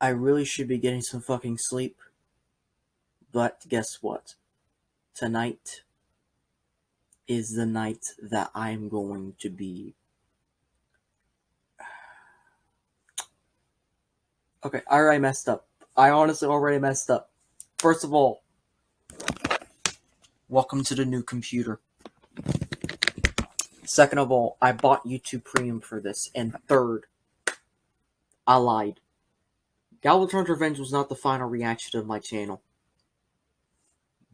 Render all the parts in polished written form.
I really should be getting some fucking sleep. But guess what? Tonight is the night that I'm going to be... Okay, I already messed up. I honestly already messed up. First of all, welcome to the new computer. Second of all, I bought YouTube Premium for this. And third, I lied. Galvatron's Revenge was not the final reaction of my channel.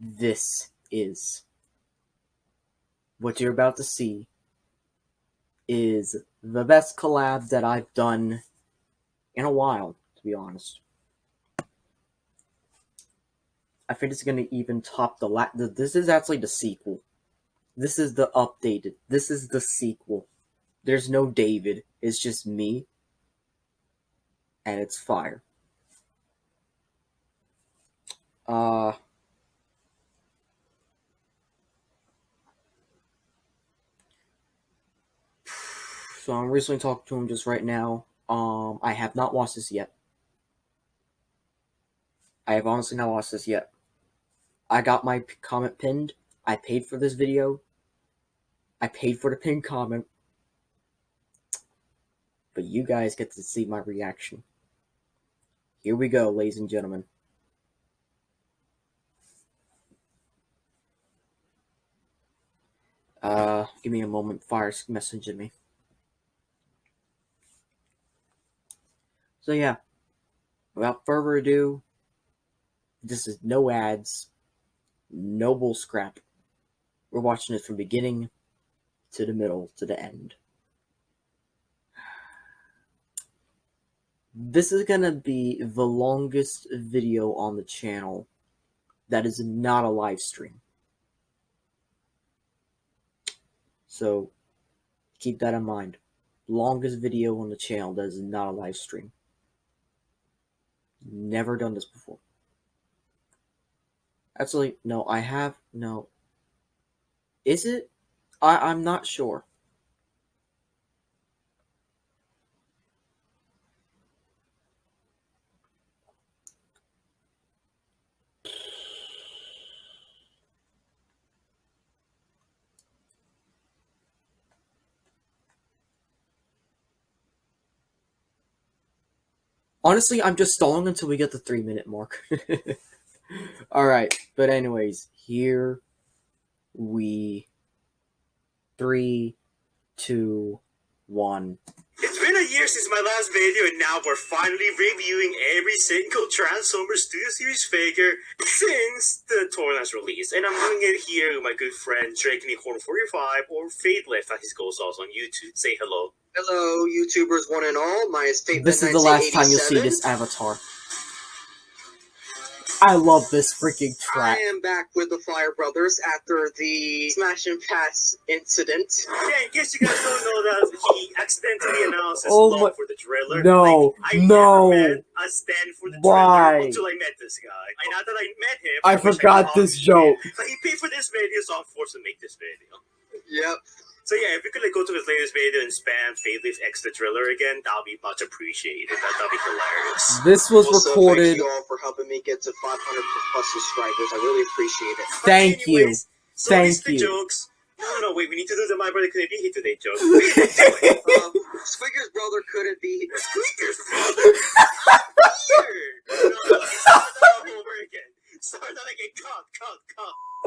This is. What you're about to see is the best collab that I've done in a while, to be honest. I think it's going to even top the this is actually the sequel. This is the updated. This is the sequel. There's no David. It's just me. And it's fire. So I'm recently talking to him just right now. I have not watched this yet. I have honestly not watched this yet. I got my comment pinned. I paid for this video. I paid for the pinned comment. But you guys get to see my reaction. Here we go, ladies and gentlemen. Give me a moment. Fire's messaging me. So yeah, without further ado, this is no ads, no bull scrap. We're watching it from beginning to the middle to the end. This is gonna be the longest video on the channel that is not a live stream. So keep that in mind. Longest video on the channel that is not a live stream. Never done this before. Actually, no, I have. No. Is it? I'm not sure. Honestly, I'm just stalling until we get the 3-minute mark. Alright, but anyways, here we... 3, 2, 1. It's been a year since my last video, and now we're finally reviewing every single Transformers Studio Series figure since the Torrance release. And I'm doing it here with my good friend Drake45, or Fadelift as he goes also on YouTube. Say hello. Hello, YouTubers one and all. My estate. This is the last time you'll see this avatar. I love this freaking track. I am back with the Fire Brothers after the Smash and Pass incident. Yeah, in case you guys don't know that, he accidentally announced his love for the Driller. No, I never met a stand for the Driller until I met this guy. And now that I met him, I forgot this joke. But he paid for this video, so I'm forced to make this video. Yep. So yeah, if you could go to his latest video and spam Fadelift X the Driller again, that'll be much appreciated. That'll be hilarious. This was recorded. Thank you all for helping me get to 500 plus subscribers. I really appreciate it. Thank you. So Thank you. Jokes. No, wait, we need to do the My Brother Couldn't Be Here Today joke. Squeaker's brother couldn't be here. Squeaker's brother? Here! No, start that over again. Start that again. Cut.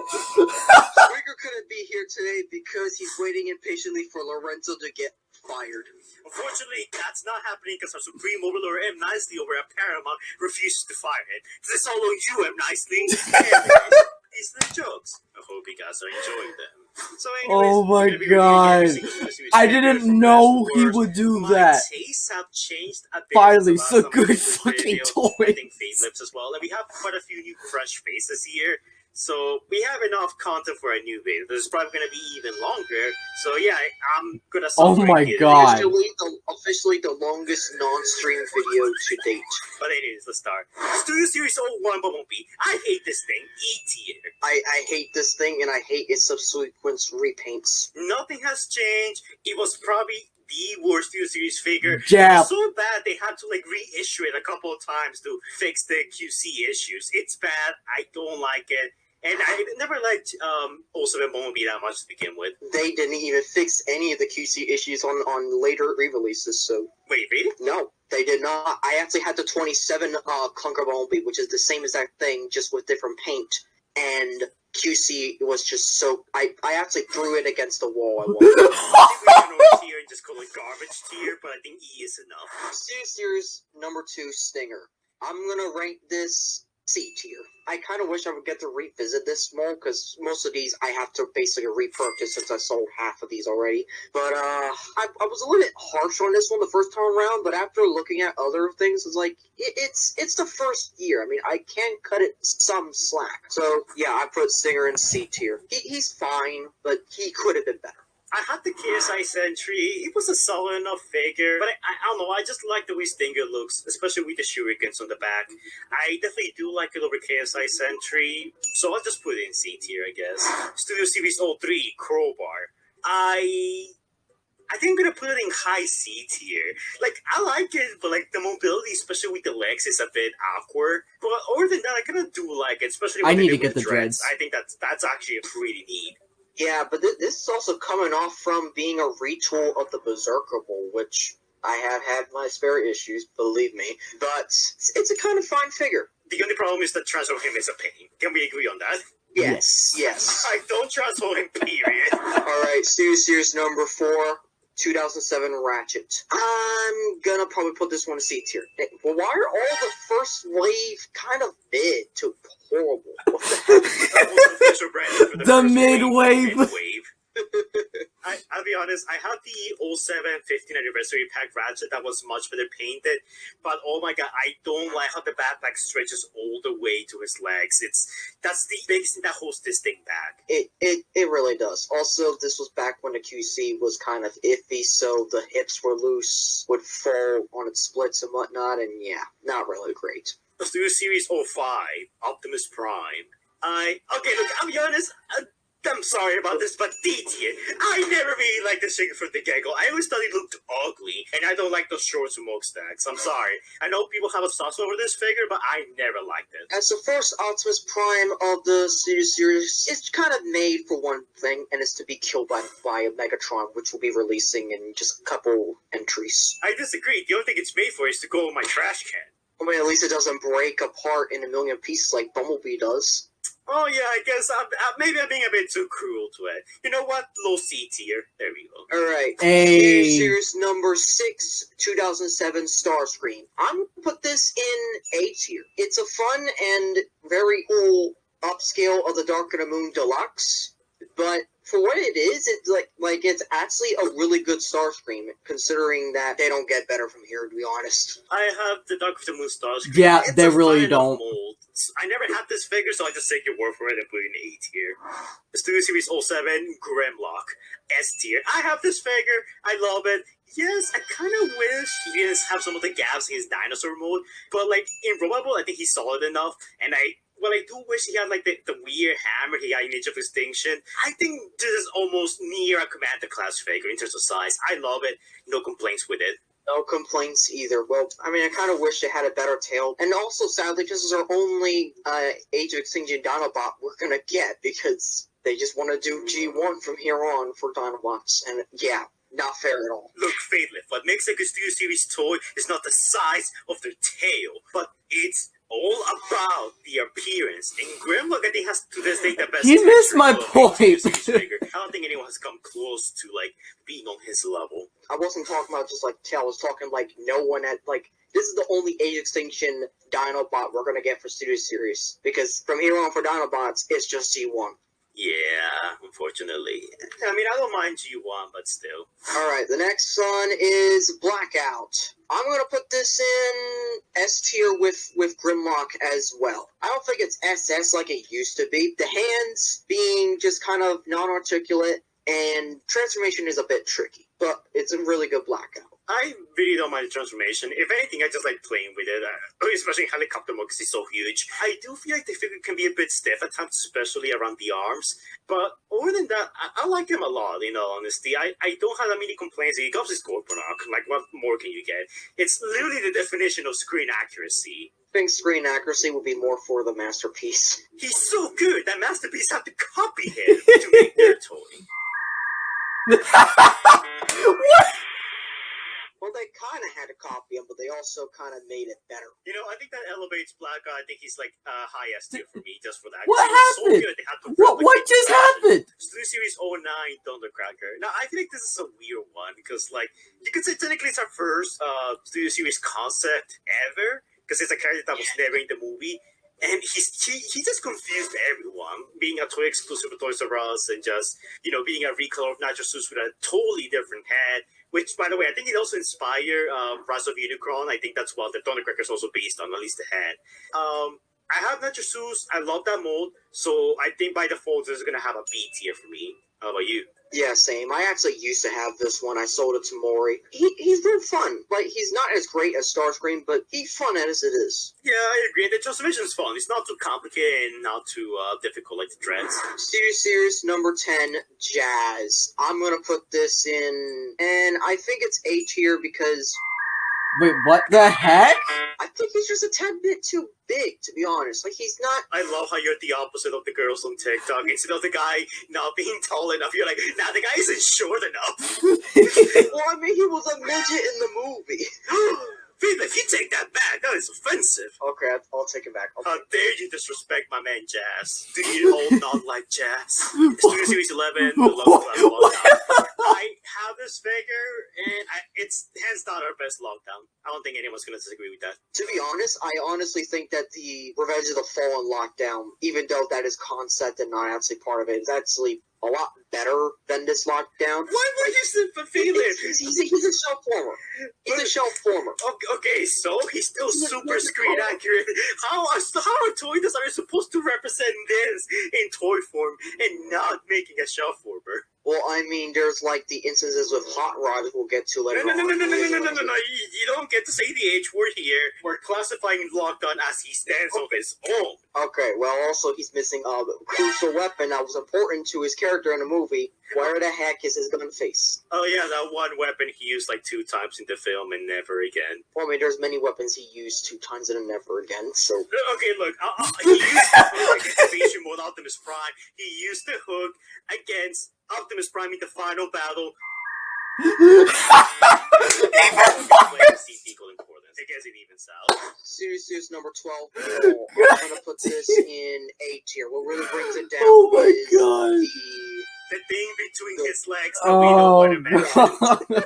Squeaker couldn't be here today because he's waiting impatiently for Lorenzo to get fired. Unfortunately, that's not happening because our Supreme Overlord M. Nicely over at Paramount refuses to fire him. This is all on you, M. Nicely. These are the jokes. I hope you guys are enjoying them. So anyways, oh my god. I didn't know he would do that. My tastes have changed a bit. Finally, so good fucking toy. I think Fadelips as well. And we have quite a few new fresh faces here. So we have enough content for a new video. This is probably going to be even longer. So yeah, I'm going to... Oh my god. Officially the longest non-stream video to date. But anyways, let's start. Studio Series 01 Bumblebee. I hate this thing. E-tier. I hate this thing, and I hate its subsequent repaints. Nothing has changed. It was probably the worst Studio Series figure. Yeah. It's so bad they had to like reissue it a couple of times to fix the QC issues. It's bad. I don't like it. And I never liked 07 Bumblebee that much to begin with. They didn't even fix any of the QC issues on later re-releases, so... Wait, really? No, they did not. I actually had the 27 Clunker Bumblebee, which is the same exact thing, just with different paint. And QC was just so... I actually threw it against the wall. I think we can over tier and just call it garbage tier, but I think E is enough. Studio Series number 2, Stinger. I'm gonna rank this C tier. I kind of wish I would get to revisit this more, because most of these I have to basically repurchase since I sold half of these already. But I was a little bit harsh on this one the first time around, but after looking at other things, it's like, it's the first year. I mean, I can cut it some slack. So, yeah, I put Stinger in C tier. He's fine, but he could have been better. I had the KSI Sentry. It was a solid enough figure, but I don't know. I just like the way Stinger looks, especially with the shurikens on the back. I definitely do like it over KSI Sentry, so I'll just put it in C tier, I guess. Studio Series 03 Crowbar. I think I'm gonna put it in high C tier. Like, I like it, but like the mobility, especially with the legs, is a bit awkward. But other than that, I kind of do like it, especially when I need they to do get with the dreads. I think that's actually pretty neat. Yeah, but this is also coming off from being a retool of the Berserker Bowl, which I have had my spare issues, believe me. But it's a kind of fine figure. The only problem is that transform him is a pain. Can we agree on that? Yes. I don't transform him, period. Alright, Studio Series number 4, 2007 Ratchet. I'm gonna probably put this one in C tier. Why are all the first wave kind of mid to horrible? What the heck? The mid-wave. I'll be honest, I had the 07 15th anniversary pack Ratchet that was much better painted, but oh my god, I don't like how the backpack stretches all the way to his legs. That's the biggest thing that holds this thing back. It really does. Also, this was back when the QC was kind of iffy, so the hips were loose, would fall on its splits and whatnot, and yeah, not really great. Let's do Series 05, Optimus Prime. Okay, look, I'll be honest, I'm sorry about this, but D tier. I never really liked this figure from the get-go. I always thought he looked ugly, and I don't like those short smokestacks. I'm sorry. I know people have a sauce over this figure, but I never liked it. As the first Optimus Prime of the Studio Series, it's kind of made for one thing, and it's to be killed by a Megatron, which will be releasing in just a couple entries. I disagree. The only thing it's made for is to go in my trash can. I mean, at least it doesn't break apart in a million pieces like Bumblebee does. Oh yeah, I guess maybe I'm being a bit too cruel to it. You know what? Low C tier. There we go. Alright. Hey. Series number 6, 2007 Starscream. I'm gonna put this in A tier. It's a fun and very cool upscale of the Dark of the Moon Deluxe, but for what it is, it's like it's actually a really good Starscream, considering that they don't get better from here, to be honest. I have the Dark of the Moon Starscream. Yeah, It's they a really fine don't. mold. I never had this figure, so I just take your word for it and put it in A tier. The Studio Series 07 Grimlock, S tier. I have this figure. I love it. Yes, I kind of wish he didn't have some of the gaps in his dinosaur mode, but like in Robot Ball, I think he's solid enough, and I do wish he had like the weird hammer he got in Age of Extinction. I think this is almost near a Commander class figure in terms of size. I love it. No complaints with it. No complaints either. Well, I mean, I kind of wish it had a better tail. And also, sadly, this is our only Age of Extinction Dinobot we're going to get, because they just want to do G1 from here on for Dinobots. And yeah, not fair at all. Look, Faithless, what makes a good Studio Series toy is not the size of their tail, but it's all about the appearance. And Grimlock, I think, has to this day the best. You missed my point. Figure. I don't think anyone has come close to like being on his level. I wasn't talking about just like tail. I was talking like no one at like. This is the only Age of Extinction Dinobot we're gonna get for Studio Series, because from here on for Dinobots, it's just G1. Yeah, unfortunately. I mean, I don't mind G1, but still. Alright, the next one is Blackout. I'm gonna put this in S tier with Grimlock as well. I don't think it's SS like it used to be. The hands being just kind of non-articulate, and transformation is a bit tricky, but it's a really good Blackout. I really don't mind the transformation. If anything, I just like playing with it, especially in helicopter mode because he's so huge. I do feel like the figure can be a bit stiff at times, especially around the arms. But other than that, I like him a lot, in all honesty. I don't have that many complaints. He comes with Galvatron. Like, what more can you get? It's literally the definition of screen accuracy. I think screen accuracy would be more for the masterpiece. He's so good that Masterpiece had to copy him to make their toy. What? Well, they kind of had to copy him, but they also kind of made it better. You know, I think that elevates Black Guy. I think he's like high S tier for me just for that. What He was so happened? good, they had to What just happened? Studio Series 09 Thundercracker. Now, I feel like this is a weird one because, like, you could say technically it's our first Studio Series concept ever because it's a character that was never in the movie. And he just confused everyone, being a toy exclusive to Toys R Us and just, you know, being a recolor of Nitro Zeus with a totally different head. Which, by the way, I think it also inspired Rise of Unicron. I think that's what the Thundercracker is also based on, at least the head. I have Nitro Zeus. I love that mold. So I think by default, this is going to have a B tier for me. How about you? Yeah, same. I actually used to have this one. I sold it to Maury. He's real fun. Like, he's not as great as Starscream, but he's fun as it is. Yeah, I agree. The transformation is fun. It's not too complicated and not too difficult like the Dreads. Studio Series number 10, Jazz. I'm gonna put this in, and I think it's A tier because Wait, what the heck? I think he's just a tad bit too big, to be honest. Like, he's not... I love how you're the opposite of the girls on TikTok. Instead of the guy not being tall enough, you're like, nah, the guy isn't short enough. Well, I mean, he was a midget in the movie. Philip, if you take that back, that is offensive. Okay, I'll take it back. How dare you disrespect my man Jazz? Do you all not like Jazz? Studio Series 11, the Love Class Lockdown. I have this figure, and it's hands down our best lockdown. I don't think anyone's going to disagree with that. To be honest, I honestly think that the Revenge of the Fallen lockdown, even though that is concept and not actually part of it, is actually a lot better than this lockdown. Why would you sympathy there? He's a shelf former. He's a shelf former. Okay, so he's still super screen accurate. How are toy designers supposed to represent this in toy form and not making a shelf former? Well, I mean, there's like the instances with Hot Rod we'll get to later No. on. You don't get to say the H word here. We're classifying Lockdown as he stands on his own. Okay, well, also he's missing a crucial weapon that was important to his character in the movie. Where the heck is his gun face? Oh yeah, that one weapon he used like 2 times in the film and never again. Well, I mean, there's many weapons he used 2 times and never again, so... Okay, look, he used the hook against Invasion Mode Optimus Prime. He used the hook against Optimus Prime in the final battle. It gets it even south. Series number 12. I'm gonna put this in A tier. What really brings it down Oh my is God. The thing between his legs that we don't want to mention.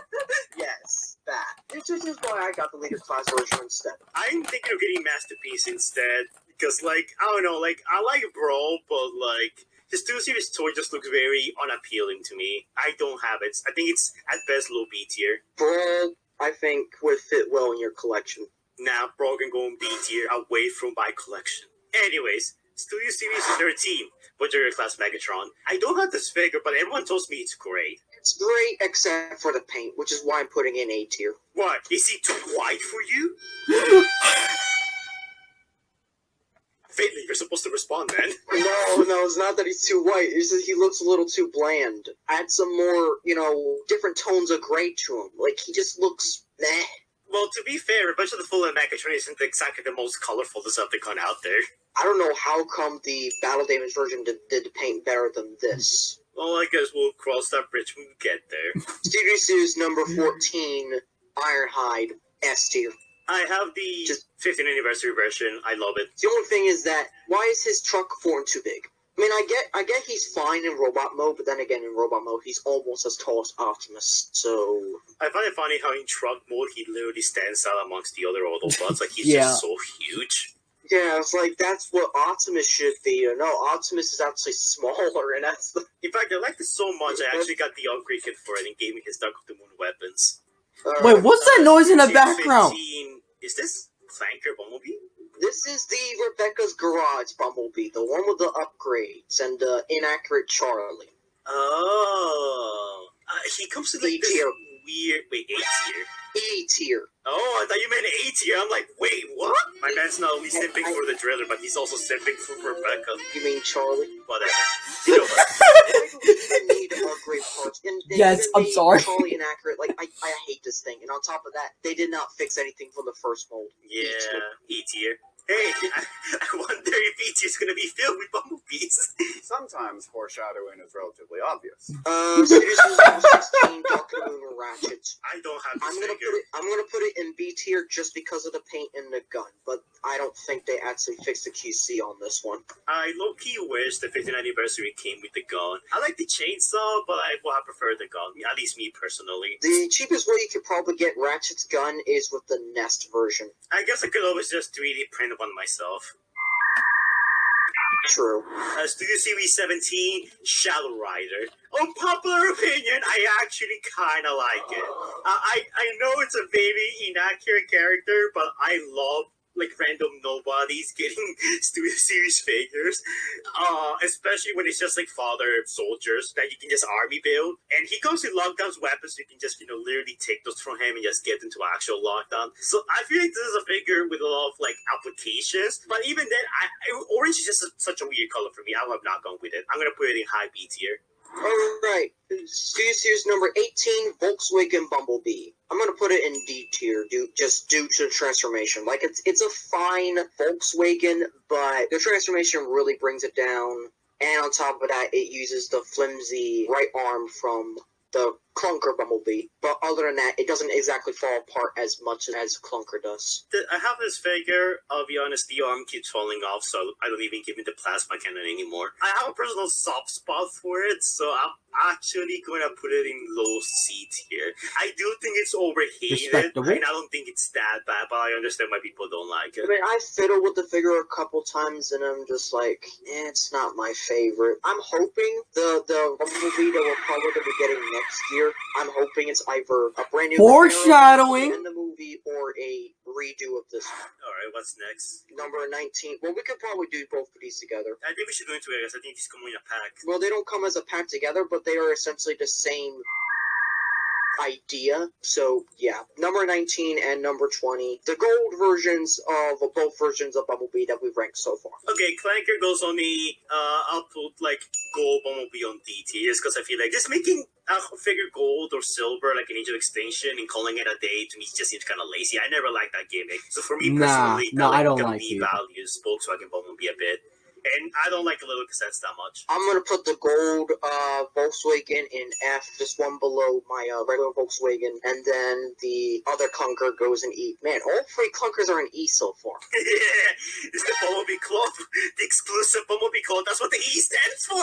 Yes, that. This is why I got the Leader Class version instead. I'm thinking of getting Masterpiece instead. Because, like, I don't know, like, I like Brawl, but, like, his 2 series toy just looks very unappealing to me. I don't have it. I think it's, at best, low B tier. Brawl, I think, would fit well in your collection. Nah, Brawl can go in B tier, away from my collection. Anyways, Studio Series 13, Voyager Class Megatron. I don't have this figure, but everyone tells me it's great. It's great, except for the paint, which is why I'm putting in A tier. What? Is he too white for you? Faintly, you're supposed to respond, man. No, it's not that he's too white. It's that he looks a little too bland. Add some more, different tones of gray to him. Like, he just looks meh. Well, to be fair, Revenge of the Fallen Megatron isn't exactly the most colorful Decepticon out there. I don't know how come the Battle Damage version did the paint better than this. Well, I guess we'll cross that bridge when we get there. Studio Series number 14, Ironhide, S tier. I have the 15th anniversary version. I love it. The only thing is that, why is his truck form too big? I mean, I get he's fine in robot mode, but then again, in robot mode, he's almost as tall as Optimus, so... I find it funny how in truck mode, he literally stands out amongst the other Autobots. Like, he's Yeah. just so huge. Yeah, it's like, that's what Optimus should be. No, Optimus is actually smaller, and that's the... In fact, I liked it so much, I actually got the upgrade kit for it and gave me his Dark of the Moon weapons. Wait, what's that noise in the 15, background? Is this Clanker Bumblebee? This is the Rebecca's Garage Bumblebee, the one with the upgrades and the inaccurate Charlie. Oh. He comes to like B this tier. weird. Wait, A tier. E tier. Oh, I thought you meant A tier. I'm like, wait, what? My man's not only simping for the driller, but he's also simping for Rebecca. You mean Charlie? Whatever. You know her. I don't even need great parts. And they Yes, even I'm made sorry. Charlie inaccurate. Like, I hate this thing. And on top of that, they did not fix anything from the first mold. Yeah, E tier. Hey, I wonder if E tier's gonna be filled with bumblebees. Sometimes foreshadowing is relatively obvious. Citizens Level 16, Dr. Moon, and Ratchet. I don't have this I'm gonna figure. put it in B tier just because of the paint and the gun, but I don't think they actually fixed the QC on this one. I low-key wish the 50th anniversary came with the gun. I like the chainsaw, but I would have preferred the gun. At least me personally. The cheapest way you could probably get Ratchet's gun is with the Nest version. I guess I could always just 3D print one myself. True. Studio Series 17, Shadow Rider. Unpopular opinion, I actually kind of like it. I know it's a very inaccurate character, but I love like random nobodies getting Studio Series figures, especially when it's just like fodder soldiers that you can just army build. And he comes with lockdowns weapons, so you can just literally take those from him and just get into actual lockdown. So I feel like this is a figure with a lot of like applications. But even then, orange is just such a weird color for me. I have not gone with it. I'm gonna put it in high B tier. Alright, Studio Series number 18, Volkswagen Bumblebee. I'm gonna put it in D tier, due to the transformation. Like, it's a fine Volkswagen, but the transformation really brings it down. And on top of that, it uses the flimsy right arm from the Clunker Bumblebee. But other than that, it doesn't exactly fall apart as much as Clunker does. I have this figure. I'll be honest, the arm keeps falling off, so I don't even give it the plasma cannon anymore. I have a personal soft spot for it, so I'm actually gonna put it in low C tier. I do think it's overhated, Respectable. and I don't think it's that bad, but I understand why people don't like it. I mean, I fiddled with the figure a couple times, and I'm just like, it's not my favorite. I'm hoping the Bumblebee that we're probably going to be getting next year, I'm hoping it's either a brand new Foreshadowing in the movie or a redo of this one. Alright, what's next? Number 19. Well, we could probably do both of these together. I think we should go into it, because I think these come in a pack. Well, they don't come as a pack together, but they are essentially the same idea. So yeah, number 19 and number 20, the gold versions of both versions of Bumblebee that we've ranked so far. Okay, Clanker goes on the I'll put like gold Bumblebee on D tier, just because I feel like just making a figure gold or silver like an Age of Extinction and calling it a day to me just seems kind of lazy. I never liked that gimmick. So for me personally, I don't that like it. devalues Volkswagen Bumblebee a bit. And I don't like the little cassettes that much. I'm gonna put the gold Volkswagen in F, just one below my regular Volkswagen, and then the other clunker goes in E. Man, all three clunkers are in E so far. Yeah, it's the Bumblebee Club, the exclusive Bumblebee Club. That's what the E stands for.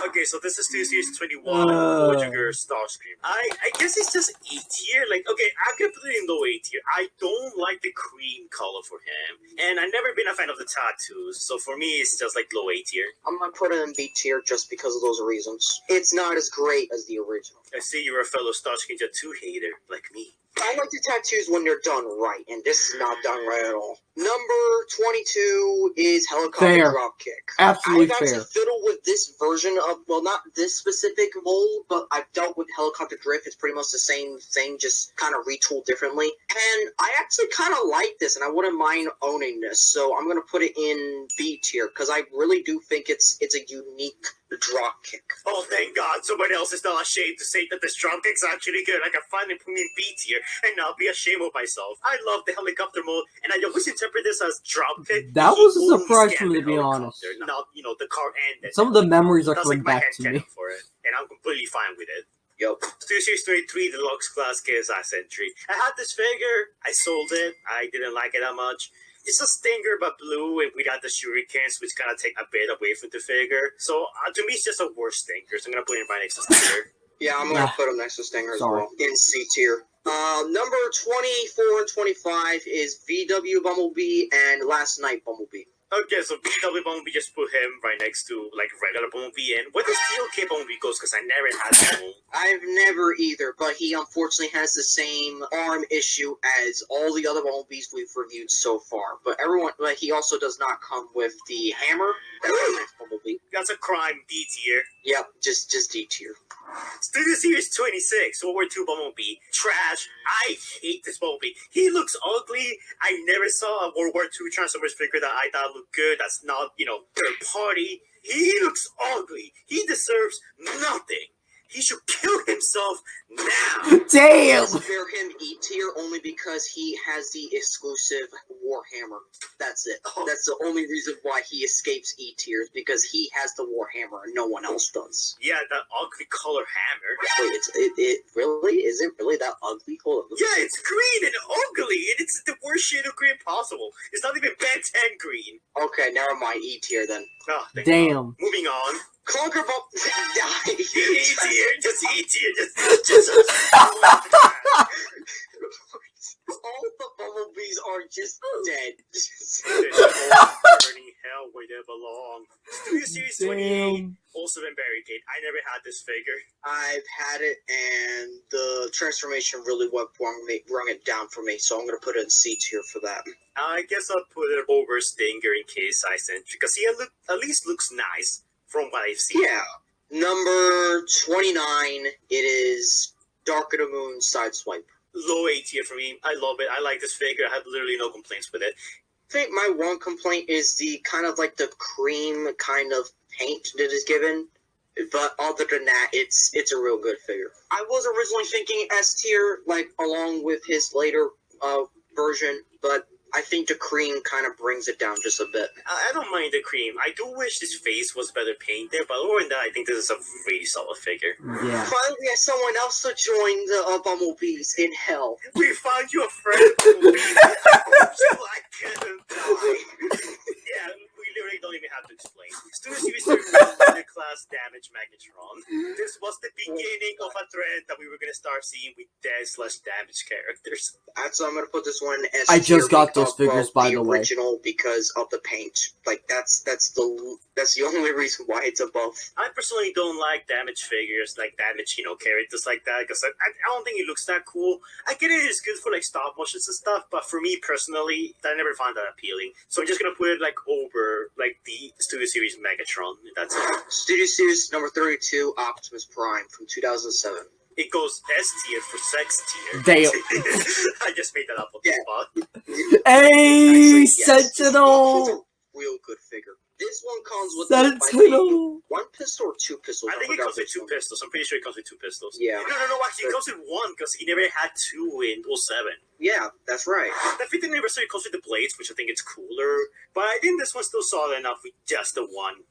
Okay, so this is 2 Series 21, Voyager Starscream. I guess it's just A tier. Like, okay, I'm gonna put it in low A tier. I don't like the cream color for him, and I've never been a fan of the tattoos. So for me, it's just like low A tier. I'm gonna put it in B tier just because of those reasons. It's not as great as the original. I see you're a fellow Starscream tattoo hater like me. I like the tattoos when they're done right, and this is not done right at all. Number 22 is Helicopter Fair. Dropkick. Absolutely I've fair. actually fiddled with this version of, well, not this specific mold, but I've dealt with Helicopter Drift. It's pretty much the same thing, just kind of retooled differently. And I actually kind of like this, and I wouldn't mind owning this. So I'm going to put it in B tier, because I really do think it's a unique dropkick. Oh, thank God, someone else is not ashamed to say that this dropkick's actually good. I can finally put me in B tier and not be ashamed of myself. I love the helicopter mode, and I always interpret this as dropkick. That was a surprise for me, to be honest. Not, the car ended. Some of the memories are That's coming like my back to me. headcanon for it, and I'm completely fine with it. Yup. Studio Series 33 Deluxe Class KSI Entry. I had this figure, I sold it, I didn't like it that much. It's a Stinger but blue, and we got the shurikens, which kind of take a bit away from the figure. So to me, it's just a worse Stinger, so I'm going to put it right next to Stinger. Yeah, I'm going to put him next to Stinger as Sorry. well, in C tier. Number 24 and 25 is VW Bumblebee and Last Night Bumblebee. Okay, so BW Bumblebee, just put him right next to, like, regular Bumblebee. And where does TLK Bumblebee goes? Because I never had that one. I've never either, but he unfortunately has the same arm issue as all the other Bumblebees we've reviewed so far. But he also does not come with the hammer. That's the next Bumblebee. That's a crime, D tier. Yep, just D tier. Studio Series 26, World War II Bumblebee. Trash. I hate this Bumblebee. He looks ugly. I never saw a World War II Transformers figure that I thought looked good. That's not, third party. He looks ugly. He deserves nothing. He should kill himself now. Damn! Spare him E tier only because he has the exclusive Warhammer. That's it. Oh. That's the only reason why he escapes E tier, because he has the Warhammer and no one else does. Yeah, that ugly color hammer. Wait, it really? Is it really that ugly? Hold on. Yeah, it's green and ugly, and it's the worst shade of green possible. It's not even Ben 10 green. Okay, never mind. E tier then. Oh, thank Damn. God. Moving on. Conquer Bump die. E tier, just E tier, just All the bumblebees are just dead. burning hell where they belong. Studio Series 28, Damn. also been barricade. I never had this figure. I've had it, and the transformation really rung it down for me, so I'm going to put it in C tier for that. I guess I'll put it over Stinger in case I sent, because he at least looks nice from what I've seen. Yeah. Number 29, it is Dark of the Moon Sideswipe. Low A tier for me. I love it. I like this figure. I have literally no complaints with it. I think my one complaint is the kind of like the cream kind of paint that is given. But other than that, it's a real good figure. I was originally thinking S tier, like along with his later version, but I think the cream kind of brings it down just a bit. I don't mind the cream. I do wish his face was better painted, but other than that, I think this is a really solid figure. Yeah. Finally, we have someone else to join the Bumblebees in hell. We found you a friend, Bumblebee. I hope you like him. Yeah, we literally don't even have to explain. Studio Series 31 the class damage Magnetron. This was the beginning of a trend that we were going to start seeing with dead/damage characters. So I'm gonna put this one as I just tier got those figures, by the way. original because of the paint. Like that's the only reason why it's above. I personally don't like damage figures, like damage, characters like that, because I don't think it looks that cool. I get it, it's good for like stop motions and stuff, but for me personally, I never found that appealing. So I'm just gonna put it like over like the Studio Series Megatron. That's it. Studio Series number 32, Optimus Prime from 2007. It goes S tier for sex tier. Damn. I just made that up on the spot. Hey, Actually, yes. Sentinel! It's a real good figure. This one comes with I think, Sentinel! one pistol or two pistols. I think it forgot comes with which two one. pistols. I'm pretty sure it comes with two pistols. Yeah. No, actually it comes with one, because he never had two in 07. Yeah, that's right. The 50th anniversary comes with the blades, which I think it's cooler, but I think this one's still solid enough with just the one,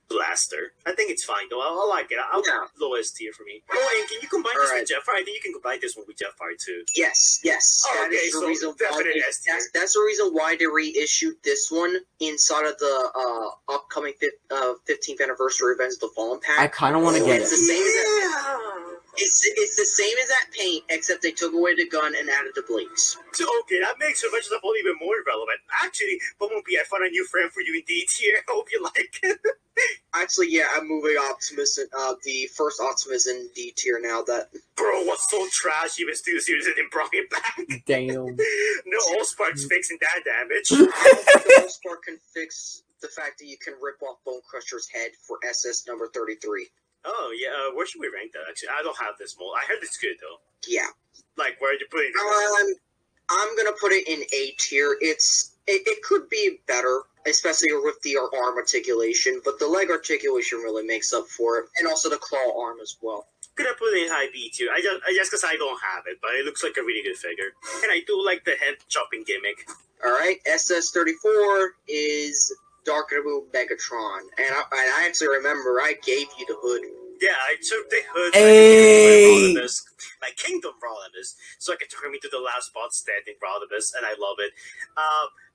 blaster. I think it's fine though. I like it. Yeah. Lowest tier for me. Oh, and can you combine this with Jetfire? I think you can combine this one with Jetfire too. Yes. Oh, That okay, is the so reason. definite S tier. That's the reason why they reissued this one inside of the upcoming 15th anniversary Revenge of the Fallen pack. I kind of want to get It's it. the same as that. It's the same as that paint, except they took away the gun and added the blades. So, okay, that makes Revenge of the Fallen even more relevant. Actually, Bumblebee, I found a new friend for you in D tier. I hope you like it. Actually, yeah, I'm moving Optimus, the first Optimus in D tier now. That Bro, what's so trash? Even Studio Series didn't bring it back. Damn. No Allspark's fixing that damage. I don't think the most part can fix the fact that you can rip off Bone Crusher's head for SS number 33. Oh, yeah, where should we rank that, actually? I don't have this mold. I heard it's good, though. Yeah. Like, where are you putting it? I'm gonna put it in A tier. It could be better, especially with the arm articulation, but the leg articulation really makes up for it, and also the claw arm as well. Could I put it in high B tier? I just because I don't have it, but it looks like a really good figure. And I do like the head chopping gimmick. Alright, SS34 is Dark of the Moon Megatron, and I actually remember I gave you the hood. Yeah, I took the hood Hey! my Kingdom Rodimus, so I can turn me to the last spot standing Rodimus, and I love it.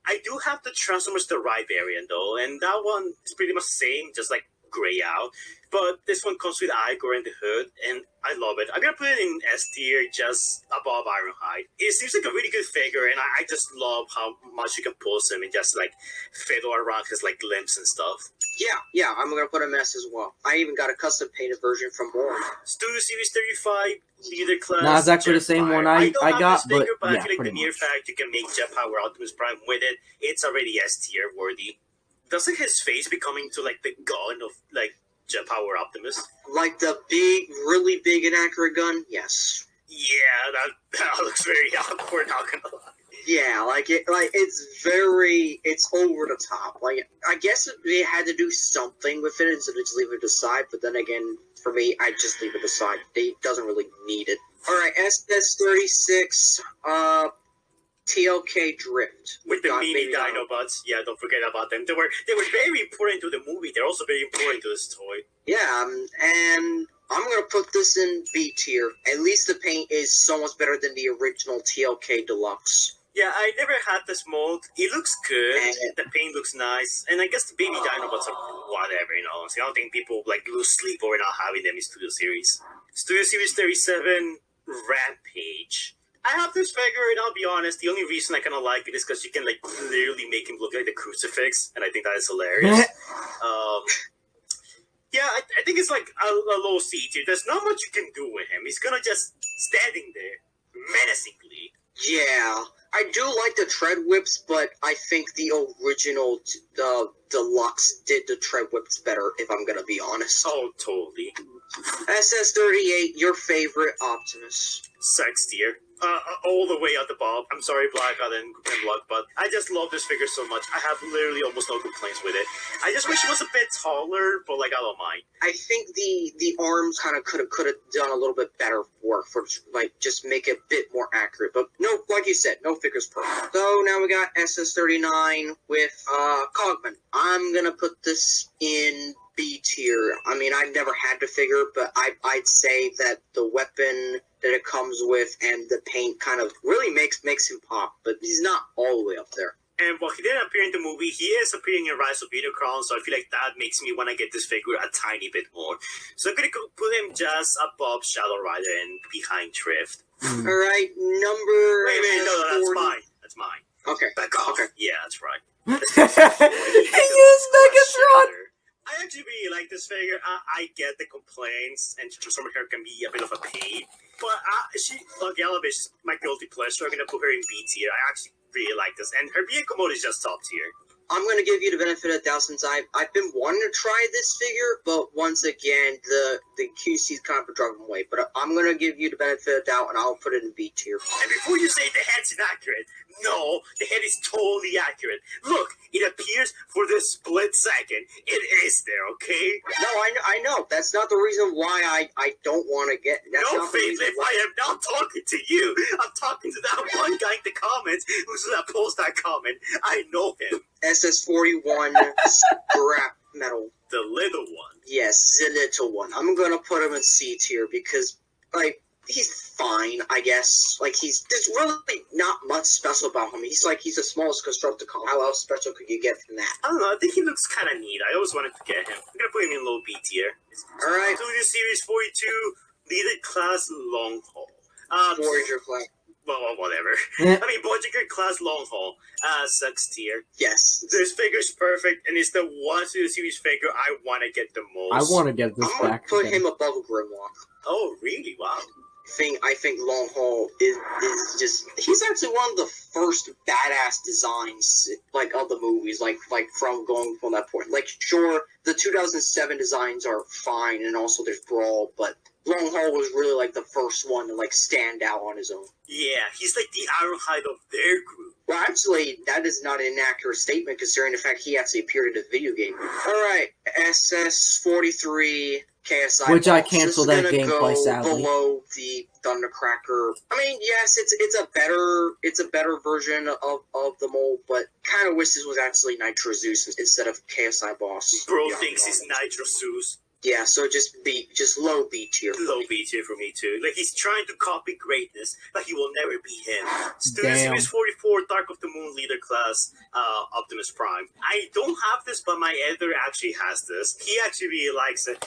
I do have the Transformers the Ride variant though, and that one is pretty much the same, just like gray out. But this one comes with Igor and the hood, and I love it. I'm gonna put it in S tier, just above Ironhide. It seems like a really good figure, and I just love how much you can pulse him and just like fiddle around his like limbs and stuff. Yeah, I'm gonna put a mess as well. I even got a custom painted version from Warren. Studio Series 35, Leader Class. Nah, it's actually the same one I don't have got, this figure, but I yeah, feel like the pretty mere much. fact you can make Jetpower Optimus Prime with it, it's already S tier worthy. Doesn't his face becoming to like the gun of like Jet Power Optimus. Like the big, really big inaccurate gun? Yes. Yeah, that looks very awkward, not gonna lie. Yeah, it's over the top. Like, I guess they had to do something with it instead of just leave it aside, but then again, for me, I just leave it aside. It doesn't really need it. Alright, SS-36, TLK Drift. With the Got mini Baby Dino Bots, yeah, don't forget about them. They were very important to the movie. They're also very important to this toy. Yeah, and I'm gonna put this in B tier. At least the paint is so much better than the original TLK Deluxe. Yeah, I never had this mold. It looks good. And- The paint looks nice, and I guess the baby Dinobots are whatever, you know. So I don't think people like lose sleep over not having them in Studio Series. Studio Series 37 Rampage. I have this figure, and I'll be honest, the only reason I kind of like it is because you can like literally make him look like the crucifix, and I think that is hilarious. Yeah, I think it's like a low C tier. There's not much you can do with him. He's gonna just standing there menacingly. Yeah, I do like the tread whips, but I think the original, the Deluxe did the tread whips better, if I'm gonna be honest. Oh, totally. SS-38, your favorite Optimus. Sex tier. All the way at the bottom. I'm sorry, Blackout and Blood, but I just love this figure so much. I have literally almost no complaints with it. I just wish it was a bit taller, but like I don't mind. I think the arms kind of could have done a little bit better work for like just make it a bit more accurate. But no, like you said, no figure's perfect. So now we got SS-39 with Cogman. I'm gonna put this in B tier. I mean, I've never had the figure, but I'd say that the weapon that it comes with and the paint kind of really makes him pop, but he's not all the way up there. And while he didn't appear in the movie, he is appearing in Rise of Unicron, so I feel like that makes me want to get this figure a tiny bit more. So I'm going to put him just above Shadow Rider and behind Drift. Alright, number... Wait, no, that's 40. mine. That's mine. Okay. Back off. Okay. Yeah, that's right. He used Megatron! I actually really like this figure. I get the complaints, and Transformer hair can be a bit of a pain. But Galavish is my guilty pleasure. I'm going to put her in B tier. I actually really like this. And her vehicle mode is just top tier. I'm gonna give you the benefit of the doubt since I've been wanting to try this figure, but once again the QC's kind of driving away. But I'm gonna give you the benefit of the doubt and I'll put it in B tier. And before you say the head's inaccurate, no, the head is totally accurate. Look, it appears for this split second. It is there, okay? No, I know. That's not the reason why I don't want to get. That's No, not the reason Faithless, why. I am not talking to you. I'm talking to that one guy in the comments who's gonna post that comment. I know him. SS-41 scrap metal. The little one. Yes, the little one. I'm gonna put him in C tier because, like, he's fine, I guess. Like, there's really not much special about him. He's the smallest Constructicon. How else special could you get from that? I don't know, I think he looks kind of neat. I always wanted to get him. I'm gonna put him in low B tier. Alright. Studio Series 42, Leader Class Long Haul. Voyager class. Well, whatever. Yeah. I mean, Voyager Class Long Haul. Sex tier. Yes. This figure's perfect, and it's the one Studio Series figure I want to get the most. I want to get this I'm gonna back. put again. him above Grimlock. Oh, really? Wow. I think Long Haul is just he's actually one of the first badass designs like of the movies like from going from that point. Like sure the 2007 designs are fine and also there's Brawl, but Long Haul was really like the first one to like stand out on his own. Yeah, he's like the Ironhide of their group. Well, actually, that is not an inaccurate statement considering the fact he actually appeared in the video game. Alright, SS-43 KSI. Which I boss. canceled This is that gonna gameplay, go sadly. below the Thundercracker. I mean, yes, it's a better version of the mold, but kind of wish this was actually Nitro Zeus instead of KSI Boss. Bro Yeah, thinks he's Nitro Zeus. Yeah, so just low B tier. Low B tier for me too. Like he's trying to copy greatness, but he will never be him. Studio Damn. Series 44 Dark of the Moon Leader Class Optimus Prime. I don't have this, but my editor actually has this. He actually really likes it.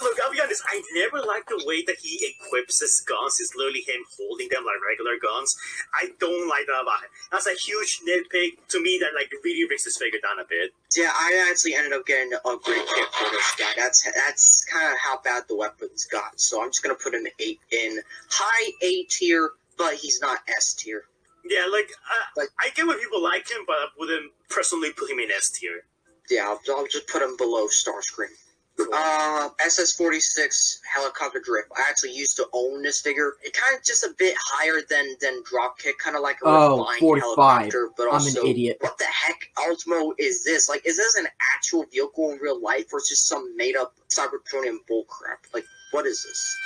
Look, I'll be honest, I never liked the way that he equips his guns. It's literally him holding them like regular guns. I don't like that about it. That's a huge nitpick to me that like really brings this figure down a bit. Yeah, I actually ended up getting an upgrade kit for this guy. That's kind of how bad the weapons got. So I'm just gonna put him in high A tier, but he's not S tier. Yeah, like I get why people like him, but I wouldn't personally put him in S tier. Yeah, I'll just put him below Starscream. SS-46 helicopter drift. I actually used to own this figure. It kind of just a bit higher than Dropkick, kind of like a refined 45. helicopter. But I'm also, an idiot. what the heck, Ultimo, is this? Like, is this an actual vehicle in real life, or is just some made-up Cybertronian bullcrap? Like, what is this?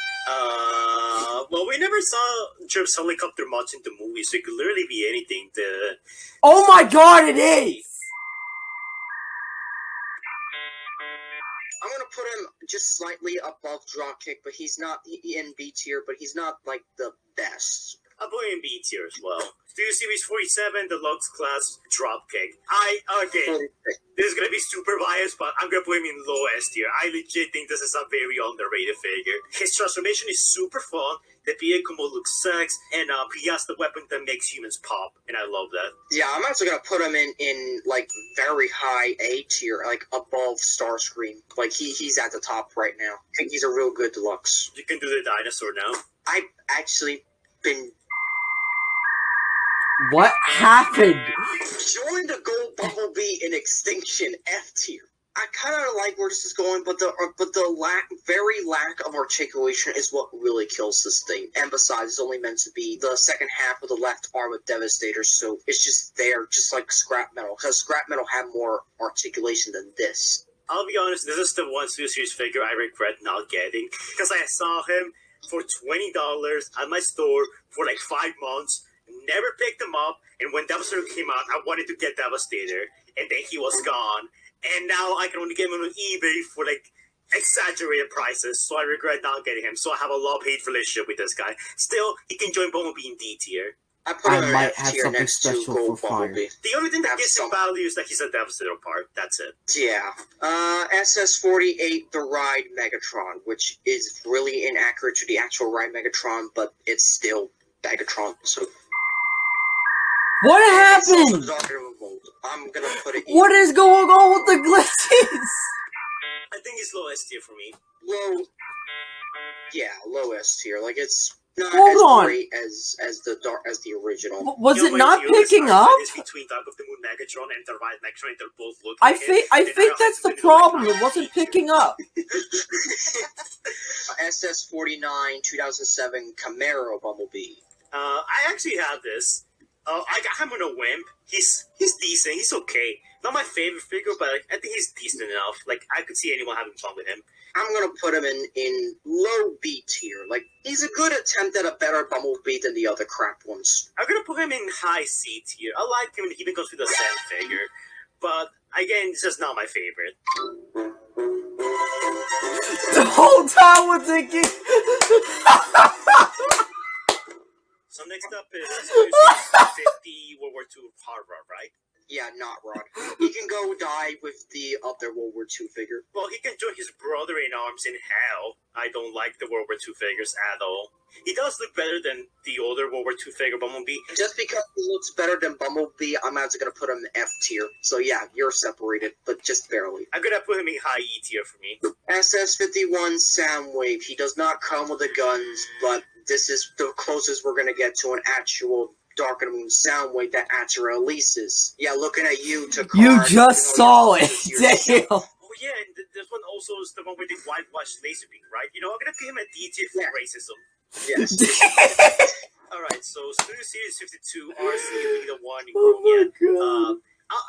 Well, we never saw Jeff's helicopter much in the movie, so it could literally be anything. Oh my god, it is! I'm gonna put him just slightly above Dropkick, but he's not in B tier, but he's not, like, the best. I'll put him in B tier as well. Studio Series 47, Deluxe Class, Dropkick. This is gonna be super biased, but I'm gonna put him in low S tier. I legit think this is a very underrated figure. His transformation is super fun. The vehicle looks sex, and he has the weapon that makes humans pop, and I love that. Yeah, I'm actually gonna put him in like very high A tier, like above Starscream. Like he's at the top right now. I think he's a real good deluxe. You can do the dinosaur now. I've actually been What happened? joined the Gold Bumblebee in Extinction F tier. I kind of like where this is going, but the very lack of articulation is what really kills this thing. And besides, it's only meant to be the second half of the left arm of Devastator, so it's just there, just like Scrap Metal, because Scrap Metal had more articulation than this. I'll be honest, this is the one Studio Series figure I regret not getting, because I saw him for $20 at my store for like 5 months, never picked him up, and when Devastator came out, I wanted to get Devastator, and then he was gone. And now I can only get him on eBay for like exaggerated prices, so I regret not getting him. So I have a love-hate relationship with this guy. Still, he can join Bumblebee in D tier. I put him in might F have tier something next to special Gold for Fire. Bumblebee. The only thing that Have gives him some. value is that he's a Devastator part. That's it. Yeah. SS-48, the Ride Megatron, which is really inaccurate to the actual Ride Megatron, but it's still Megatron, so... What happened? I'm gonna put it in. What is going on with the glitches? I think it's low S tier for me. Low... Yeah, low S tier. Like, it's not Hold as on. great as the original. Was You it know, not my view is picking that up? It's between Dark of the Moon Megatron and the Ride Megatron, they're both looking I at think it, and think don't that's have the to do, like, problem. It high wasn't D tier. picking up. SS-49, 2007 Camaro Bumblebee. I actually have this. I got him on a whim. He's decent. He's okay. Not my favorite figure, but I think he's decent enough. Like, I could see anyone having fun with him. I'm gonna put him in low B tier. Like, he's a good attempt at a better Bumblebee than the other crap ones. I'm gonna put him in high C tier. I like him, and he even goes with the same figure. But again, it's just not my favorite. The whole time we're thinking. So next up is 50 World War II Harvard, right? Yeah, not Rod. He can go die with the other World War II figure. Well, he can join his brother in arms in hell. I don't like the World War II figures at all. He does look better than the older World War II figure Bumblebee. Just because he looks better than Bumblebee, I'm actually gonna put him in F tier. So yeah, you're separated, but just barely. I'm gonna put him in high E tier for me. SS-51 Soundwave. He does not come with the guns, but this is the closest we're gonna get to an actual Dark of the Moon Soundwave that actually releases. Yeah, looking at you, Takar. You just saw it. Damn. Oh yeah, and this one also is the one with the whitewashed laser beam, right? You know, I'm gonna give him a D tier for Yeah. racism. Yes. Alright, so Studio Series 52, RC, the one in Oh my Chromia. god.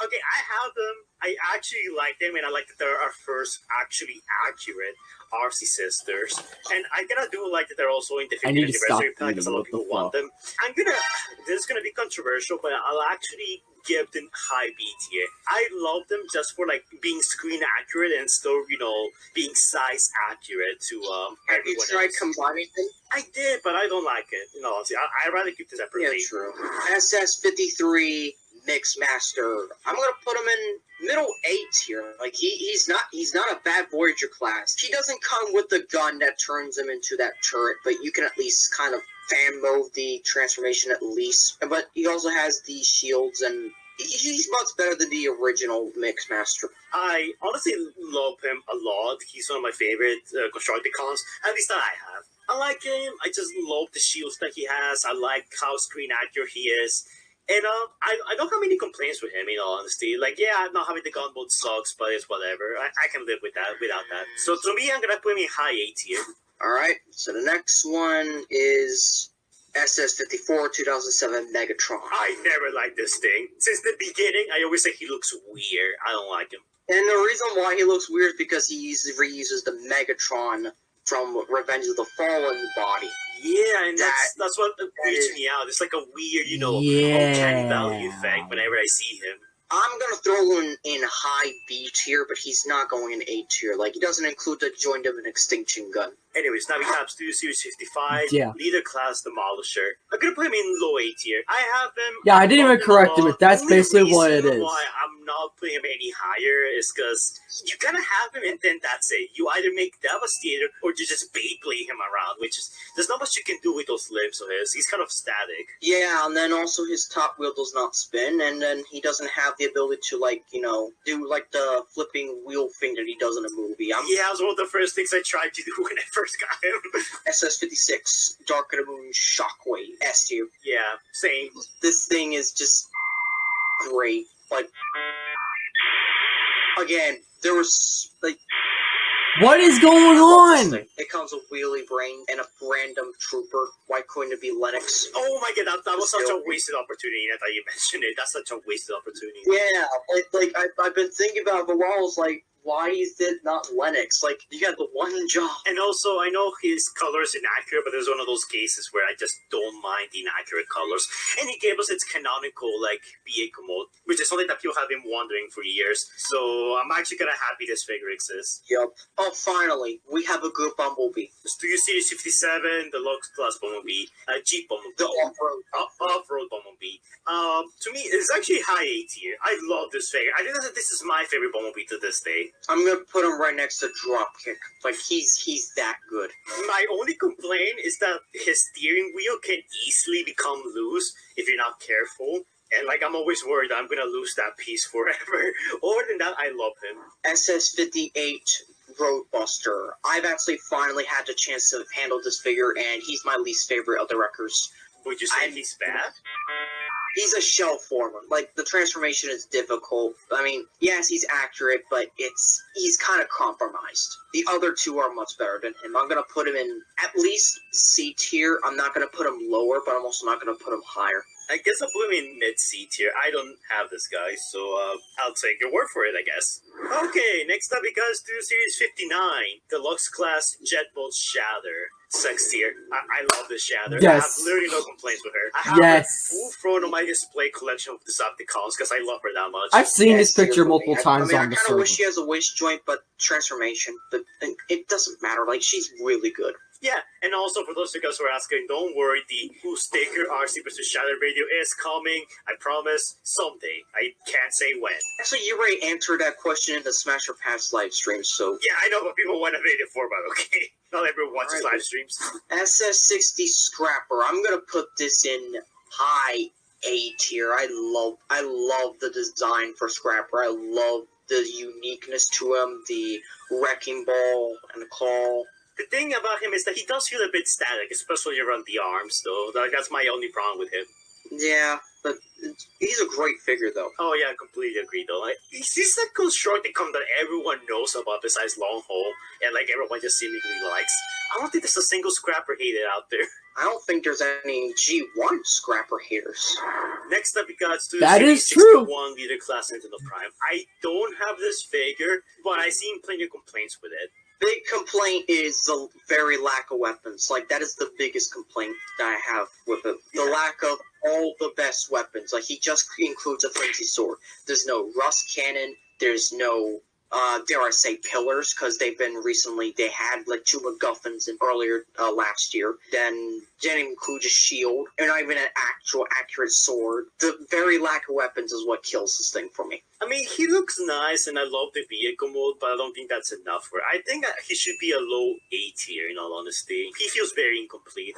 Okay, I have them. I actually like them, and I like that they're our first actually accurate RC sisters. And I kinda do like that they're also in the I 50th need to stop anniversary pack, because a lot of reading. people What the want them. This is gonna be controversial, but I'll actually give them high B tier. I love them just for like being screen accurate and still, you know, being size accurate to Have you everyone tried else. combining them? I did, but I don't like it. You know, honestly, I'd rather keep this Yeah, separately. true. SS-53 Mixmaster. I'm gonna put him in middle A tier. Like he's not a bad Voyager class. He doesn't come with the gun that turns him into that turret, but you can at least kind of fan mode the transformation at least. But he also has the shields, and he's much better than the original Mixmaster. I honestly love him a lot. He's one of my favorite Constructicons, at least that I have. I like him. I just love the shields that he has. I like how screen accurate he is. And I don't have any complaints with him, in all honesty. Like, yeah, not having the gun mode sucks, but it's whatever. I can live with that without that. So to me, I'm gonna put him in high A tier. Alright, so the next one is SS-54 2007 Megatron. I never liked this thing. Since the beginning, I always say he looks weird. I don't like him. And the reason why he looks weird is because he reuses the Megatron from Revenge of the Fallen body. Yeah, and that's what weirds me out. It's like a weird, Yeah. uncanny valley effect whenever I see him. I'm gonna throw him in high B tier, but he's not going in A tier. Like, he doesn't include the joint of an extinction gun. Anyways, now we have Studio Series 55, Yeah. Leader Class Demolisher. I'm gonna put him in low A tier. I have him. Yeah, I didn't even correct him, but that's Only basically what it reason is. Why I'm not putting him any higher is because you kind of have him and then that's it. You either make Devastator or you just Beyblade him around, which is there's not much you can do with those limbs of his. He's kind of static. Yeah, and then also his top wheel does not spin, and then he doesn't have the ability to, like, do, like, the flipping wheel thing that he does in a movie. Yeah, it was one of the first things I tried to do when I first got him. SS-56, Dark of the Moon Shockwave, S tier. Yeah, same. This thing is just great. Like, again, there was, like... What is going on? It comes with Wheelie Brain and a random trooper. Why couldn't it be Lennox? Oh my god, that was such a wasted opportunity. I thought you mentioned it. That's such a wasted opportunity. Yeah, like I've been thinking about it for a while. It's like, why is it not Lennox? Like, you got the one job. And also, I know his color is inaccurate, but there's one of those cases where I just don't mind the inaccurate colors. And he gave us its canonical, like, vehicle mode, which is something that people have been wondering for years. So I'm actually kind of happy this figure exists. Yup. Oh, finally, we have a good Bumblebee. The Studio Series 57, the Lux Class Bumblebee, Jeep Bumblebee, The off-road. Off-road Bumblebee. To me, it's actually high A tier. I love this figure. I think that this is my favorite Bumblebee to this day. I'm gonna put him right next to Dropkick. Like, he's that good. My only complaint is that his steering wheel can easily become loose if you're not careful. And, like, I'm always worried I'm gonna lose that piece forever. Other than that, I love him. SS-58 Roadbuster. I've actually finally had the chance to handle this figure, and he's my least favorite of the wreckers. Would you say he's bad? He's a shell former. Like, the transformation is difficult. I mean, yes, he's accurate, but he's kind of compromised. The other two are much better than him. I'm going to put him in at least C tier. I'm not going to put him lower, but I'm also not going to put him higher. I guess I'll put him in mid-C tier. I don't have this guy, so I'll take your word for it, I guess. Okay, next up we got Studio Series 59, Deluxe Class Jet Bolt Shatter. Sex tier. I love this Shatter. Yes. I have literally no complaints with her. I have Yes. her full front on my display collection of Decepticons because I love her that much. I've seen this Yes, picture seriously. multiple times I on the kind of server. wish she has a waist joint, but transformation. But it doesn't matter. Like, she's really good. Yeah, and also for those of you guys who are asking, don't worry, the Who's Taker RC vs. Shatter video is coming. I promise, someday. I can't say when. Actually, you already answered that question in the Smash or Pass live stream, so... Yeah, I know what people want to make it for, but okay. Not everyone watches Alright. live streams. SS-60 Scrapper. I'm gonna put this in high A tier. I love the design for Scrapper. I love the uniqueness to him, the wrecking ball and the claw. The thing about him is that he does feel a bit static, especially around the arms, though. That's my only problem with him. Yeah, but he's a great figure, though. Oh yeah, I completely agree though. Like, he's that Constructicon that everyone knows about besides Long Haul, and like everyone just seemingly likes. I don't think there's a single scrapper hated out there. I don't think there's any G1 Scrapper haters. Next up, we got Studio That Series is true. 61 Leader Class Nintendo Prime. I don't have this figure, but I seen plenty of complaints with it. Big complaint is the very lack of weapons. Like, that is the biggest complaint that I have with it. The lack of all the best weapons. Like, he just includes a flimsy sword. There's no rust cannon. There's no, dare I say, pillars, because they had, like, 2 MacGuffins earlier last year. Then didn't include a shield, and not even an actual accurate sword. The very lack of weapons is what kills this thing for me. I mean, he looks nice, and I love the vehicle mode, but I don't think that's enough for it. I think he should be a low A tier, in all honesty. He feels very incomplete.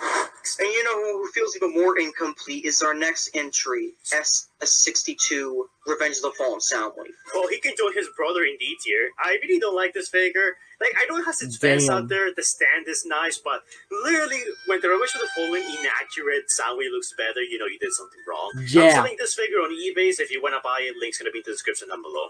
And you know who feels even more incomplete is our next entry, SS-62 Revenge of the Fallen Soundwave. Well, he can join his brother in D tier. I really don't like this figure. Like, I know it has its fans Damn. out there, the stand is nice, but literally, when the rubbish of the following inaccurate soundwave looks better, you know you did something wrong. I'm Yeah. selling this figure on eBay, so if you want to buy it, link's going to be in the description down below.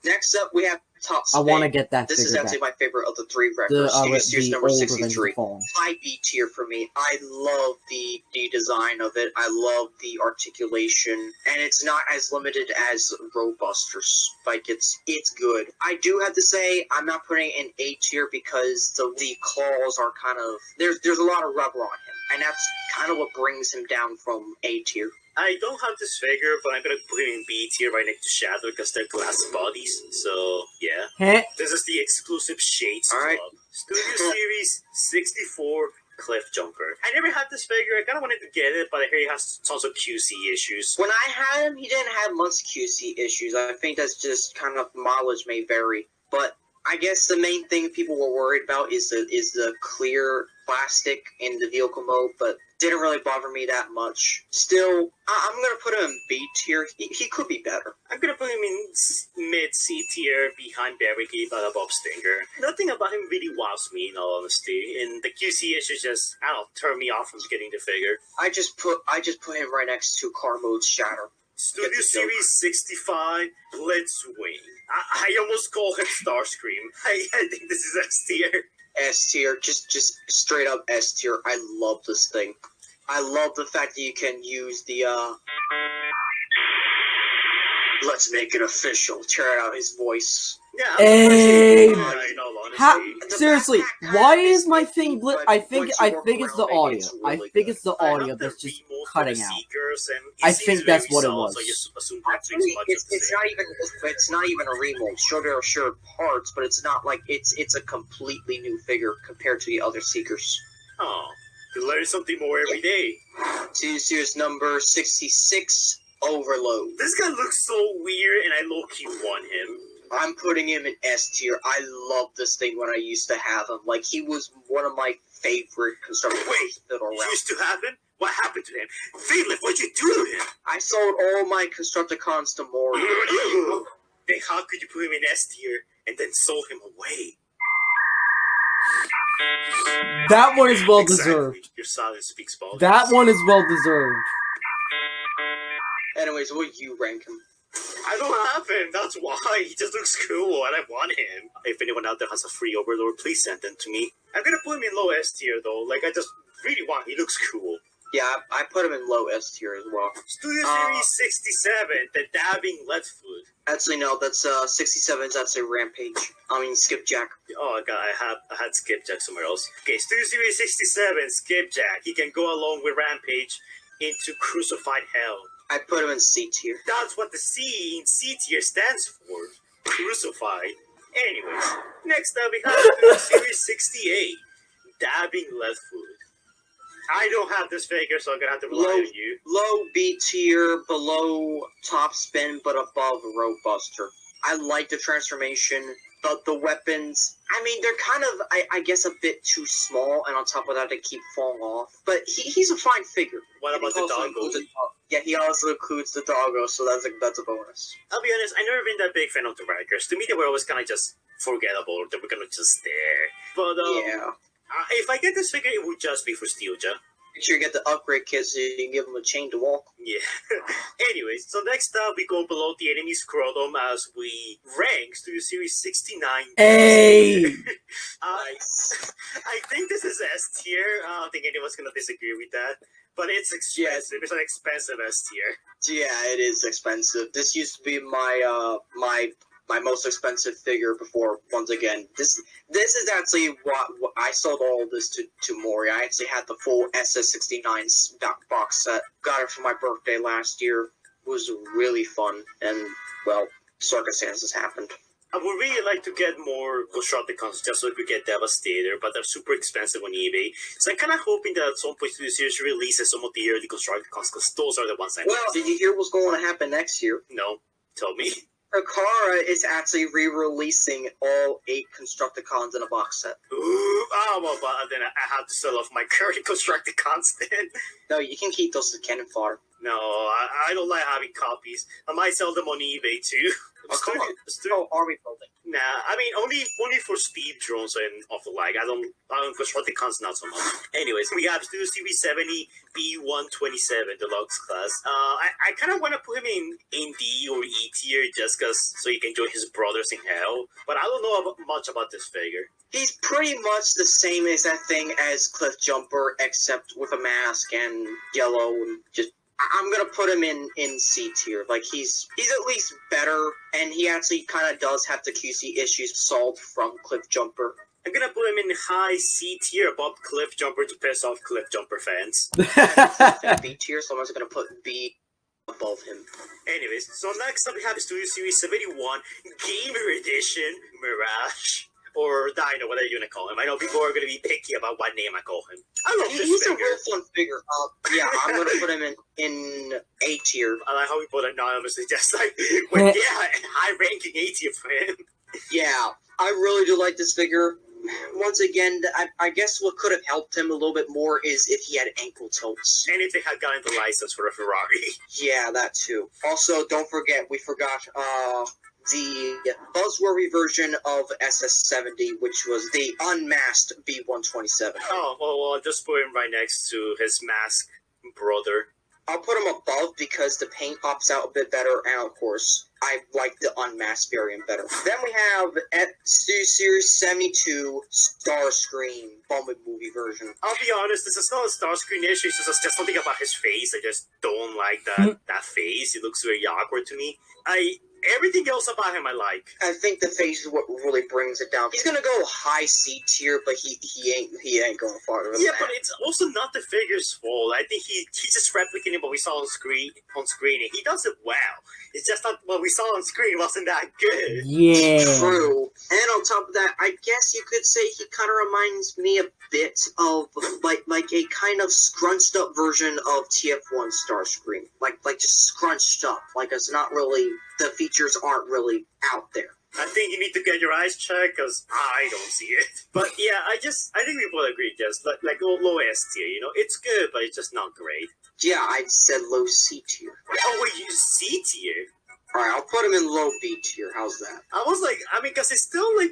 Next up, we have Top I Spin. want to get that This is figure actually back. my favorite of the three The, records. Series the number old Revenge of 63. the Fallen. High B tier for me. I love the design of it. I love the articulation, and it's not as limited as Roadbusters. Like it's good. I do have to say I'm not putting it in A tier because the claws are kind of there's a lot of rubber on him, and that's kind of what brings him down from A tier. I don't have this figure, but I'm going to put him in B tier right next to Shadow because they're glass bodies, so yeah. Heh. This is the exclusive Shades Alright. Club. Studio Series 64 Cliff Jumper. I never had this figure. I kind of wanted to get it, but I hear he has tons of QC issues. When I had him, he didn't have much QC issues. I think that's just kind of mileage may vary. But I guess the main thing people were worried about is the clear plastic in the vehicle mode, but didn't really bother me that much. Still, I'm gonna put him in B tier. He could be better. I'm gonna put him in mid C tier behind Barricade by Bob Stinger. Nothing about him really wows me, in all honesty, and the QC issues just, I don't know, turn me off from getting the figure. I just put him right next to Car Mode's Shatter. Studio Get the joke. Series 65 Blitzwing. I almost call him Starscream. I think this is S tier. S tier, just straight up S tier. I love this thing. I love the fact that you can use the let's make it official. Check out his voice. Yeah, Hey! in all honesty. How, The seriously, backpack why is is my iffy, thing but I think once you work it's the around it, audio. it's I really think good. it's the I audio have the that's just remote for cutting the out. Seekers, and I it think seems that's very what it solid, was. So I just assume that Actually, makes much of the it's same. not even a remold. Sure, there are shared parts, but it's not like it's a completely new figure compared to the other Seekers. Oh, you learn something more every day. Series number 66, Overload. This guy looks so weird, and I low-key want him. I'm putting him in S tier. I love this thing when I used to have him. Like, he was one of my favorite constructors Wait, that are You around. used to have him? What happened to him? Phoenix, what'd you do to him? I sold all my Constructicons to Mori. Then how could you put him in S tier and then sold him away? That one is well Exactly. deserved. Your silence speaks volumes. That one is well deserved. Anyways, what do you rank him? I don't have him, that's why. He just looks cool and I want him. If anyone out there has a free Overlord, please send them to me. I'm gonna put him in low S tier though. Like, I just really want him. He looks cool. Yeah, I put him in low S tier as well. Studio Series 67, the dabbing Letfoot. Actually, no, that's 67. That's a Rampage. I mean, Skipjack. Oh god, I had Skipjack somewhere else. Okay, Studio Series 67, Skipjack. He can go along with Rampage into Crucified Hell. I put him in C tier. That's what the C in C tier stands for. Crucified. Anyways, next up we have Studio Series 68, Dabbing Letfoot. I don't have this figure, so I'm gonna have to rely on you. Low B tier, below Top Spin, but above Roadbuster. I like the transformation, the weapons. I mean, they're kind of, I guess, a bit too small, and on top of that, they keep falling off. But he's a fine figure. What about the Also doggo? includes a dog. Yeah, he also includes the doggo, so that's a bonus. I'll be honest, I've never been that big fan of the Rikers. To me, they were always kind of just forgettable. They were kind of just there. But Yeah. if I get this figure, it would just be for Steelja. Make sure you get the upgrade kit so you can give him a chain to walk. Yeah. Anyways, so next up we go below the enemy scrotum as we rank Studio Series 69. Hey! I think this is S tier. I don't think anyone's gonna disagree with that. But it's expensive. It's an expensive S tier. Yeah, it is expensive. This used to be my my most expensive figure before. Once again, this is actually what I sold all of this to Mori. I actually had the full SS69 box set. Got it for my birthday last year. It was really fun, and well, circumstances happened. I would really like to get more Constructicons just so we could get Devastator, but they're super expensive on eBay. So I'm kind of hoping that at some point the series releases some of the early Constructicons, because those are the ones I Well, did you hear what's going to happen next year? No, tell me. Takara is actually re-releasing all 8 Constructicons in a box set. Ooh, well, but then I have to sell off my current Constructicons then. No, you can keep those as cannon fodder. No, I don't like having copies. I might sell them on eBay too. Oh, come on. Oh, army building. Nah, I mean only for speed drones and of the like. I don't construct the cons not so much. Anyways, we have Studio Series 70 B127 Deluxe class. I kind of want to put him in D or E tier just so he can join his brothers in hell. But I don't know much about this figure. He's pretty much the same exact thing as Cliff Jumper, except with a mask and yellow and just. I'm gonna put him in C tier. Like he's at least better, and he actually kind of does have the QC issues solved from Cliff Jumper. I'm gonna put him in high C tier above Cliff Jumper to piss off Cliff Jumper fans. B tier, so I'm just gonna put B above him. Anyways, so next up we have Studio Series 71 Gamer Edition Mirage. Or Dino, whatever you're gonna call him. I know people are gonna be picky about what name I call him. I love this He's figure. a real fun figure. Yeah, I'm gonna put him in A tier. I like how we put anonymously, just like, well, yeah, high ranking A tier for him. Yeah, I really do like this figure. Once again, I guess what could have helped him a little bit more is if he had ankle tilts. And if they had gotten the license for a Ferrari. Yeah, that too. Also, don't forget, we forgot, the buzzworthy version of SS70, which was the unmasked B127. Oh, well, I'll just put him right next to his mask brother. I'll put him above because the paint pops out a bit better, and of course, I like the unmasked variant better. Then we have Studio Series 72 Starscream Bumblebee version. I'll be honest, this is not a Starscream issue, it's just something about his face. I just don't like that face. It looks very awkward to me. Everything else about him I like. I think the face is what really brings it down. He's gonna go high C tier, but he ain't going farther than that. Yeah, but it's also not the figure's fault. I think he's just replicating what we saw on screen, and he does it well. It's just that what we saw on screen wasn't that good. Yeah. True. And on top of that, I guess you could say he kind of reminds me a bit of like a kind of scrunched up version of TF1 Starscream. Like just scrunched up. Like it's not really, the features aren't really out there. I think you need to get your eyes checked because I don't see it. But yeah, I think we both agree, just like low S tier. You know, it's good, but it's just not great. Yeah, I said low C tier. Oh wait, you C tier? Alright, I'll put him in low B tier. How's that? I was like, because it's still like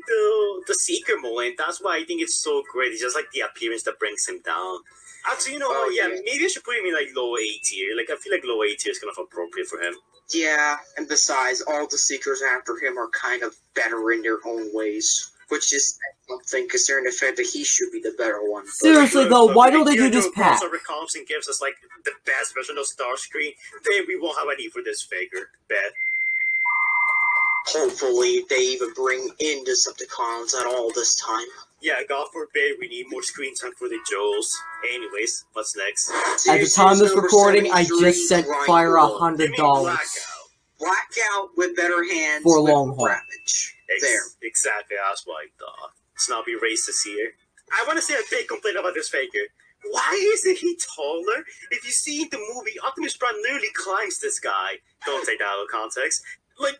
the Seeker moment. That's why I think it's so great. It's just like the appearance that brings him down. Actually, you know what? Yeah, maybe I should put him in like low A tier. Like I feel like low A tier is kind of appropriate for him. Yeah, and besides, all the Seekers after him are kind of better in their own ways, which is something considering the fact that he should be the better one. Seriously though, why don't they do this pack? If recounts and gives us like the best version of Starscream, then we won't have a need for this figure. Bet. Hopefully, they even bring in Decepticons at all this time. Yeah, God forbid we need more screen time for the Joes. Anyways, what's next? At the time of this recording, I just sent Fire $100. Blackout with better hands for with Longhorn. Ravage. There. Exactly, that's what I thought. Let's not be racist here. I want to say a big complaint about this figure. Why isn't he taller? If you see the movie, Optimus Prime literally climbs this guy. Don't take that out of context. Like,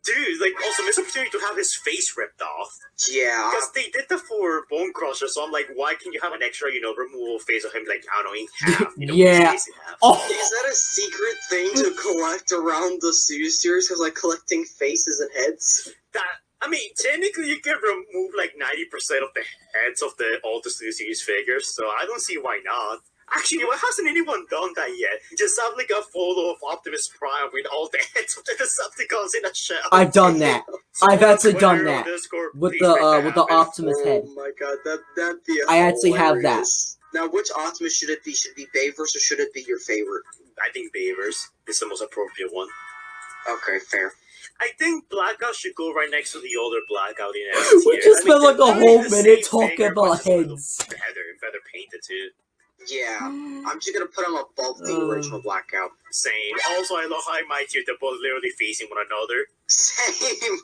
dude, like, also missed opportunity to have his face ripped off. Yeah. Because they did that for Bone Crusher, so I'm like, why can you have an extra, removable face of him, like, I don't know, in half? Yeah. His face in half. Oh. Is that a secret thing to collect around the series? Because, like, collecting faces and heads? Technically, you can remove, like, 90% of the heads of all the Studio Series figures, so I don't see why not. Actually, why hasn't anyone done that yet? Just have like a photo of Optimus Prime with all the heads of the Decepticons in a shell. I've done that. So I've actually done Twitter, that Discord, with please the make that happen. Optimus head. Oh my god, that'd be I actually have that. hilarious. Now, which Optimus should it be? Should it be Bayverse or should it be your favorite? I think Bayverse is the most appropriate one. Okay, fair. I think Blackout should go right next to the older Blackout in S tier. We just spent like a they're whole the minute same talking figure, about but just a little heads. Better painted too. Yeah, I'm just gonna put them above the original Blackout. Same. Also, I love how in my tier they're both literally facing one another. Same.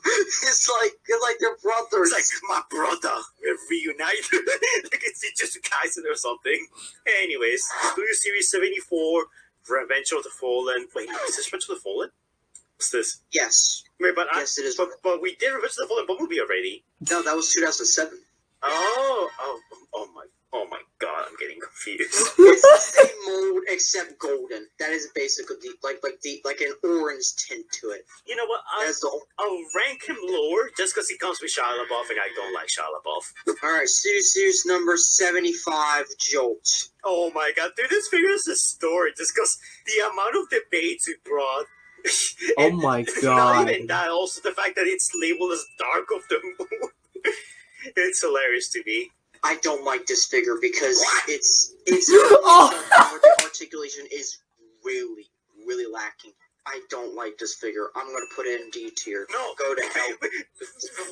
It's like they're brothers. It's like, my brother, we're reunited. Like it's just Kaizen or something. Anyways, Studio Series 74, Revenge of the Fallen. Wait, is this Revenge of the Fallen? What's this? Yes. Wait, but Yes, it is. But we did Revenge of the Fallen Bumblebee already. No, that was 2007. Oh my God, I'm getting confused. It's the same mold except golden. That is basically like an orange tint to it. You know what? I'll rank him lower just because he comes with Shia LaBeouf, and I don't like Shia LaBeouf. Alright, series number 75, Jolt. Oh my god, dude, this figure is a story just because the amount of debates it brought. Oh my Not god. even that, also the fact that it's labeled as Dark of the Moon. It's hilarious to me. I don't like this figure because it's Oh. the articulation is really, really lacking. I don't like this figure. I'm gonna put it in D tier. No, Go to hell.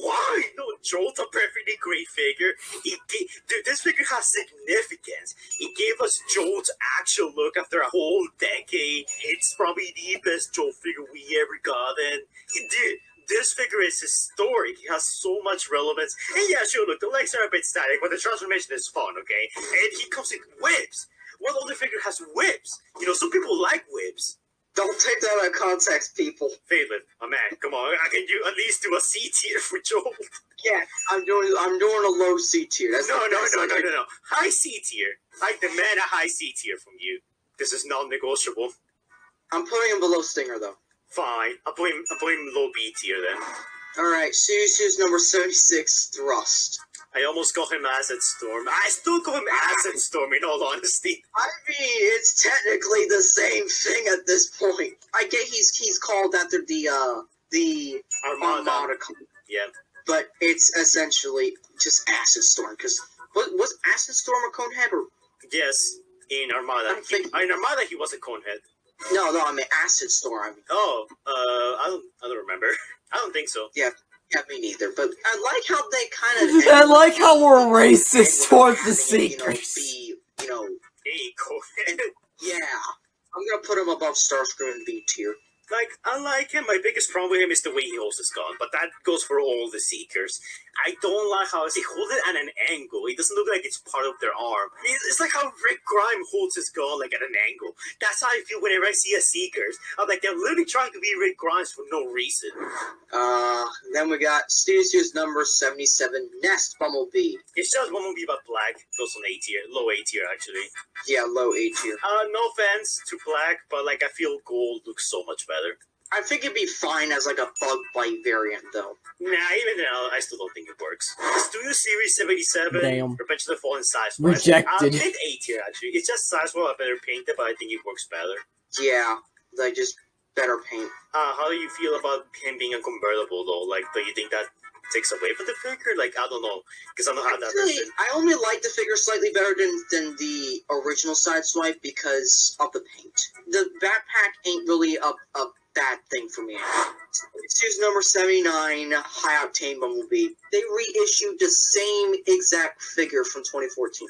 Why? No, Jolt's a perfectly great figure. Dude, this figure has significance. It gave us Jolt's actual look after a whole decade. It's probably the best Jolt figure we ever got, and dude, this figure is historic. It has so much relevance. And yeah, sure, look, the legs are a bit static, but the transformation is fun, okay? And he comes with whips. What other figure has whips? You know, some people like whips. Don't take that out of context, people. Phelan, my man, come on. I can at least do a C tier for Jolt. Yeah, I'm doing a low C tier. That's No. like High C tier. I demand a high C tier from you. This is non-negotiable. I'm putting him below Stinger though. Fine. I'll put him low B tier then. Alright, series number 76, Thrust. I almost call him Asset Storm. I still call him Asset Storm in all honesty. I mean, it's technically the same thing at this point. I get he's called after the Armada. Yeah. But it's essentially just Acid Storm, because was Acid Storm a Conehead or? Yes, in Armada. In Armada he was a Conehead. No, I mean Acid Storm. I mean. Oh, I don't remember. I don't think so. Yeah, me neither. But I like how they kind of. I like how we're racist towards the Seekers. Hey, Conehead. Yeah, I'm gonna put him above Starscream in B tier. Like, I like him. My biggest problem with him is the way he holds his gun, but that goes for all the Seekers. I don't like how he holds it at an angle. It doesn't look like it's part of their arm. It's like how Rick Grimes holds his gun like at an angle. That's how I feel whenever I see a Seekers. I'm like, they're literally trying to be Rick Grimes for no reason. Then we got series number 77, Nest Bumblebee. It's just Bumblebee but black. Goes on A tier. Low A tier, actually. Yeah, low A tier. No offense to black, but like I feel gold looks so much better. I think it'd be fine as like a bug bite variant, though. Nah, even now, I still don't think it works. Studio Series 77, Damn. Revenge of the Fallen size. Rejected. It's A tier, actually. It's just size well, I better paint it, but I think it works better. Yeah, like just better paint. How do you feel about him being a convertible, though? Like, do you think that takes away from the figure? Like, I don't know, because I don't have that version. I only like the figure slightly better than the original Sideswipe because of the paint. The backpack ain't really a bad thing for me. Series number 79, High Octane Bumblebee. They reissued the same exact figure from 2014.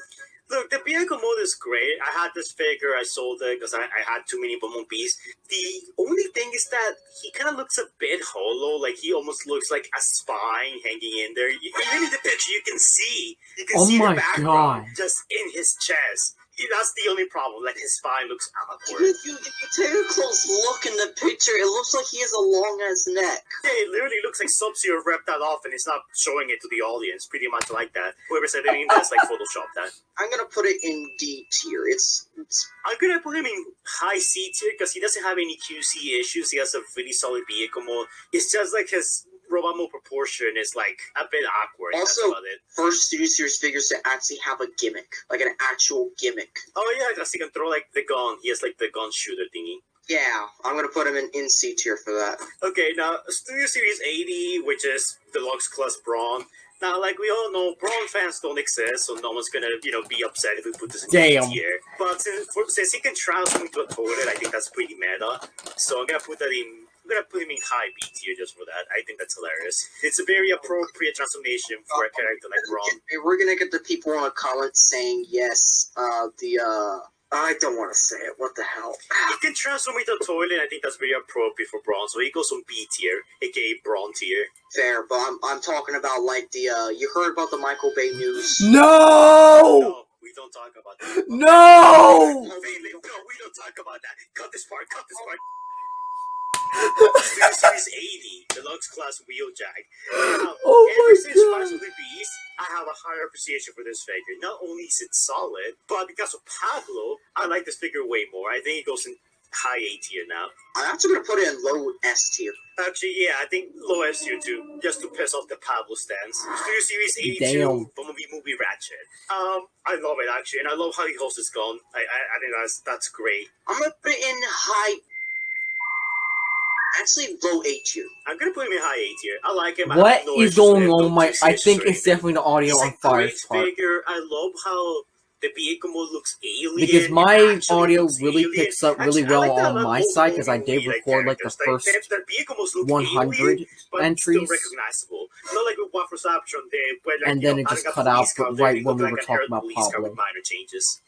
Look, the vehicle mode is great. I had this figure, I sold it because I had too many Bumblebees. The only thing is that he kind of looks a bit hollow, like he almost looks like a spine hanging in there. Even in the picture, you can see the background just in his chest. That's the only problem. Like, his spine looks awkward. If you take a close look in the picture, it looks like he has a long-ass neck. Yeah, it literally looks like Sub-Zero ripped that off and it's not showing it to the audience. Pretty much like that. Whoever said anything that's like Photoshop that. I'm gonna put it in D tier. I'm gonna put him in high C tier because he doesn't have any QC issues. He has a really solid vehicle mode. It's just like his robot mode proportion is like a bit awkward. Also, that's about it. First Studio Series figures that actually have a gimmick, like an actual gimmick. Oh yeah, because he can throw like the gun. He has like the gun shooter thingy. Yeah, I'm gonna put him in C tier for that. Okay, now Studio Series 80, which is Deluxe Class Brawn. Now, like we all know, Brawn fans don't exist, so no one's gonna, be upset if we put this in D tier. But since he can transform into a toilet, I think that's pretty meta. So I'm gonna put him in high B tier just for that. I think that's hilarious. It's a very appropriate transformation for a character like Brawn. We're gonna get the people in the comments saying yes. I don't want to say it. What the hell? He can transform into a toilet. I think that's very appropriate for Brawn. So he goes on B tier, aka Brawn tier. Fair, but I'm talking about like the you heard about the Michael Bay news? No! We don't talk about that. No! No, we don't talk about that. Cut this part. Studio Series 80, Deluxe Class Wheeljack. Now, Oh my ever since God. Rise of the Beast, I have a higher appreciation for this figure. Not only is it solid, but because of Pablo, I like this figure way more. I think it goes in high A tier now. I'm actually gonna put it in low S tier. Actually, yeah, I think low S tier too, just to piss off the Pablo stands. Studio Series 82, Damn. Bumblebee movie Ratchet. I love it actually, and I love how he holds his gun. I think that's great. I'm gonna put it in high. Actually, low A tier. I'm gonna put him in high A tier. I like him. I What have no is issues going with him, on? no My, juicy I issues think or it's anything. definitely the audio He's on a Fire's great part. figure. I love how the vehicle mode looks alien. Because It my actually audio looks really alien. picks up really Actually, I well like that on my old side because I movie did like record like the characters. first The vehicle mode look 100 alien, but still entries, recognizable. Not like with One for Saptron there, where like, and you then know, it I just got cut the out police car there, right it when looked we like were an talking Earth about police car Pablo. with minor changes.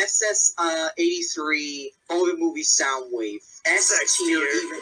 SS 83 Bumblebee movie Soundwave. S Sex tier tier.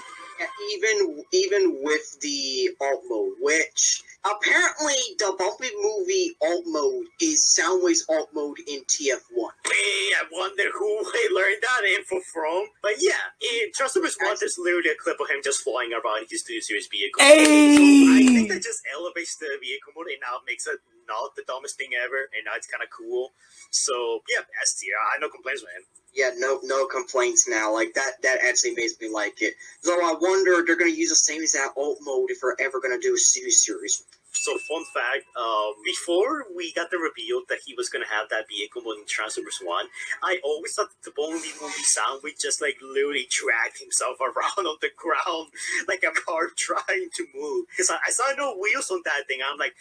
even with the alt mode, which apparently the Bumblebee movie alt mode is Soundwave's alt mode in TF1. Hey, I wonder who they learned that info from. But yeah, in Transformers 1, there's literally a clip of him just flying around his Studio Series vehicle. Hey! So I think that just elevates the vehicle mode and now makes it not the dumbest thing ever, and now it's kind of cool. So yeah, S tier. I have no complaints with him. Yeah, no complaints now. Like that actually makes me like it. Though I wonder if they're gonna use the same as that alt mode if they're ever gonna do a series. So fun fact, before we got the reveal that he was gonna have that vehicle mode in Transformers 1, I always thought that the Bumblebee movie Soundwave just like literally dragged himself around on the ground like a car trying to move. Because I saw no wheels on that thing. I'm like,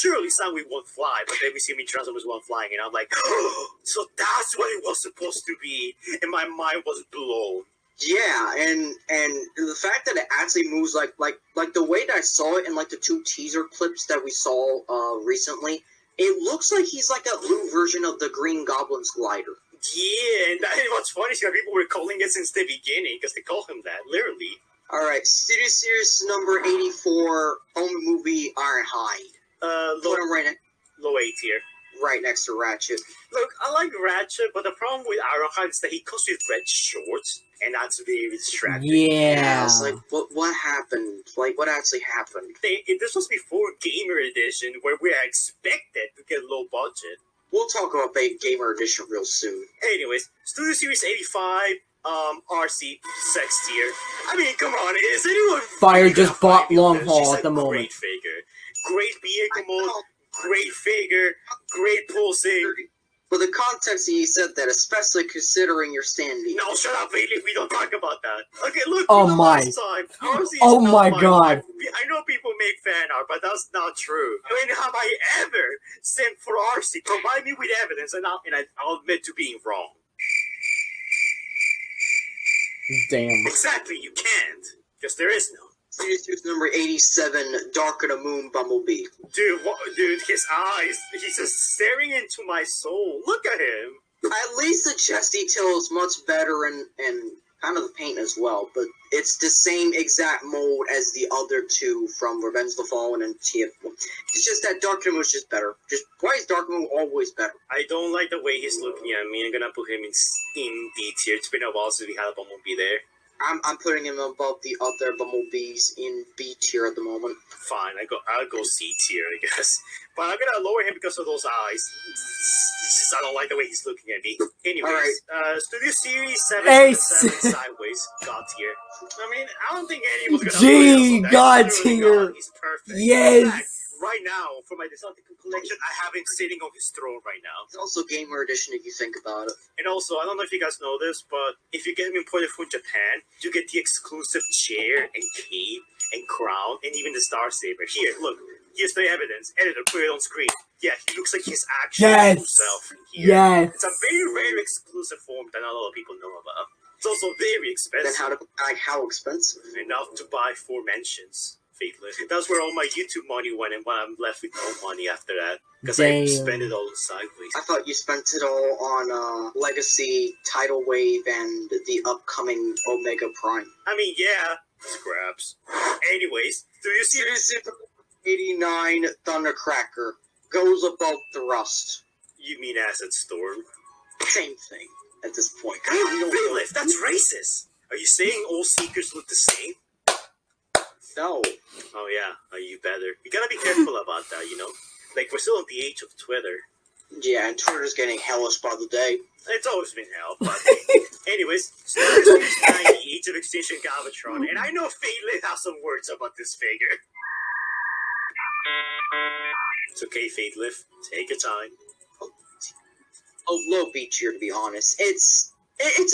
surely Soundwave won't fly. But then we see me Transformers 1 flying, and I'm like, oh, so that's what it was supposed to be. And my mind was blown. Yeah, and the fact that it actually moves like the way that I saw it in like the 2 teaser clips that we saw recently, it looks like he's like a blue version of the Green Goblin's glider. Yeah, and what's funny is that people were calling it since the beginning because they call him that, literally. Alright, Studio Series number 84, home movie Ironhide. Put him Low A tier. Right next to Ratchet. Look, I like Ratchet, but the problem with Ironhide is that he comes with red shorts, and that's very distracting. Yeah. It's like, what happened? Like, what actually happened? This was before Gamer Edition, where we are expected to get low budget. We'll talk about Gamer Edition real soon. Anyways, Studio Series 85, RC, sex tier. I mean, come on, is anyone... Fire just bought Long She's Haul a at the moment. Great figure. Great vehicle mode, great figure, great pulsing. For the context you said that, especially considering your standing. No, shut up, Bailey. We don't talk about that. Okay, look. Oh for the my. last time, RC is Oh not my God. I know people make fan art, but that's not true. I mean, have I ever sent for RC? Provide me with evidence, and I'll admit to being wrong. Damn. Exactly, you can't, because there is no. Series number 87, Dark of the Moon Bumblebee. Dude, dude, his eyes. He's just staring into my soul. Look at him. At least the chest detail is much better and kind of the paint as well, but it's the same exact mold as the other two from Revenge of the Fallen and TF1. It's just that Dark of the Moon is just better. Just why is Dark of the Moon always better? I don't like the way he's looking at me. I'm gonna put him in D tier. It's been a while since we had a Bumblebee there. I'm putting him above the other Bumblebees in B tier at the moment. Fine, I'll go C tier, I guess. But I'm gonna lower him because of those eyes. I don't like the way he's looking at me. Anyways, Studio Series 7 Sideways, God tier. I mean, I don't think anyone's gonna Gee, play God us. tier. He's perfect. Yes. In fact, right now, for my Decepticon collection, I have him sitting on his throne right now. It's also Gamer Edition if you think about it. And also, I don't know if you guys know this, but if you get him imported from Japan, you get the exclusive chair and cape and crown and even the Star Saber. Here, look. Here's the evidence. Editor, put it on screen. Yeah, he looks like his actual himself here. Yes. It's a very rare exclusive form that not a lot of people know about. It's also very expensive. Then how expensive? Enough to buy 4 mentions. Faithless. That's where all my YouTube money went, and when I'm left with no money after that. Because I spent it all on Sideways. I thought you spent it all on Legacy, Tidal Wave, and the upcoming Omega Prime. I mean, yeah. Scraps. Anyways, do you see... 89 Thundercracker goes above Thrust. You mean Acid Storm? Same thing at this point. Faithless, that's racist! Are you saying all Seekers look the same? No. Oh yeah, you better. You gotta be careful about that, you know? Like, we're still in the age of Twitter. Yeah, and Twitter's getting hellish by the day. It's always been hell, but anyways, Star Series 90, Age of Extinction Galvatron, and I know Fatelit has some words about this figure. It's okay, Fatelit. Take your time. A low B tier, to be honest. It's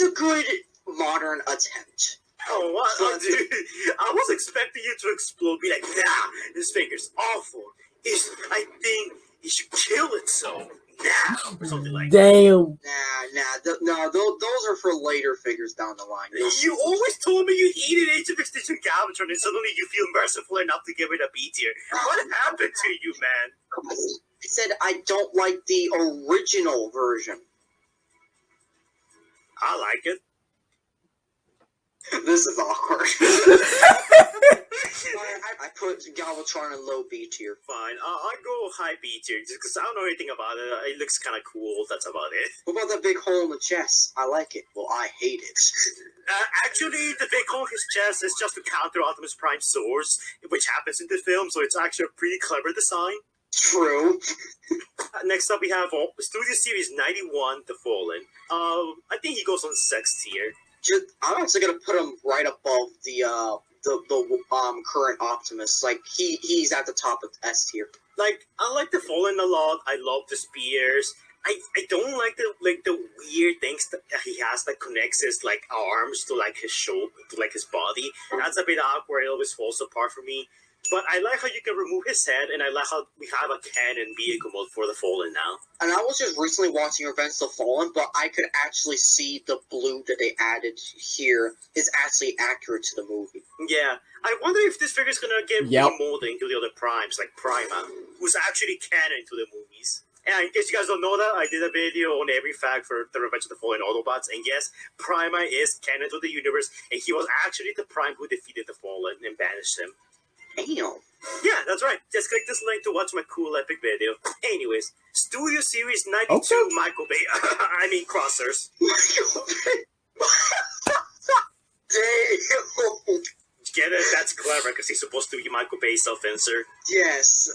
a good modern attempt. Oh, what? Oh, dude. I was expecting you to explode, be like, nah, this figure's awful. I think you should kill it so. Nah, or something like that. Damn. Those are for later figures down the line. You always told me you hated Age of Extinction Galvatron, and suddenly you feel merciful enough to give it a B tier. What happened to you, man? I said I don't like the original version. I like it. This is awkward. I put Galvatron in low B tier. Fine, I'll go high B tier, just because I don't know anything about it. It looks kind of cool, that's about it. What about that big hole in the chest? I like it. Well, I hate it. Actually, the big hole in his chest is just to counter Optimus Prime's swords, which happens in the film, so it's actually a pretty clever design. True. Next up, we have Studio Series 91, The Fallen. I think he goes on 6th tier. I'm actually gonna put him right above the current Optimus. Like he's at the top of S tier. Like, I like The Fallen a lot. I love the spears. I don't like the weird things that he has that connects his like arms to like his shoulder to like his body. That's a bit awkward. It always falls apart for me. But I like how you can remove his head, and I like how we have a canon vehicle mode for The Fallen now. And I was just recently watching Revenge of the Fallen, but I could actually see the blue that they added here is actually accurate to the movie. Yeah, I wonder if this figure is gonna get remolded into the other primes, like Prima, who's actually canon to the movies. And in case you guys don't know that, I did a video on every fact for the Revenge of the Fallen Autobots, and yes, Prima is canon to the universe, and he was actually the Prime who defeated the Fallen and banished him. Damn. Yeah, that's right. Just click this link to watch my cool epic video. Anyways, Studio Series 92 Okay. Michael Bay. I mean Crossers. Damn. Get it? That's clever because he's supposed to be Michael Bay's self-insert. Yes.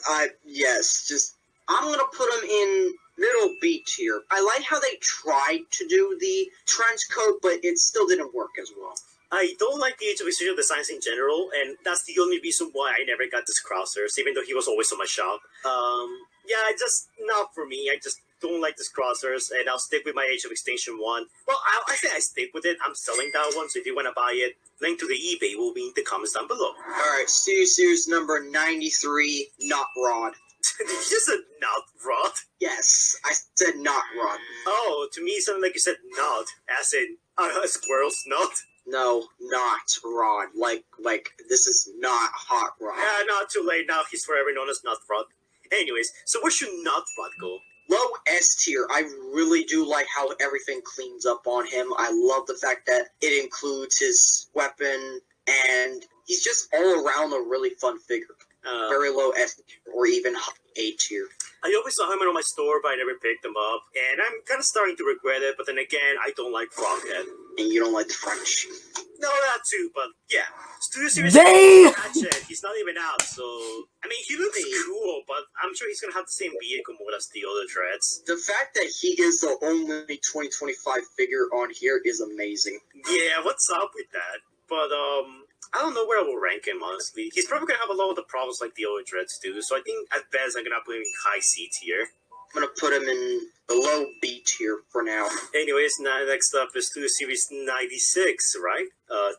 I'm gonna put him in middle B tier. I like how they tried to do the trench coat, but it still didn't work as well. I don't like the Age of Extinction designs in general, and that's the only reason why I never got this Crossers, even though he was always on my shop. Yeah, just not for me. I just don't like this Crossers, and I'll stick with my Age of Extinction one. Well, I say I stick with it. I'm selling that one, so if you want to buy it, link to the eBay will be in the comments down below. Alright, Studio Series number 93, Not Rod. Did you just said not Rod? Yes, I said Not Rod. Oh, to me it sounded like you said not, as in squirrel's not. No, not Rod. Like, this is not Hot Rod. Yeah, not too late now. He's forever known as Not Rod. Anyways, so where should Not Rod go? Low S tier. I really do like how everything cleans up on him. I love the fact that it includes his weapon, and he's just all around a really fun figure. Very low S tier, or even A tier. I always saw him in my store, but I never picked him up, and I'm kind of starting to regret it, but then again, I don't like Froghead. And you don't like the French. No, that too, but yeah. Studio Series Damn! Ratchet, he's not even out, so... I mean, he looks cool, but I'm sure he's gonna have the same vehicle mode as the other Dreads. The fact that he is the only 2025 figure on here is amazing. Yeah, what's up with that? But, I don't know where I will rank him, honestly. He's probably gonna have a lot of the problems like the other Dreads do, so I think at best I'm gonna put him in high C tier. I'm gonna put him in the low B tier for now. Anyways, next up is Studio Series 96, right?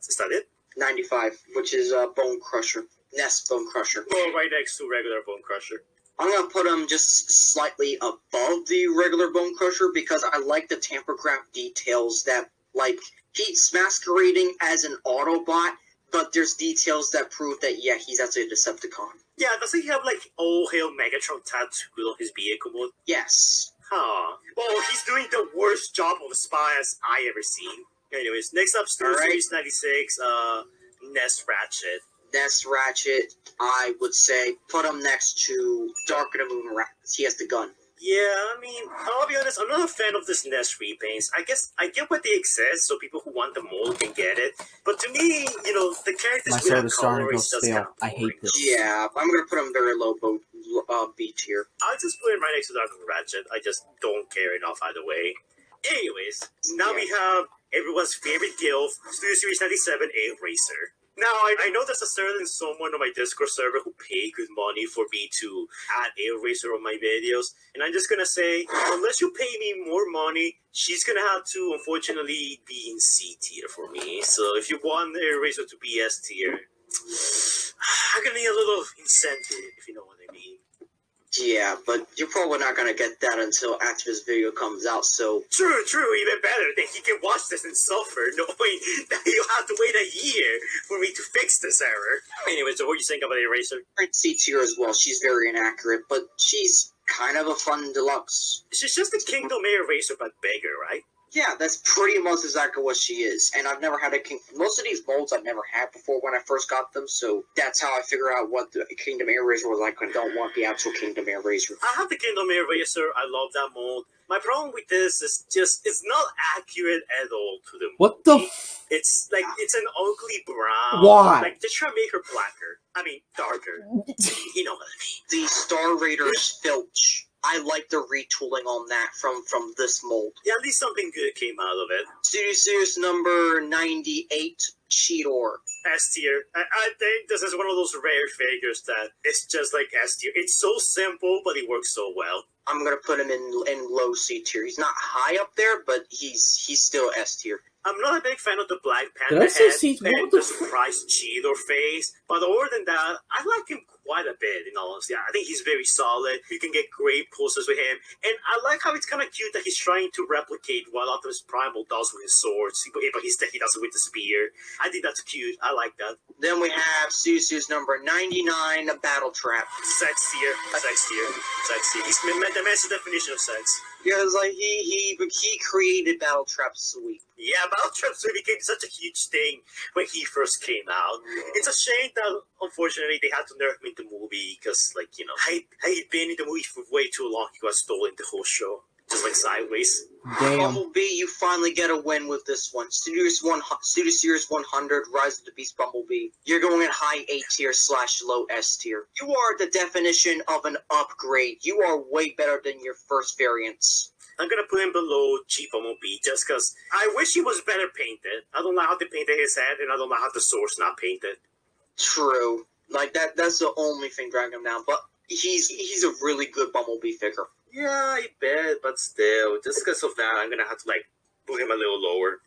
Is that it? 95, which is Bone Crusher. Nest Bone Crusher. Well, right next to regular Bone Crusher. I'm gonna put him just slightly above the regular Bone Crusher because I like the tamper craft details that, like, he's masquerading as an Autobot, but there's details that prove that, yeah, he's actually a Decepticon. Yeah, doesn't he have, like, All Hail Megatron tattooed on his vehicle mode? Yes. Huh. Well, he's doing the worst job of a spy as I ever seen. Anyways, next up, Studio Series 96, Nest Ratchet. Nest Ratchet, I would say, put him next to Dark of the Moon Rat. He has the gun. Yeah, I mean, I'll be honest, I'm not a fan of this NES repaints. I guess I get what they exist, so people who want the mold can get it. But to me, the characters My without soda's starting color to go is just stale. kind of I hate this. Yeah, I'm gonna put him very low B tier. I'll just put it right next to Dark Ratchet. I just don't care enough either way. Anyways, now we have everyone's favorite guild, Studio Series 97, A-Racer. Now, I know there's a certain someone on my Discord server who paid good money for me to add A-Racer on my videos, and I'm just gonna say, unless you pay me more money, she's gonna have to, unfortunately, be in C tier for me. So if you want A-Racer to be S tier, I'm gonna need a little incentive, if you know what I mean. Yeah, but you're probably not gonna get that until after this video comes out, so... True, even better. Then he can watch this and suffer, knowing that he'll have to wait a year for me to fix this error. Anyway, so what do you think about Eraser? Great C tier as well. She's very inaccurate, but she's kind of a fun deluxe. She's just a Kingdom Eraser, but bigger, right? Yeah, that's pretty much exactly what she is. And I've never had most of these molds I've never had before when I first got them, so that's how I figure out what the Kingdom Eraser was like. I don't want the actual Kingdom Eraser. I have the Kingdom Eraser. I love that mold. My problem with this is just it's not accurate at all to the movie. What the It's like it's an ugly brown. Why? Like they try to make her blacker. I mean darker. You know what I mean. The Star Raiders Filch. I like the retooling on that from this mold. Yeah, at least something good came out of it. Studio Series number 98, Cheetor. S tier. I think this is one of those rare figures that it's just like S tier. It's so simple, but it works so well. I'm gonna put him in low C tier. He's not high up there, but he's still S tier. I'm not a big fan of the Black Panther Did I say head C? What and the the surprise Cheetor face, but other than that, I like him quite a bit, in all honesty. I think he's very solid. You can get great poses with him, and I like how it's kind of cute that he's trying to replicate what Optimus Primal does with his swords, but he does it with the spear. I think that's cute. I like that. Then we have Studio Series number 99, Battle Trap. Sex tier. He's the massive definition of sex. Yeah, it's like he created Battle Trap Sweep. Yeah, Battle Trap became such a huge thing when he first came out. It's a shame that, unfortunately, they had to nerf him in the movie because, he'd been in the movie for way too long. He got stolen the whole show, just like Sideways. Damn. Bumblebee, you finally get a win with this one. Studio Series 100, Rise of the Beast Bumblebee. You're going in high A tier / low S tier. You are the definition of an upgrade. You are way better than your first variants. I'm gonna put him below G Bumblebee just because I wish he was better painted. I don't know how they painted his head, and I don't know how the sword's not painted. True. That's the only thing dragging him down, but he's a really good Bumblebee figure. Yeah, I bet, but still, just because of that, I'm gonna have to put him a little lower.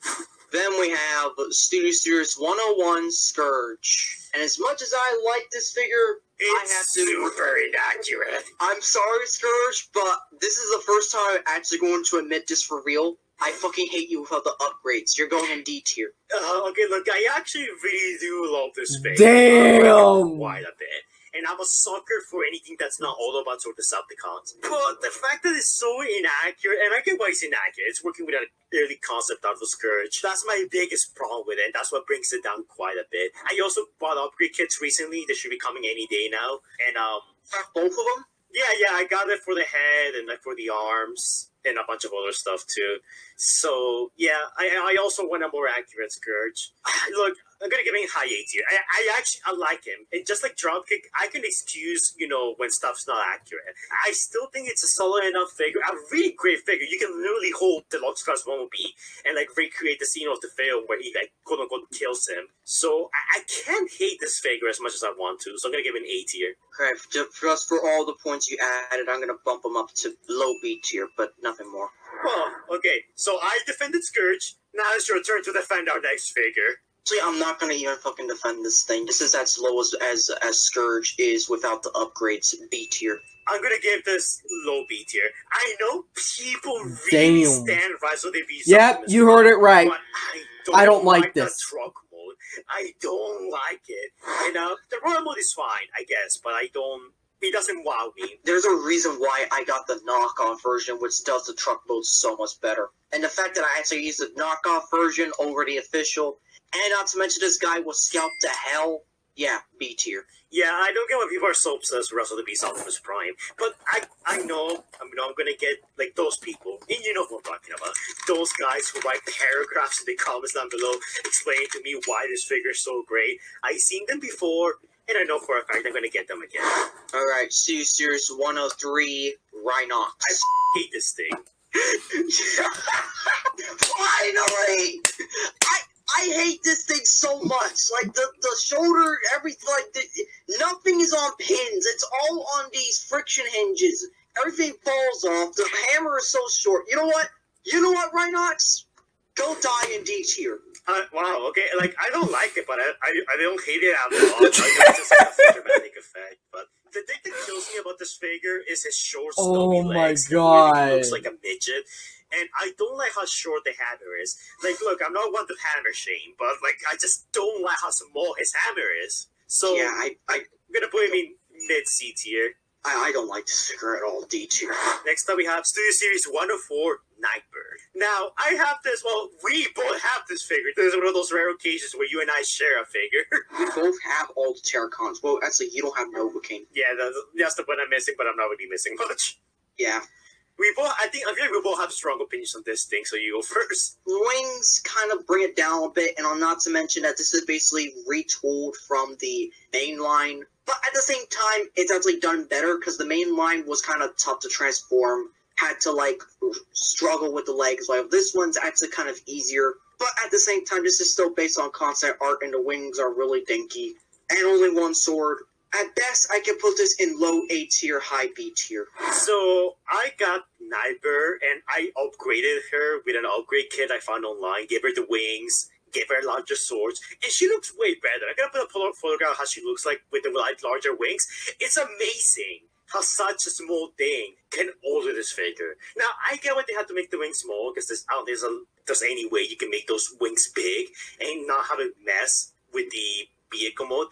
Then we have Studio Series 101 Scourge. And as much as I like this figure, I have to... super inaccurate. I'm sorry, Scourge, but this is the first time I'm actually going to admit this for real. I fucking hate you without the upgrades. You're going in D tier. Okay, look, I actually really do love this figure. Damn! Quite a bit. And I'm a sucker for anything that's not Autobots or Decepticons. But the fact that it's so inaccurate, and I get why it's inaccurate, it's working with an early concept out of Scourge. That's my biggest problem with it. That's what brings it down quite a bit. I also bought upgrade kits recently. They should be coming any day now. And, Both of them? Yeah, I got it for the head and for the arms and a bunch of other stuff too. So yeah, I also want a more accurate Scourge. Look, I'm gonna give him high A tier. I like him. And just like Dropkick, I can excuse, when stuff's not accurate. I still think it's a solid enough figure. A really great figure. You can literally hold the Deluxe Class Bumblebee and recreate the scene of the film where he quote unquote kills him. So I can't hate this figure as much as I want to. So I'm gonna give him an A tier. Okay, just for all the points you added, I'm gonna bump him up to low B tier, but nothing more. Well, okay. So I defended Scourge. Now it's your turn to defend our next figure. Actually, I'm not gonna even fucking defend this thing. This is as low as Scourge is without the upgrades. B tier. I'm gonna give this low B tier. I know people really Damn. stand Rise of the Beast. Yep, you heard it right. But I don't like that this. truck mode. I don't like it. And the Royal mode is fine, I guess, but it doesn't wow me. There's a reason why I got the knockoff version, which does the truck mode so much better. And the fact that I actually used the knockoff version over the official, and not to mention this guy was scalped to hell. Yeah, B tier. Yeah, I don't get why people are so obsessed with Wrestle the Beast Optimus Prime, but I know I'm gonna get like those people, and you know who I'm talking about. Those guys who write paragraphs in the comments down below explaining to me why this figure is so great. I've seen them before, and I know for a fact I'm gonna get them again. Alright, Series 103, Rhinox. I hate this thing. Finally! I hate this thing so much. Like, the shoulder, everything, like, nothing is on pins. It's all on these friction hinges. Everything falls off. The hammer is so short. You know what? Rhinox? Go die in D tier. Wow, okay, like, I don't like it, but I don't hate it at all. It's just like a dramatic effect, but the thing that kills me about this figure is his short, snowy legs. Oh my He god. looks like a midget, and I don't like how short the hammer is. Like, look, I'm not one to hammer shame, but, like, I just don't like how small his hammer is. So, Yeah, I'm gonna put him in mid-C tier. I don't like this figure at all, D tier. Next up, we have Studio Series 104, Nightbird. Now, I have this, well, we both have this figure. This is one of those rare occasions where you and I share a figure. We both have all the Terracons. Well, actually, you don't have Novocaine. Yeah, that's the one I'm missing, but I'm not really missing much. Yeah. I feel like we both have strong opinions on this thing, so you go first. Wings kind of bring it down a bit, and I'm not to mention that this is basically retooled from the main line. But at the same time, it's actually done better, because the main line was kind of tough to transform. Had to, like, struggle with the legs. Like, this one's actually kind of easier. But at the same time, this is still based on concept art, and the wings are really dinky. And only one sword. At best, I can put this in low A tier, high B tier. So, I got Nightbird, and I upgraded her with an upgrade kit I found online. Gave her the wings, gave her larger swords, and she looks way better. I'm gonna put a photograph of how she looks like with the larger wings. It's amazing how such a small thing can alter this figure. Now, I get why they had to make the wings small, because I don't think there's any way you can make those wings big and not have it mess with the vehicle mode.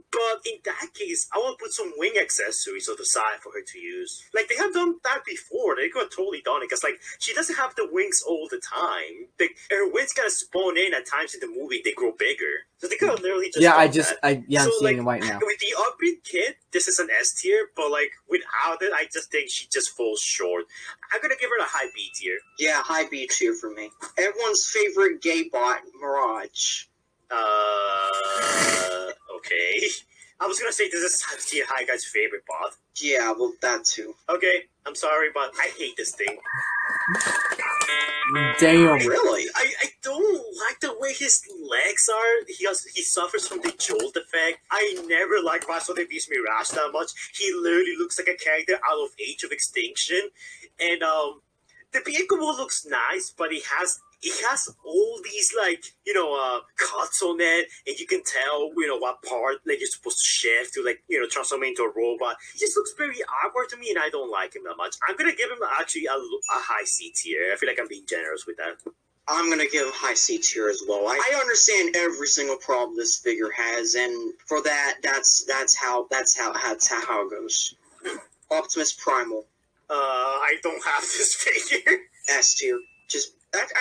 But in that case, I will put some wing accessories on the side for her to use. Like, they have done that before. They could have totally done it. Because, like, she doesn't have the wings all the time. Her wings kind of spawn in at times in the movie. They grow bigger. So they could have literally just Yeah, done that. I'm So, seeing it like, right now. With the upgrade kit, this is an S tier. But, like, without it, I just think she just falls short. I'm going to give her a high B tier. Yeah, high B tier for me. Everyone's favorite gay bot, Mirage. Okay. I was gonna say this is the high guy's favorite bot. Yeah, well, that too. Okay, I'm sorry, but I hate this thing. Damn. Really? I don't like the way his legs are. He suffers from the jolt effect. I never liked Wrestle the Beast Mirage that much. He literally looks like a character out of Age of Extinction. And the vehicle looks nice, but it has all these, like, cuts on it, and you can tell, what part, like, you're supposed to shift to, like, transform into a robot. He just looks very awkward to me, and I don't like him that much. I'm gonna give him, actually, a high C tier. I feel like I'm being generous with that. I'm gonna give him high C tier as well. I understand every single problem this figure has, and for that, that's how it goes. Optimus Primal. I don't have this figure. S tier.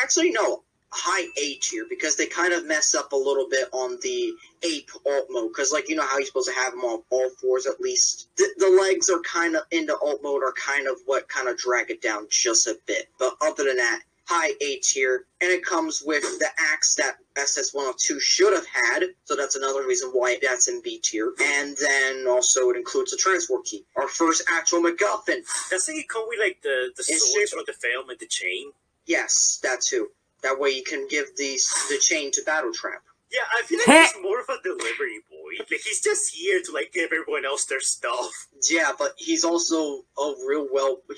Actually, no. High A tier, because they kind of mess up a little bit on the ape alt mode, because, like, you know how you're supposed to have them on all fours at least? The legs are kind of, in the alt mode, are kind of what kind of drag it down just a bit. But other than that, high A tier, and it comes with the axe that SS102 should have had, so that's another reason why that's in B tier. And then also it includes the transport key, our first actual MacGuffin. Doesn't it come with, like, the swords or the film and the chain? Yes, that too. That way you can give the chain to Battle Trap. Yeah, I feel like he's more of a delivery boy. Like, he's just here to, like, give everyone else their stuff. Yeah, but he's also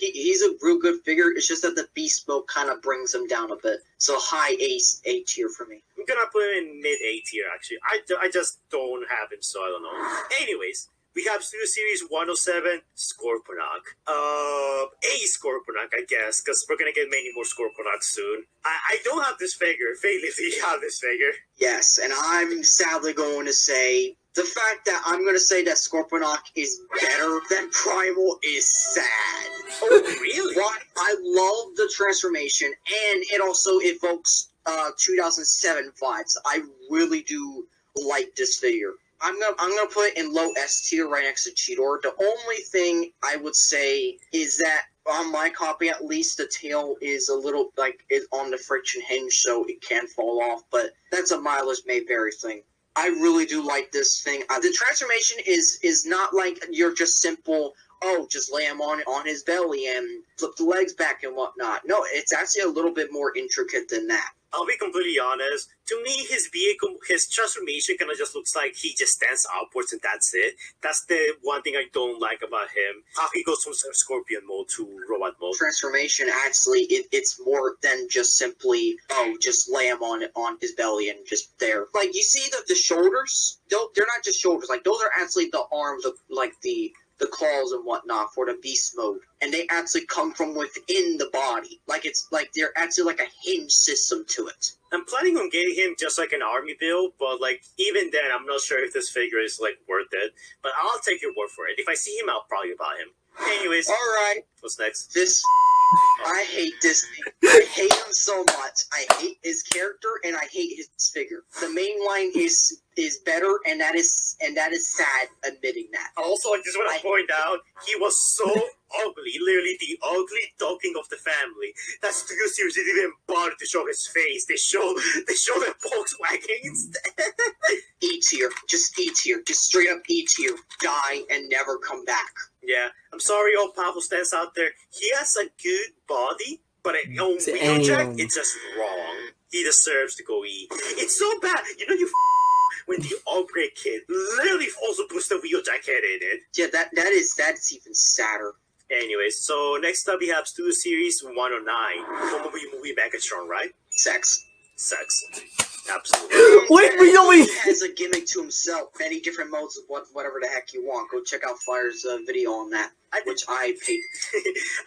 he's a real good figure. It's just that the beast mode kind of brings him down a bit. So high A tier for me. I'm gonna put him in mid A tier, actually. I just don't have him, so I don't know. Anyways, we have Studio Series 107, Scorponok. A Scorponok, I guess, because we're gonna get many more Scorponoks soon. I don't have this figure. Faye, do you have this figure? Yes, and I'm sadly going to say the fact that I'm going to say that Scorponok is better than Primal is sad. Oh, really? But I love the transformation, and it also evokes 2007 vibes. I really do like this figure. I'm gonna put it in low S tier right next to Cheetor. The only thing I would say is that on my copy at least the tail is a little is on the friction hinge, so it can fall off, but that's a mileage may vary thing. I really do like this thing. The transformation is not like you're just simple, oh, just lay him on his belly and flip the legs back and whatnot. No, it's actually a little bit more intricate than that. I'll be completely honest. To me, his vehicle, his transformation kind of just looks like he just stands upwards and that's it. That's the one thing I don't like about him. How he goes from Scorpion mode to robot mode. Transformation, actually, it's more than just simply, oh, just lay him on his belly and just there. Like, you see the shoulders? They're not just shoulders. Like, those are actually the arms of, like, the claws and whatnot for the beast mode, and they actually come from within the body. Like, it's like they're actually like a hinge system to it. I'm planning on getting him just like an army build, but like even then, I'm not sure if this figure is like worth it. But I'll take your word for it. If I see him, I'll probably buy him. Anyways, all right. What's next? This. I hate this thing. I hate him so much. I hate his character and I hate his figure. The main line is better, and that is sad admitting that. Also, I just want to point out he was so ugly, literally the ugly duckling of the family. That Studio Series didn't even bother to show his face. They show the Volkswagen instead. E tier, just E tier, just straight up E tier. Die and never come back. Yeah, I'm sorry, all Pablo stands out there. He has a good body, but on Wheeljack, it's just wrong. He deserves to go E. It's so bad. You know, when the upgrade kid literally also puts the Wheeljack head in it. Yeah, that's even sadder. Anyways, so next up we have Studio Series 109. Movie Megatron, right? Sex. Absolutely. Wait, really? He has a gimmick to himself. Many different modes of whatever the heck you want. Go check out Fire's video on that, which I paid.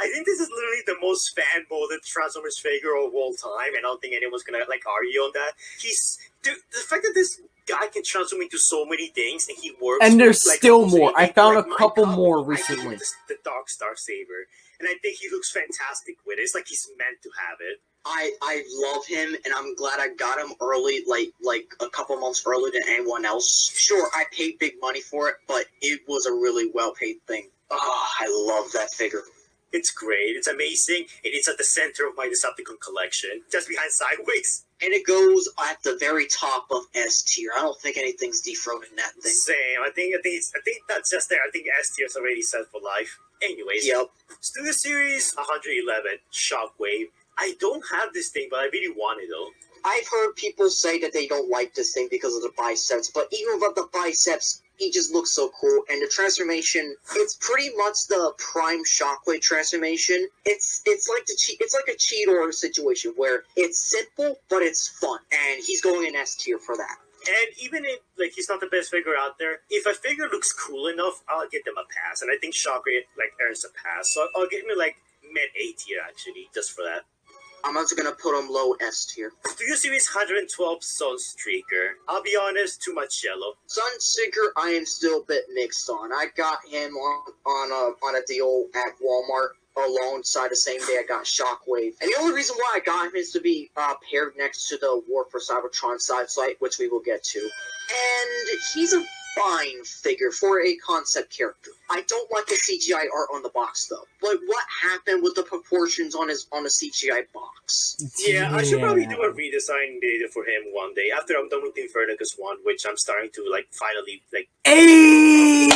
I think this is literally the most fan-molded Transformers figure of all time, and I don't think anyone's gonna like argue on that. The fact that this guy can transform into so many things, and he works. And there's like, still more. I found like a couple my more copy, recently. The Dark Star Saber, and I think he looks fantastic with it. It's like he's meant to have it. I love him, and I'm glad I got him early, like a couple months earlier than anyone else. Sure, I paid big money for it, but it was a really well-paid thing. I love that figure. It's great, it's amazing, and it's at the center of my Decepticon collection, just behind Sideways. And it goes at the very top of S tier. I don't think anything's dethroning that thing. Same. I think that's just there. I think S tier is already set for life. Anyways, yep. Studio Series 111 Shockwave. I don't have this thing, but I really want it though. I've heard people say that they don't like this thing because of the biceps, but even without the biceps, he just looks so cool. And the transformation, it's pretty much the prime Shockwave transformation. It's like a Cheetor situation where it's simple but it's fun, and he's going in S tier for that. And even if like he's not the best figure out there, if a figure looks cool enough, I'll give them a pass. And I think Shockwave like earns a pass, so I'll give him like mid A tier actually, just for that. I'm also gonna put him low S tier. Studio Series 112 Sunstreaker. I'll be honest, too much yellow. Sunstreaker, I am still a bit mixed on. I got him on a deal at Walmart alongside the same day I got Shockwave. And the only reason why I got him is to be paired next to the War for Cybertron side site, which we will get to. And he's a fine figure for a concept character. I don't like the CGI art on the box though. Like, what happened with the proportions on the CGI box? Yeah, I should probably do a redesign video for him one day after I'm done with the Infernicus one, which I'm starting to like finally like. Hey!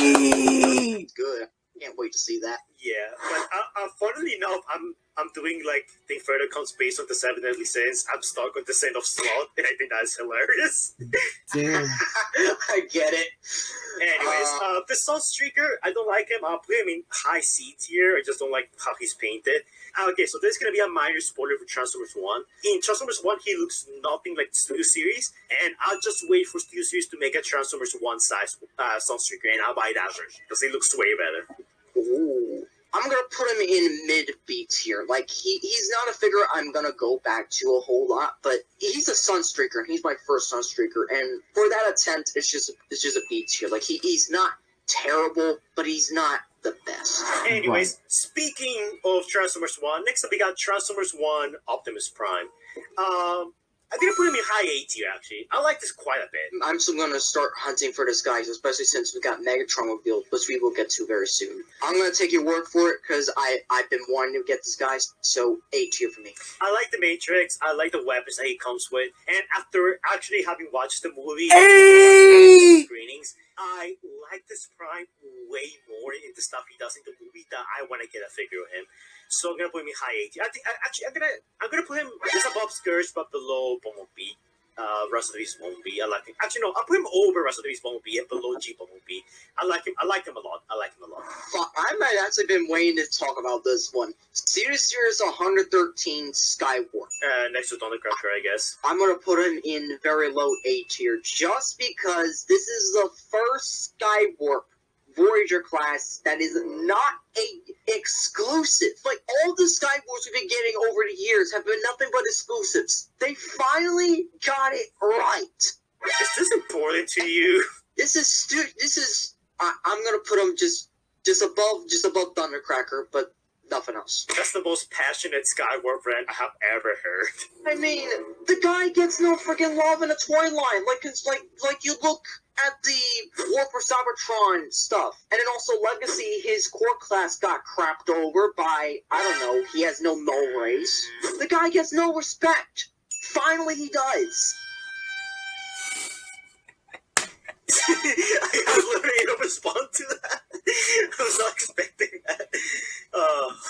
Good. Can't wait to see that. Yeah, but funnily enough, I'm doing like the Infernicons based on the 7 Deadly Sins. I'm stuck on the Sin of Sloth, and I think that's hilarious. Damn. I get it. Anyways, the Sunstreaker, I don't like him. I'll put him in high C tier. I just don't like how he's painted. Okay, so there's gonna be a minor spoiler for Transformers 1. In Transformers 1, he looks nothing like Studio Series, and I'll just wait for Studio Series to make a Transformers 1 size Sunstreaker, and I'll buy that version, because it looks way better. Ooh. I'm gonna put him in mid B tier. Like, he's not a figure I'm gonna go back to a whole lot, but he's a Sunstreaker, and he's my first Sunstreaker, and for that attempt, it's just a B tier. Like, he's not terrible, but he's not the best. Anyways, speaking of Transformers 1, next up we got Transformers 1 Optimus Prime. I'm gonna put him in high A tier, actually. I like this quite a bit. I'm still gonna start hunting for this guy, especially since we got Megatron revealed, which we will get to very soon. I'm gonna take your word for it, because I've been wanting to get this guy, so A tier for me. I like the Matrix. I like the weapons that he comes with. And after actually having watched the movie screenings, I like this Prime way more in the stuff he does in the movie that I want to get a figure of him. So I'm gonna put him in high 80. I think I'm gonna put him just above Scourge but below Bumblebee. Russell Davies Bumblebee. I like him. Actually, no, I'll put him over Russell Davies Bumblebee and below G Bumblebee. I like him. I like him a lot. I might actually been waiting to talk about this one. Series 113 Skywarp. Next to Thundercracker, I guess. I'm gonna put him in very low A tier, just because this is the first Skywarp Voyager class that is not a exclusive. Like, all the Skywarps we've been getting over the years have been nothing but exclusives. They finally got it right. Is this important to you? I'm gonna put him just above Thundercracker, but nothing else. That's the most passionate Skyward friend I have ever heard. I mean, the guy gets no freaking love in a toy line. Like you look at the Warper Cybertron stuff, and then also Legacy, his core class got crapped over by, I don't know, he has no null race. The guy gets no respect. Finally, he does. I literally don't respond to that. I was not expecting that.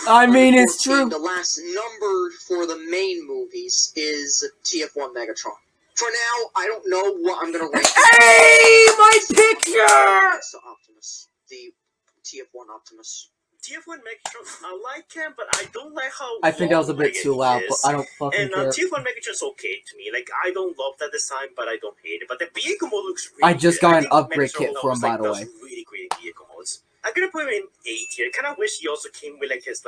I mean, it's true. The last number for the main movies is TF1 Megatron. For now, I don't know what I'm gonna rank. Hey, my picture! Next to Optimus, the TF1 Optimus. TF1 Megatron, I like him, but I don't like how I think that was a bit long-legged too he loud, is. but I don't fucking And care. TF1 Megatron's okay to me. Like, I don't love that design, but I don't hate it. But the vehicle mode looks really I just good. got I an think upgrade Megatron kit for him, always, by the does way. really great in vehicle modes. I'm gonna put him in A tier. I kind of wish he also came with like his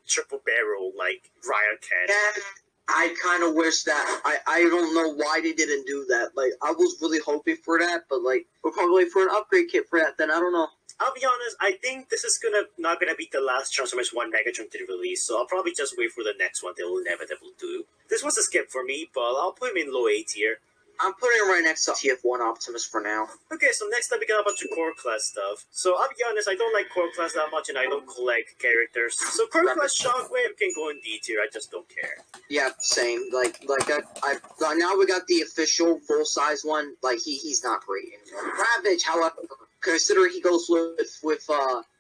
triple barrel like riot cannon. And I kind of wish that I don't know why they didn't do that. Like, I was really hoping for that, but like, we're probably for an upgrade kit for that. Then I don't know. I'll be honest, I think this is not gonna be the last Transformers 1 Megatron to release, so I'll probably just wait for the next one they'll inevitably do. This was a skip for me, but I'll put him in low A tier. I'm putting him right next to TF1 Optimus for now. Okay, so next up we got a bunch of Core Class stuff. So I'll be honest, I don't like Core Class that much and I don't collect characters. So Core Class Shockwave can go in D tier, I just don't care. Yeah, same. I now we got the official full size one. Like, he's not great anymore. Ravage, however, considering he goes with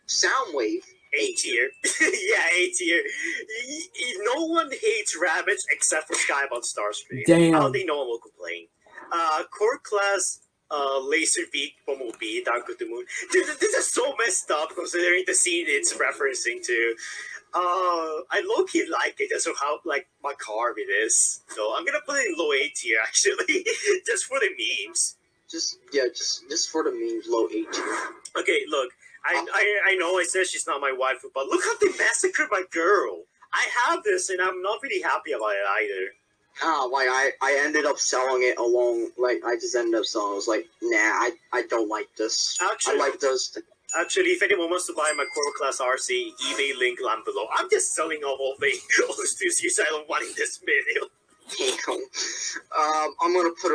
Soundwave. A tier. Yeah, A tier. No one hates Ravage except for Skybound Starscream. Damn. I don't think no one will complain. Core Class Laserbeak Bumblebee Down to the Moon. Dude, this is so messed up considering the scene it's referencing to. I low-key like it just how like macabre it is. So I'm gonna put it in low A tier actually, just for the memes. Just for the memes, low 8 tier. Okay, look, I know I said she's not my wife, but look how they massacred my girl. I have this and I'm not really happy about it either. I ended up selling it along, like, I just ended up selling it. I was like, nah, I don't like this. Actually, I like those. Actually, if anyone wants to buy my Core Class RC, eBay link down below. I'm just selling all the studios I don't want in this video. I'm gonna put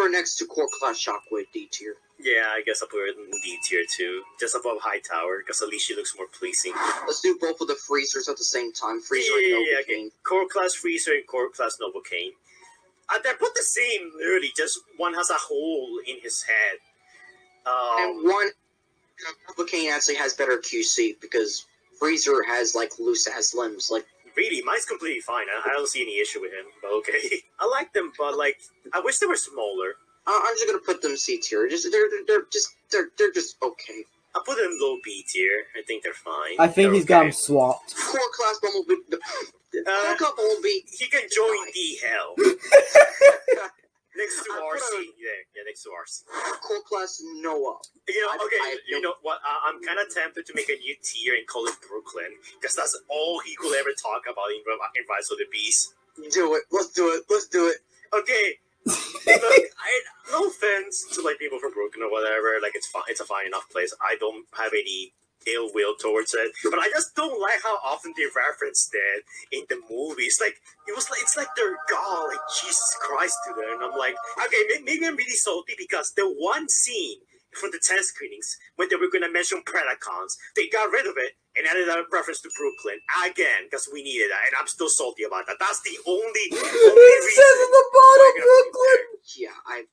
her next to Core Class Shockwave D tier. Yeah, I guess I'll put her in D tier too, just above High Tower, because at least she looks more pleasing. Let's do both of the Freezers at the same time. Freezer and Novocaine. Okay. Core Class Freezer and Core Class Novocaine. They're both the same, literally, just one has a hole in his head. And one, Novocaine actually has better QC, because Freezer has, like, loose-ass limbs. Like, really, mine's completely fine. I don't see any issue with him, but okay. I like them, but, like, I wish they were smaller. I'm just gonna put them C tier. They're just okay. I'll put them low B tier. I think they're fine. I think They're he's got okay. him swapped. Core Class Bumblebee. Core Class Bumblebee. He can join D hell. Next to RC. Yeah, next to RC. Core Class Noah. You know what? I'm kind of tempted to make a new tier and call it Brooklyn, because that's all he could ever talk about in Rise of the Beast. Do it. Let's do it. Okay. Look, no offense to like people from Brooklyn or whatever. Like, it's fine. It's a fine enough place. I don't have any ill will towards it. But I just don't like how often they referenced it in the movies. Like it's like they're God, like Jesus Christ to them. And I'm like, okay, maybe I'm really salty because the one scene from the 10 screenings when they were gonna mention Predacons, they got rid of it and added a reference to Brooklyn again because we needed that, and I'm still salty about that. That's the only It reason. says in the bottom, Brooklyn. Yeah,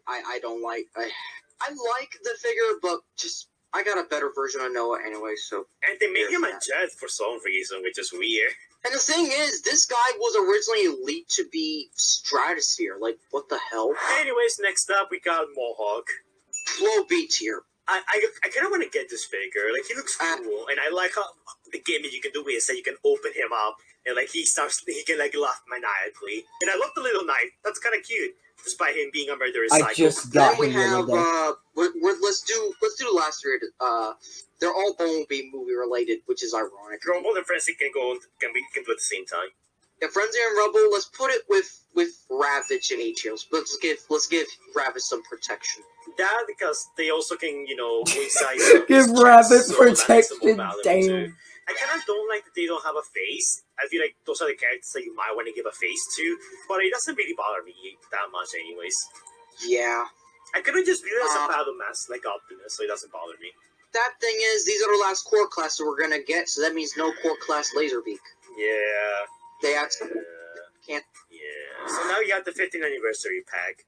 I don't like. I like the figure, but just I got a better version of Noah anyway. So And they made there's him a that. jet for some reason, which is weird. And the thing is, this guy was originally leaked to be Stratosphere. Like, what the hell? Anyways, next up we got Mohawk. Low B tier. I kind of want to get this figure. Like, he looks cool, and I like how the gimmick you can do is that you can open him up, and like he can like laugh maniacally. And I love the little knife. That's kind of cute, despite him being a murderous I psycho. just got Then we him the have other day. let's do the last three. They're all Bumblebee movie related, which is ironic. Rumble and Frenzy can do it at the same time. Yeah, Frenzy and Rubble. Let's put it with Ravage and A-Tiers. Let's give Ravage some protection. That because they also can, coincide. Give Rabbit protection, damn. I kind of don't like that they don't have a face. I feel like those are the characters that you might want to give a face to, but it doesn't really bother me that much anyways. Yeah. I couldn't just view it as a battle mask like Optimus, so it doesn't bother me. That thing is, these are the last core class that we're gonna get, so that means no core class Laserbeak. Yeah. They actually can't. Yeah. So now you got the 15th anniversary pack.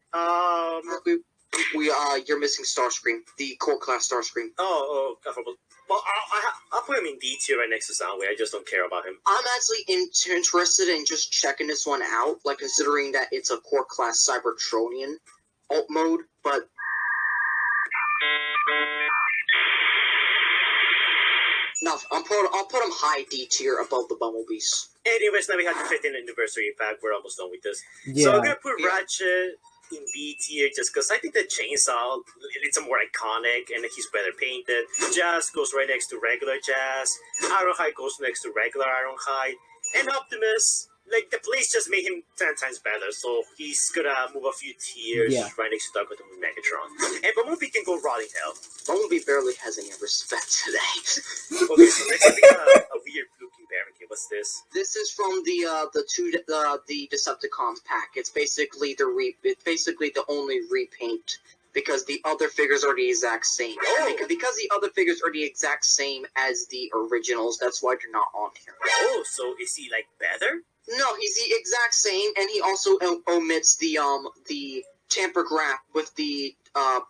You're missing Starscream, the core class Starscream. Oh, I forgot. Well, I'll put him in D tier right next to Soundwave. I just don't care about him. I'm actually interested in just checking this one out, like considering that it's a core class Cybertronian alt mode, but no, I'll put him high D tier above the Bumblebees. Anyways, now we have the 15th anniversary pack. We're almost done with this. Yeah. So I'm gonna put Ratchet in B tier just because I think the chainsaw, it's a more iconic and he's better painted. Jazz goes right next to regular Jazz. Ironhide goes next to regular Ironhide. And Optimus, like, the place just made him 10 times better, so he's gonna move a few tiers right next to Dark with Megatron. And Bumblebee can go rotting hell. Bumblebee barely has any respect today. Okay, so next we got a weird looking barricade. What's this? This is from the Decepticons pack. It's basically the only repaint because the other figures are the exact same. Oh. Because the other figures are the exact same as the originals, that's why they're not on here. Oh, so is he like better? No, he's the exact same, and he also omits the tamper graph with the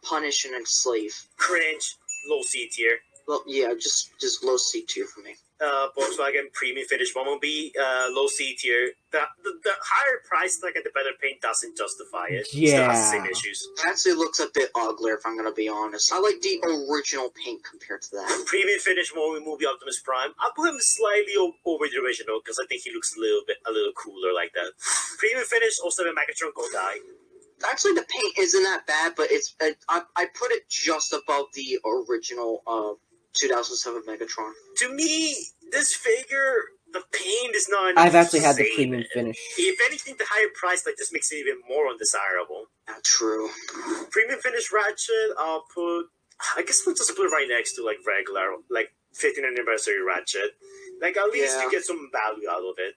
punish and enslave. Cringe. Low C tier. Well, yeah, just low C tier for me. Volkswagen Premium Finish Bumblebee, low C tier. The higher price tag and the better paint doesn't justify it. Still has the same issues. It actually looks a bit uglier, if I'm gonna be honest. I like the original paint compared to that. Premium Finish movie Optimus Prime. I'll put him slightly over the original because I think he looks a little cooler like that. Premium Finish 07 Megatron Go Die. Actually, the paint isn't that bad, but it's I put it just above the original 2007 Megatron. To me, this figure, the paint is not. I've actually had the premium finish. If anything, the higher price like just makes it even more undesirable. Not true. Premium Finish Ratchet, I'll put. I guess I'll just put it right next to like regular, like 15th anniversary Ratchet. Like at least you get some value out of it.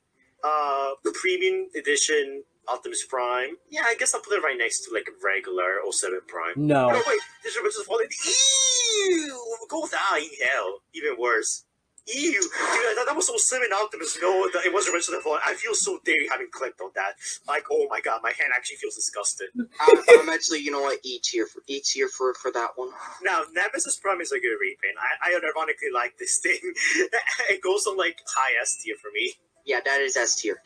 Premium Edition Optimus Prime. Yeah, I guess I'll put it right next to like regular 07 Prime. No. Oh wait, this is falling. Ew! Go die in hell. Even worse. Ew! Dude, that was 07 Optimus. No, it was originally falling. I feel so dirty having clicked on that. Like, oh my god, my hand actually feels disgusted. I'm actually, you know what, E tier for that one. Now, Nemesis Prime is a good repaint. I unironically like this thing. It goes on like high S tier for me. Yeah, that is S tier.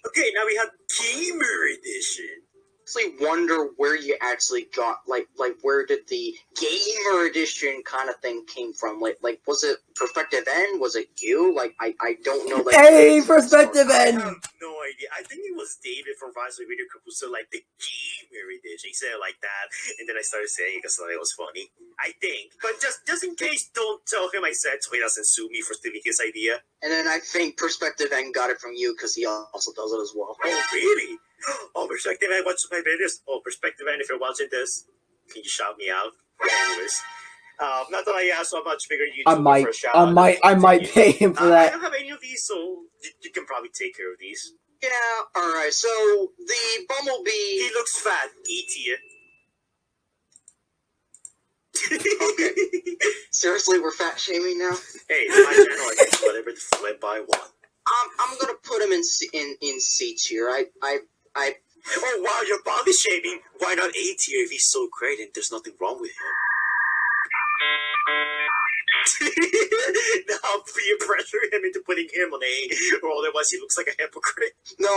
Okay, now we have Gamer Edition. Actually wonder where you actually got like where did the Gamer Edition kind of thing came from? Like was it Perspective N? Was it you? Like I don't know. Like, hey, Perspective I N. have no idea. I think it was David from Rise of Video Capuso, like the Gamer Edition. He said it like that, and then I started saying it because I thought it was funny. I think, but just in case, don't tell him I said so he doesn't sue me for stealing his idea. And then I think Perspective N got it from you because he also does it as well. Oh really? Oh, Perspective N watches my videos. Oh, Perspective N, if you're watching this, can you shout me out? Anyways, Not that I asked so much bigger YouTuber for a shout I might pay him for I that. don't have any of these, so you can probably take care of these. Yeah, alright, so the Bumblebee... He looks fat. E tier. Okay. Seriously, we're fat shaming now? Hey, my channel, I can whatever the flip I want. I'm gonna put him in C tier. Oh wow, you're body shaming. Why not A tier if he's so great and there's nothing wrong with him? Now peer pressure him into putting him on A, or otherwise he looks like a hypocrite. No,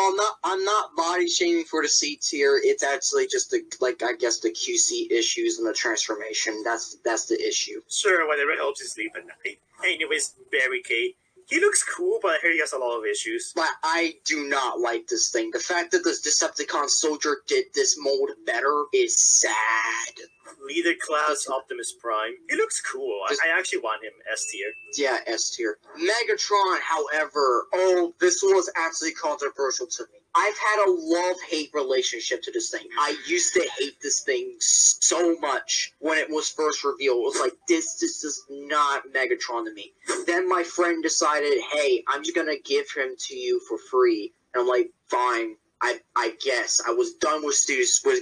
I'm not body shaming for the C tier. It's actually just the I guess the QC issues and the transformation. That's the issue. Sure, whatever helps you sleep at night. Anyways, Barricade. He looks cool, but I hear he has a lot of issues. But I do not like this thing. The fact that this Decepticon soldier did this mold better is sad. Leader class Optimus Prime. He looks cool. I actually want him S tier. Yeah, S tier. Megatron, however, this was actually controversial to me. I've had a love-hate relationship to this thing. I used to hate this thing so much when it was first revealed. It was like, this is not Megatron to me. Then my friend decided, hey, I'm just gonna give him to you for free. And I'm like, fine. I guess. I was done with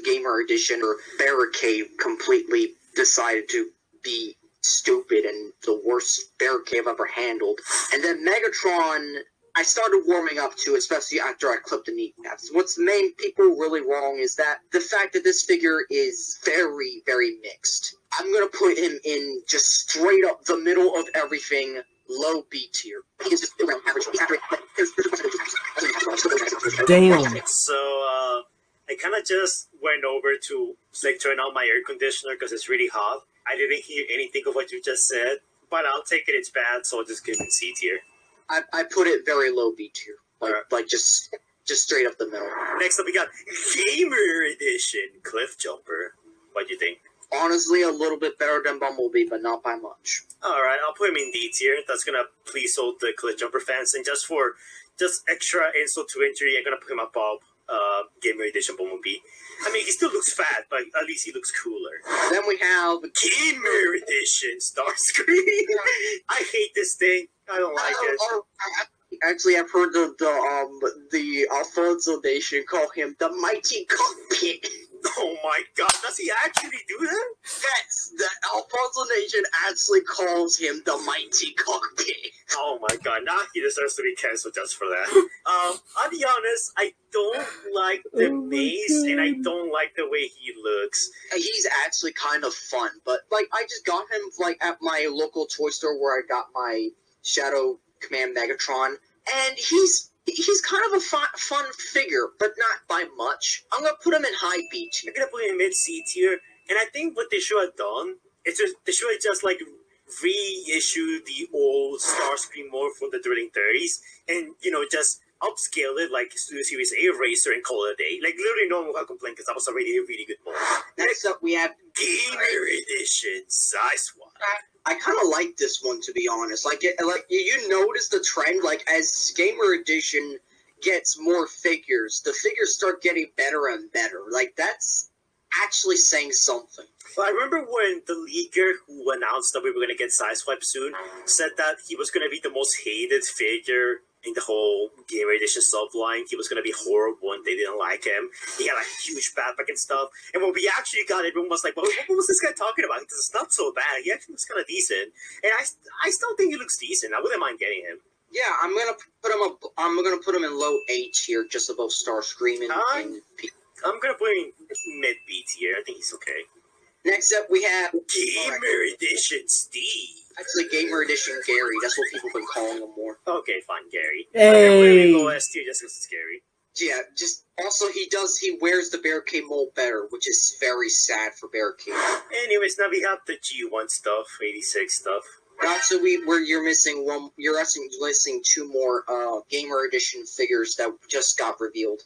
Gamer Edition, or Barricade completely decided to be stupid and the worst Barricade I've ever handled. And then Megatron, I started warming up to, especially after I clipped the kneecaps. What's made people really wrong is that the fact that this figure is very, very mixed. I'm gonna put him in just straight up the middle of everything, low B tier. He is just around average. Damn. So, I kind of just went over to turn on my air conditioner because it's really hot. I didn't hear anything of what you just said, but I'll take it. It's bad, so I'll just give it C tier. I put it very low B tier, like just straight up the middle. Next up, we got Gamer Edition Cliff Jumper. What do you think? Honestly, a little bit better than Bumblebee, but not by much. Alright, I'll put him in D tier. That's gonna please all the Cliff Jumper fans. And just extra insult to injury, I'm gonna put him above Gamer Edition Bumblebee. I mean, he still looks fat, but at least he looks cooler. Then we have Gamer Edition Starscream. I hate this thing. I don't like it. Actually, I've heard the Alfonso Nation call him the Mighty Cockpit. Oh my god, does he actually do that? Yes, the Alfonso Nation actually calls him the Mighty Cockpit. Oh my god, now he deserves to be cancelled just for that. I'll be honest, I don't like the mace, and I don't like the way he looks. He's actually kind of fun, but I just got him at my local toy store where I got my Shadow Command Megatron, and he's kind of a fun figure, but not by much. I'm gonna put him in high B tier. I'm gonna put him in mid C tier, and I think what they should have done is they should have just reissue the old Starscream mold from the during 30s, and just upscale it like Studio Series A Racer and call it a day. Literally no one will complain because that was already a really good mold. Next up, we have Gamer Edition Sideswipe. I kind of like this one, to be honest. You notice the trend, as Gamer Edition gets more figures, the figures start getting better and better. That's actually saying something. Well, I remember when the leaker who announced that we were going to get Sideswipe soon said that he was going to be the most hated figure in the whole Gamer Edition subline. He was going to be horrible and they didn't like him. He had a huge backpack and stuff. And when we actually got it, everyone was like, well, what was this guy talking about? Because it's not so bad. He actually looks kind of decent. And I still think he looks decent. I wouldn't mind getting him. Yeah, I'm gonna put him in low A tier, just above Starscream and P. I'm gonna put him in mid B tier. I think he's okay. Next up, we have Gamer Edition Steve. Actually, Gamer Edition Gary. That's what people have been calling him more. Okay, fine, Gary. Hey. Low S tier just because it's Gary. Yeah, just also he wears the Barricade mold better, which is very sad for Barricade. Anyways, now we have the G1 stuff, 86 stuff. So you're missing one. You're actually missing two more Gamer Edition figures that just got revealed.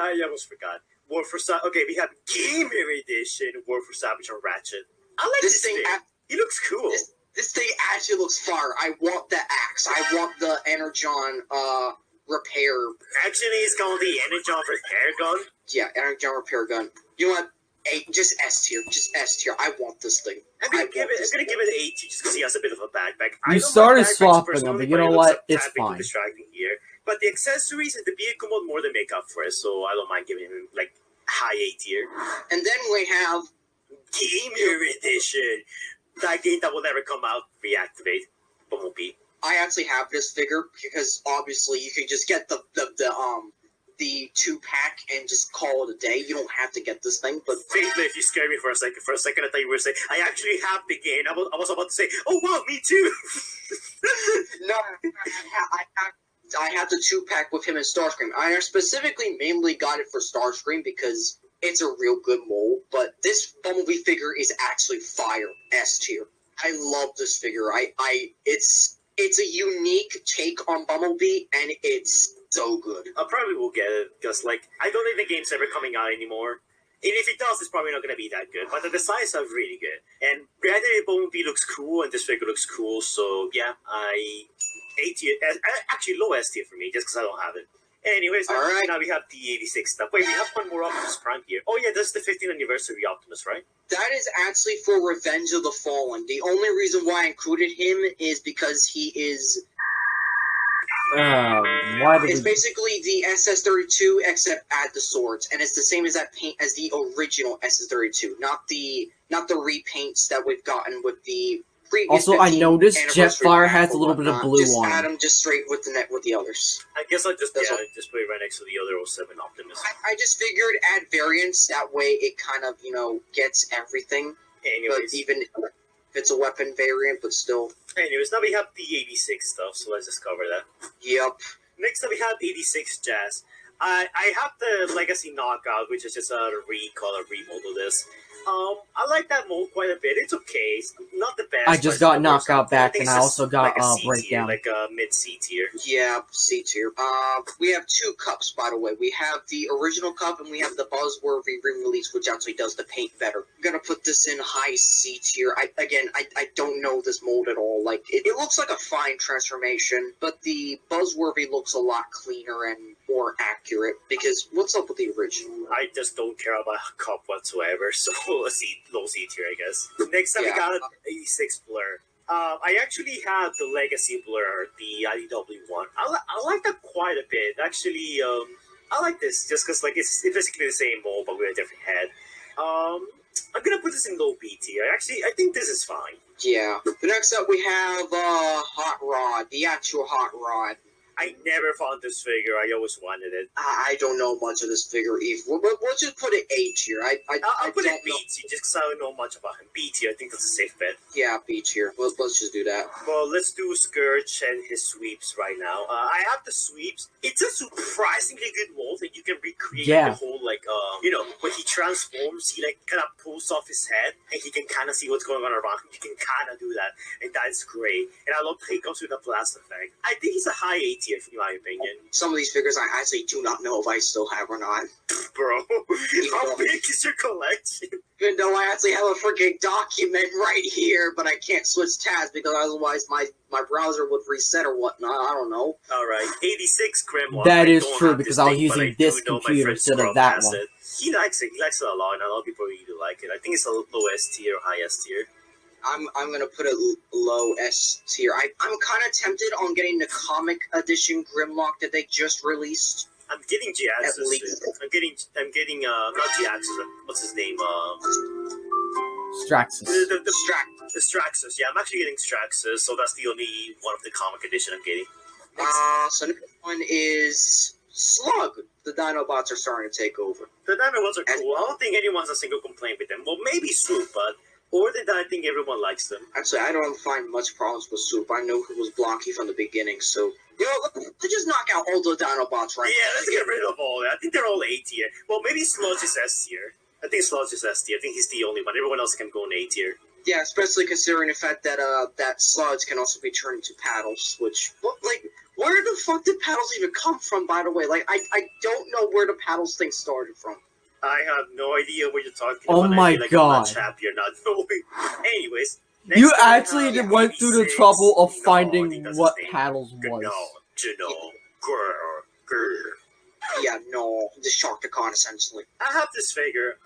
I almost forgot. War for Okay, we have Gamer Edition, War for Savage and Ratchet. I like this thing. He looks cool. This thing actually looks fire. I want the axe. I want the Energon repair. Actually, it's called the Energon repair gun. Yeah, Energon repair gun. You know what? just S tier, just S tier. I want this thing. I'm gonna give it an A tier just because he has a bit of a backpack. I You don't started like backpacks swapping them, personally, but you know it what? looks a It's tad bit too fine. distracting here. But the accessories and the vehicle mode more than make up for it, so I don't mind giving him like high A tier. And then we have Gamer Edition. That game that will never come out. Reactivate. Bumblebee. I actually have this figure because obviously you can just get the 2-pack and just call it a day. You don't have to get this thing, but Faithfully, if you scared me for a second, I thought you were saying, I actually have the game. I was about to say, oh wow, me too. no, I have the 2-pack with him and Starscream. I specifically mainly got it for Starscream because it's a real good mold, but this Bumblebee figure is actually fire S tier. I love this figure. It's a unique take on Bumblebee, and it's so good. I probably will get it because, like, I don't think the game's ever coming out anymore. And if it does, it's probably not going to be that good. But the designs are really good. And granted, Bumblebee looks cool, and this figure looks cool. So yeah, A tier, actually low S tier for me, just because I don't have it. Anyways, Alright. Now we have the 86 stuff. Wait, we have one more Optimus Prime here. Oh yeah, that's the 15th anniversary Optimus, right? That is actually for Revenge of the Fallen. The only reason why I included him is because he is... Why did It's we... basically the SS-32, except add the swords, and it's the same as that paint as the original SS-32, not the repaints that we've gotten with the previous. Also, I 15th noticed anniversary Jetfire pack has or a little bit of whatnot. blue just on add him. them just straight with the others. I guess I'll just That's all. just put it right next to the other 07 Optimus. I just figured add variants, that way it kind of, gets everything. Anyways, But even if it's a weapon variant, but still. now we have the 86 stuff, so let's just cover that. Yep. Next up we have 86 Jazz. I have the Legacy Knockout, which is just a recolor remold of this. I like that mold quite a bit. It's okay. It's not the best. I just got Knockout back, think and it's I just also got like a C tier, Breakdown. like a mid C tier. Yeah, C tier. We have 2 cups, by the way. We have the original cup, and we have the Buzzworthy re-release, which actually does the paint better. I'm gonna put this in high C tier. I don't know this mold at all. Like, it looks like a fine transformation, but the Buzzworthy looks a lot cleaner and more accurate, because what's up with the original? I just don't care about Cup whatsoever, so low C tier, I guess. Next up, we got 86 Blur. I actually have the Legacy Blur, the IDW one. I like that quite a bit. Actually, I like this just because it's basically the same mold, but with a different head. I'm gonna put this in low B tier. I think this is fine. Yeah. Next up, we have Hot Rod, the actual Hot Rod. I never found this figure. I always wanted it. I don't know much of this figure either. We'll just put it A tier. I'll put it don't B know. tier just because I don't know much about him. B tier, I think that's a safe bet. Yeah, B tier. Let's just do that. Well, let's do Scourge and his sweeps right now. I have the sweeps. It's a surprisingly good mold that you can recreate the whole, when he transforms, he, kind of pulls off his head, and he can kind of see what's going on around him. He can kind of do that, and that's great. And I love that he comes with a blast effect. I think he's a high A tier, in my opinion. Some of these figures I actually do not know if I still have or not. Bro, how big is your collection? Even though I actually have a freaking document right here, but I can't switch tabs because otherwise my browser would reset or whatnot. I don't know. Alright, 86 Gremlin. That is true because I was using this computer instead of that one. He likes it. He likes it a lot, and a lot of people really like it. I think it's a low S tier or high S tier. I'm gonna put it low S tier. I'm kind of tempted on getting the comic edition Grimlock that they just released. I'm getting Giaxus. At least. I'm getting not Giaxus. What's his name? Straxus. The Straxus. Yeah, I'm actually getting Straxus, so that's the only one of the comic edition I'm getting. So next one is Slug. The Dinobots are starting to take over. The Dinobots are cool. I don't think anyone has a single complaint with them. Well, maybe Swoop, but other than that, I think everyone likes them. Actually, I don't find much problems with Swoop. I know he was blocky from the beginning, so... let's just knock out all the Dinobots right now. Yeah, let's get rid of all that. I think they're all A tier. Well, maybe Sludge is S tier. I think Sludge is S tier. I think he's the only one. Everyone else can go in A tier. Yeah, especially considering the fact that that Sludge can also be turned into paddles, which... where the fuck did paddles even come from, by the way? I don't know where the paddles thing started from. I have no idea what you're talking Oh about. my I'm god. not happy you're not knowing. Anyways. Next You up, actually went through the 86. trouble of No, I finding think that's what his name. paddles was. Grr. Yeah, no, the Sharkticon, essentially. I have this figure.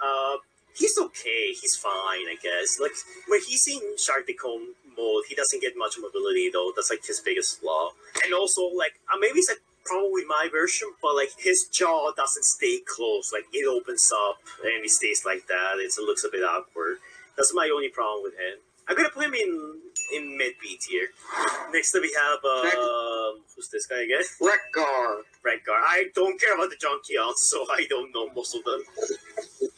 he's okay. He's fine, I guess. Like when he's in Sharkticon mode, he doesn't get much mobility though. That's like his biggest flaw. And also, like maybe it's like probably my version, but like his jaw doesn't stay closed. Like it opens up and it stays like that. It looks a bit awkward. That's my only problem with him. I'm gonna put him in mid B tier. Next up we have who's this guy again? Rekgar. Redgar. I don't care about the Junkions, so I don't know most of them.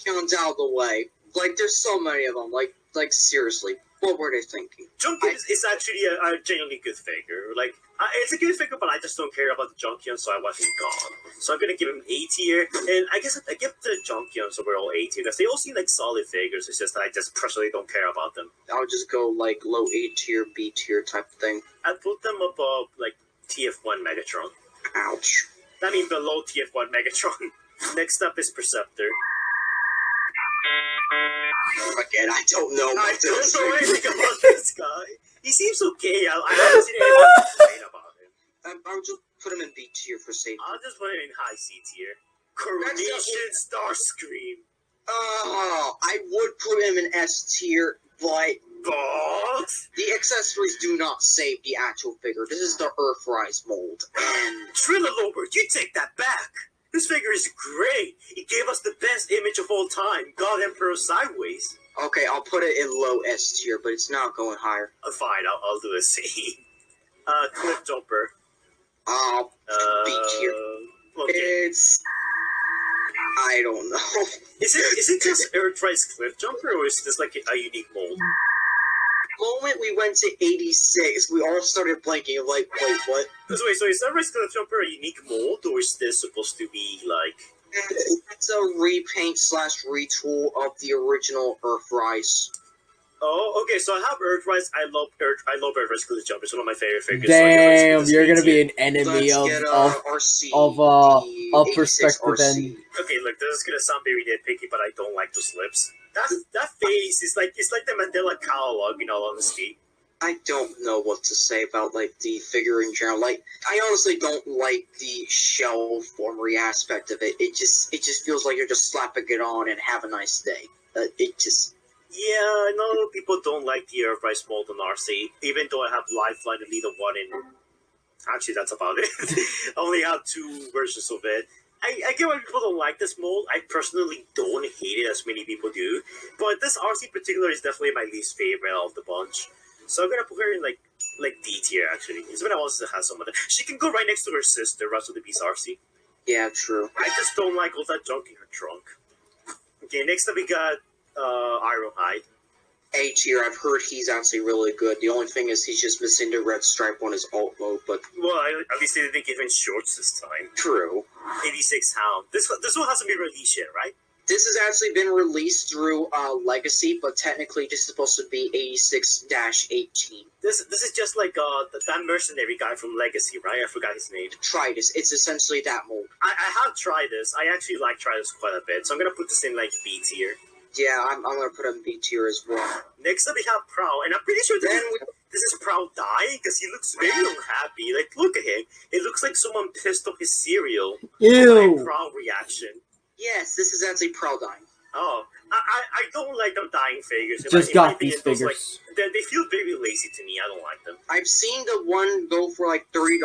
Junkions out of the way. Like, there's so many of them. Like seriously, what were they thinking? Junkion is actually a genuinely good figure. Like, it's a good figure, but I just don't care about the Junkion, so I want him gone. So I'm gonna give him A tier, and I guess I give the Junkions overall A tier because they all seem like solid figures. It's just that I just personally don't care about them. I'll just go like low A tier, B tier type of thing. I'd put them above like TF1 Megatron. Ouch. I mean below TF1 Megatron. Next up is Perceptor. Again, I don't know. I don't know anything about this guy. He seems okay. I haven't seen anything complain about him. I'll just put him in B tier for safety. I'll just put him in high C tier. Coronation Starscream. Oh, I would put him in S tier, but the accessories do not save the actual figure. This is the Earthrise mold, and Trilolober, you take that back. This figure is great. He gave us the best image of all time, God Emperor Sideways. okay, I'll put it in low S tier, but it's not going higher. Fine, I'll do the same. Cliff Jumper. B tier. Okay. It's I don't know. Is it just Earthrise Cliff Jumper, or is this like a unique mold? The moment we went to 86, we all started blanking. Like, wait, what? So wait, so is Earthrise Cliff Jumper a unique mold, or is this supposed to be like... It's a repaint / retool of the original Earthrise. Oh, okay, so I have Earthrise. I love Earthrise Cliff Jumper. It's one of my favorite figures. Damn, so you're gonna be an... an enemy Let's get, RC, of the perspective 86 and RC. Okay, look, this is gonna sound very nitpicky, but I don't like the slips. That face is like the Mandela catalog, in all honesty. I don't know what to say about like the figure in general. Like, I honestly don't like the shell formery aspect of it. It just feels like you're just slapping it on and have a nice day. It just. Yeah, I know people don't like the Earthrise mold on RC, even though I have Lifeline and Leader 1 in. Actually, that's about it. I only have 2 versions of it. I get why people don't like this mold. I personally don't hate it as many people do. But this RC in particular is definitely my least favorite of the bunch. So I'm gonna put her in like D tier actually. It's been a while since I had some of them. She can go right next to her sister, Russell the Beast RC. Yeah, true. I just don't like all that junk in her trunk. Okay, next up we got Ironhide. A tier, I've heard he's actually really good. The only thing is he's just missing the red stripe on his alt mode, but... Well, at least they didn't give him shorts this time. True. 86 Hound. This one hasn't been released yet, right? This has actually been released through Legacy, but technically this is supposed to be 86-18. This is just like that mercenary guy from Legacy, right? I forgot his name. Tridus. It's essentially that mold. I have tried this. I actually like Tridus quite a bit, so I'm gonna put this in like B tier. Yeah, I'm gonna put him B tier as well. Next up we have Prowl, and I'm pretty sure this is Prowl dying because he looks very unhappy. Like, look at him. It looks like someone pissed off his cereal. Ew. My Prowl reaction. Yes, this is actually Prowl dying. Oh, I don't like them dying figures. Just got these those, figures. like, they feel very lazy to me. I don't like them. I've seen the one go for like $30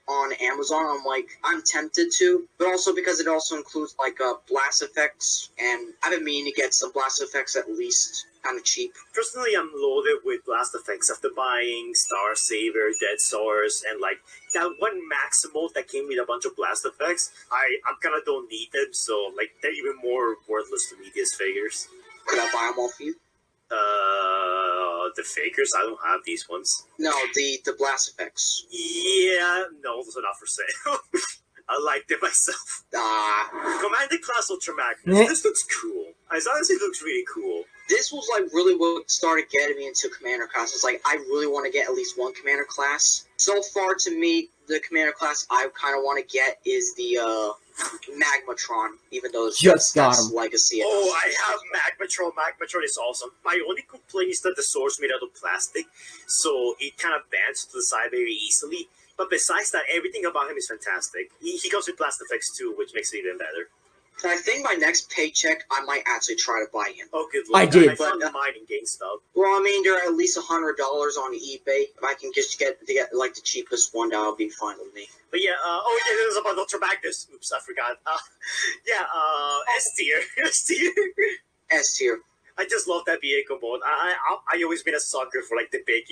on Amazon. I'm tempted to, but also because it also includes like blast effects, and I've been meaning to get some blast effects at least kind of cheap. Personally, I'm loaded with blast effects after buying Star Saver, Dead Source, and like that one Maximo that came with a bunch of blast effects. I kind of don't need them, so like they're even more worthless to me, these figures. Could I buy them off you? The figures? I don't have these ones. No, the blast effects. Yeah, no, those are not for sale. I like them myself. Commander Class Ultramagnus. This looks cool. It honestly looks really cool. This was like really what started getting me into commander classes. Like, I really want to get at least one commander class. So far, to me, the commander class I kind of want to get is the Magmatron, even though it's Just got him. Legacy. Oh, I have Magmatron. Magmatron is awesome. My only complaint is that the sword's made out of plastic, so it kind of bends to the side very easily. But besides that, everything about him is fantastic. He comes with blast effects too, which makes it even better. I think my next paycheck, I might actually try to buy him. Oh, good luck. I did. I found mine in GameStop. Well, I mean, they're at least $100 on eBay. If I can just get like the cheapest one, that'll be fine with me. But yeah, there's about Ultra Magnus. Oops, I forgot. S tier. S tier. S tier. I just love that vehicle mode. I always been a sucker for like the big,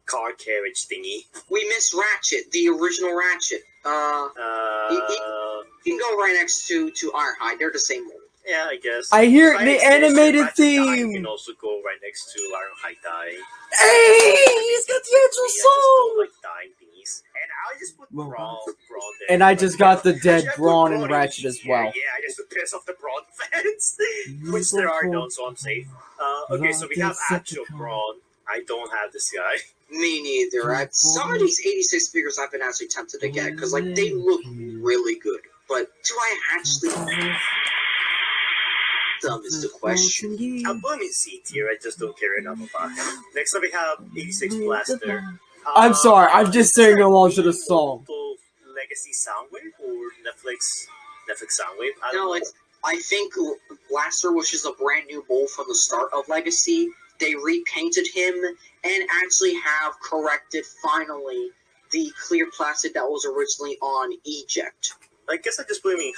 car carriage thingy. We missed Ratchet, the original Ratchet. You can go right next to Ironhide. They're the same mold. Yeah, I guess. I hear By the extension, animated Ratchet Die theme. can also go right next to Ironhide Die. Hey, he's got the actual I just song. don't like dying thingies. And I just put Well, Brawn there. And I just got the dead Actually, I put Brawn and in Ratchet as here. well. Yeah, I just to piss off the Brawn fans. Which there are none, so I'm safe. Okay, so we have actual Brawn. I don't have this guy. Me neither. Some of these 86 figures I've been actually tempted to get because like they look really good. But do I actually? That is the question. I'll put him in C tier. I just don't care enough about him. Next up, we have 86 Blaster. I'm sorry, I'm just singing along to the song. Legacy Soundwave or Netflix Soundwave? I don't No, know. it's. I think Blaster, which is a brand new mold from the start of Legacy, they repainted him and actually have corrected finally the clear plastic that was originally on Eject. I guess I just put him in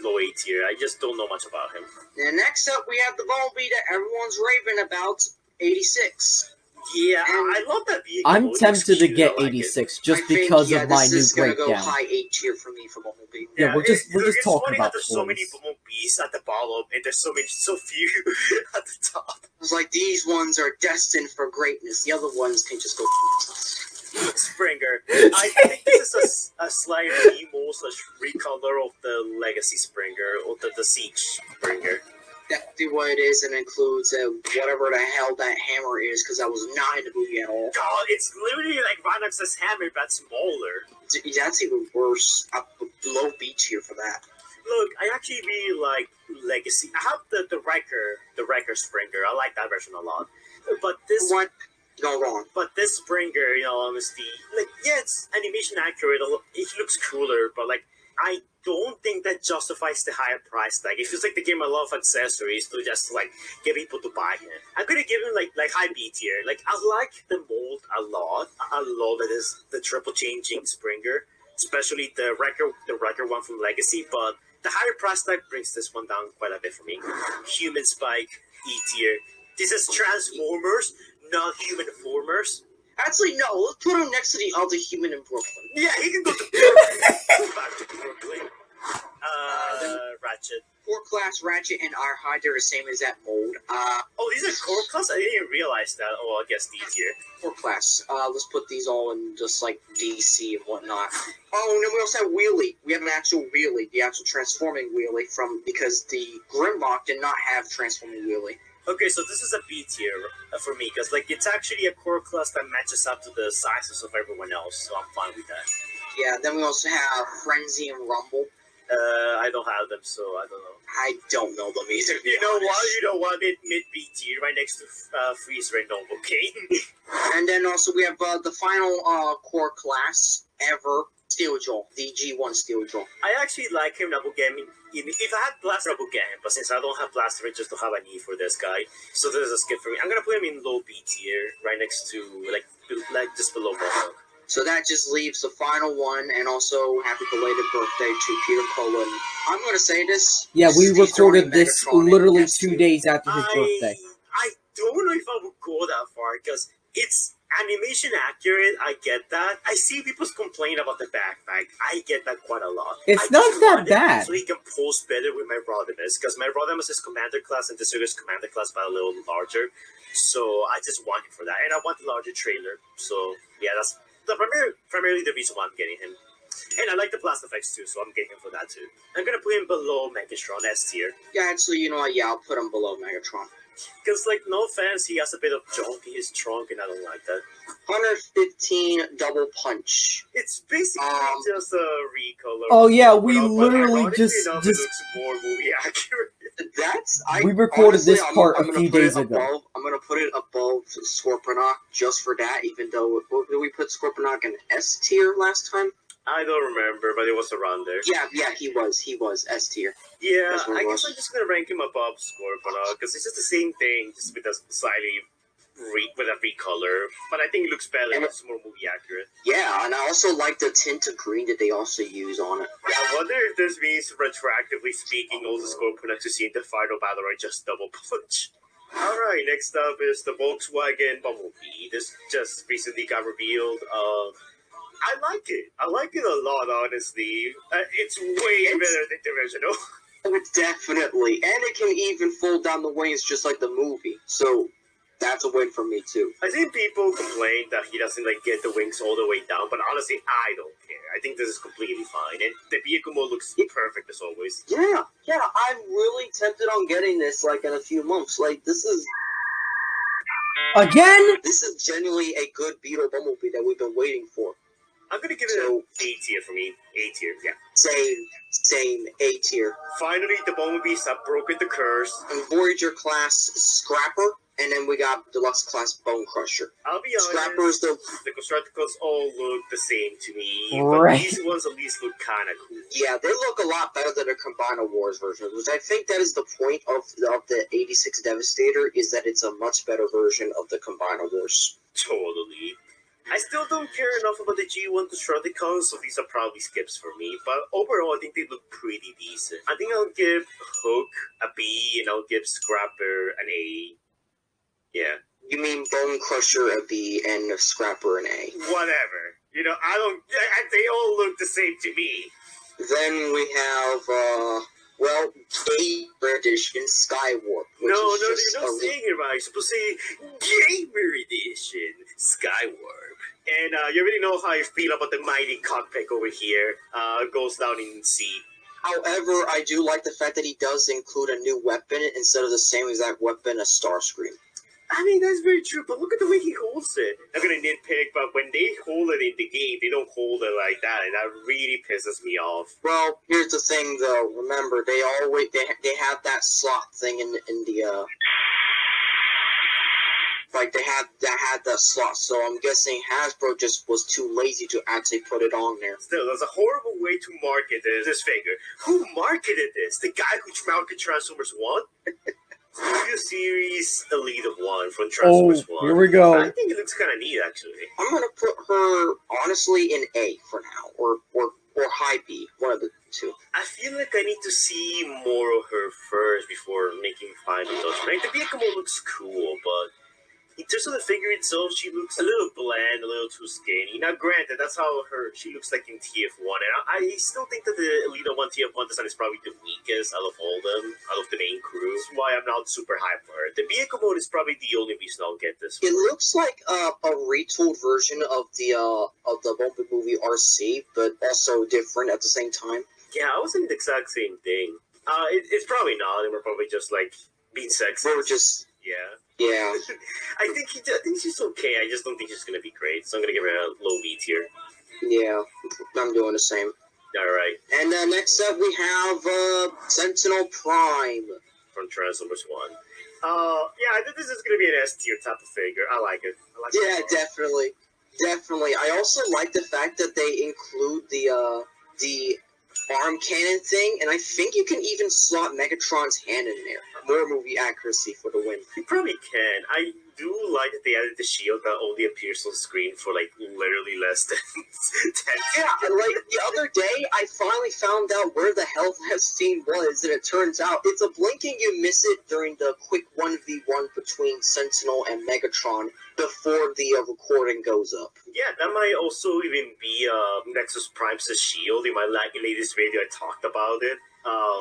low A tier. I just don't know much about him. And next up, we have the Bumblebee that everyone's raving about, 86. Yeah, And I love that vehicle. I'm It looks tempted to cute. get I like it. 86 just I think, because of my this new is gonna go breakdown. high A tier for me for Bumblebee. Yeah, we're just it's talking funny about that there's so many toys. Bumblebees at the bottom and there's so few at the top. It's like these ones are destined for greatness. The other ones can just go. Springer. I think this is a slight recolor of the Legacy Springer or the Siege Springer. Definitely what it is, and includes whatever the hell that hammer is, because that was not in the movie at all. God, it's literally like Rhinox's hammer, but smaller. That's even worse. Low B tier for that. Look, I actually really like Legacy. I have the Wrecker Springer. I like that version a lot. But this What? Go wrong. But this Springer, honestly, it's animation accurate. It looks cooler, but I don't think that justifies the higher price tag. It feels like they gave him a lot of accessories to just get people to buy him. I'm gonna give him like high B tier. I like the mold a lot. I love that is the triple changing Springer, especially the Wrecker one from Legacy. But the higher price tag brings this one down quite a bit for me. Human Spike E tier. This is Transformers, not Human Formers. Actually, no. Let's put him next to the other human in Brooklyn. Yeah, he can go to Brooklyn. Go back to Brooklyn. Ratchet. Core class Ratchet and Ironhide, they're the same as that mold. Oh, these are core class? I didn't even realize that. Oh, I guess these here. Core class. Let's put these all in just like DC and whatnot. Oh, and then we also have Wheelie. We have an actual Wheelie, the actual transforming Wheelie because the Grimbach did not have transforming Wheelie. Okay, so this is a B tier for me, because it's actually a core class that matches up to the sizes of everyone else, so I'm fine with that. Yeah, then we also have Frenzy and Rumble. I don't have them, so I don't know. I don't know them either. You know what? Mid B tier, right next to Freeze Ray Novocaine. And then also we have the final core class ever, Steel Jaw, the G1 Steel Jaw. I actually like him double gaming. If I had Blaster, I would get him, but since I don't have Blaster, I just don't have a need for this guy. So this is a skip for me. I'm gonna put him in low B tier, right next to just below Mohawk. So that just leaves the final one, and also happy belated birthday to Peter Cullen. I'm gonna say this. Yeah, we Steve recorded Dorney, this Megatron, literally and 2 days after his birthday. I don't know if I would go that far, because it's animation accurate. I get that. I see people complain about the backpack. I get that quite a lot. It's I not just that want it bad. So he can pose better with my Rodimus, because my Rodimus is commander class and this is commander class, but a little larger. So I just want him for that, and I want the larger trailer. So yeah, that's primarily the reason why I'm getting him. And I like the blast effects too, so I'm getting him for that too. I'm gonna put him below Megatron, S tier. Yeah, actually, you know what? Yeah, I'll put him below Megatron. Because, no offense, he has a bit of junk in his trunk, and I don't like that. 115 double punch. It's basically just a recolor. Oh, yeah, we But literally ironically just- enough, it looks more movie accurate. We recorded honestly, this part I'm a gonna few put it days ago. above- I'm gonna put it above Scorponok just for that, even though did we put Scorponok in S tier last time? I don't remember, but it was around there. Yeah, he was S tier. Yeah, That's what I it guess was. I'm just gonna rank him above Scorponok because it's just the same thing, just with a slightly with a recolor. But I think it looks better. And It's more movie accurate. Yeah, and I also like the tint of green that they also use on it. I wonder if this means retroactively speaking, all the Scorponok to see in the final battle are just double punch. Alright, next up is the Volkswagen Bumblebee. This just recently got revealed. I like it. I like it a lot, honestly. It's way better than the original. Definitely, and it can even fold down the wings just like the movie. So that's a win for me too. I think people complain that he doesn't get the wings all the way down, but honestly, I don't care. I think this is completely fine, and the vehicle mode looks perfect as always. Yeah, I'm really tempted on getting this in a few months. This is Again? genuinely a good Beetle Bumblebee that we've been waiting for. I'm gonna give it an A tier for me. A tier, yeah. Same A tier. Finally, the Bumblebees have broken the curse. And Voyager class Scrapper, and then we got Deluxe class Bone Crusher. I'll be honest, Scrapper's the Constructicals all look the same to me, Right. but these ones at least look kind of cool. Yeah, they look a lot better than the Combiner Wars version, which I think that is the point of the 86 Devastator, is that it's a much better version of the Combiner Wars. Totally. I still don't care enough about the G1 Constructicons, so these are probably skips for me. But overall, I think they look pretty decent. I think I'll give Hook a B, and I'll give Scrapper an A. Yeah. You mean Bone Crusher a B and Scrapper an A? Whatever. I don't. They all look the same to me. Then we have, Gamer Edition Skywarp. No, you're not saying it right. You're supposed to say Gamer Edition Skywarp. And you already know how I feel about the mighty cockpit over here. Goes down in C. However, I do like the fact that he does include a new weapon instead of the same exact weapon as Starscream. I mean, that's very true, but look at the way he holds it. I'm gonna nitpick, but when they hold it in the game, they don't hold it like that, and that really pisses me off. Well, here's the thing, though. Remember, they have that slot thing in the they had that slot. So I'm guessing Hasbro just was too lazy to actually put it on there. Still, that's a horrible way to market this figure. Who marketed this? The guy who marketed Transformers 1? Studio Series Elite of 1 from Transformers 1. Here we go. I think it looks kind of neat, actually. I'm gonna put her honestly in A for now, or high B, one of the two. I feel like I need to see more of her first before making final judgment. The vehicle looks cool, but in terms of the figure itself, she looks a little bland, a little too skinny. Now, granted, that's how she looks like in TF1, and I still think that the Elite 1 TF1 design is probably the weakest out of all them, out of the main crew. That's why I'm not super hyped for it. The vehicle mode is probably the only reason I'll get this one. It looks like a retooled version of the Bumblebee movie RC, but also different at the same time. Yeah, I was thinking the exact same thing. It's probably not, and we're probably just being sexist. We're just Yeah. I think she's okay. I just don't think she's gonna be great, so I'm gonna give her a low B tier. Yeah, I'm doing the same. All right. And next up we have Sentinel Prime from Transformers 1. Yeah, I think this is gonna be an S tier type of figure. I like it. Yeah, definitely. I also like the fact that they include the arm cannon thing, and I think you can even slot Megatron's hand in there. More movie accuracy for the win. You probably can. I do like that they added the shield that only appears on screen for literally less than 10 seconds. Yeah, the other day I finally found out where the hell that scene was, and it turns out it's a blinking you miss it during the quick 1v1 between Sentinel and Megatron before the recording goes up. Yeah, that might also even be Nexus Prime's shield. In my latest video, I talked about it.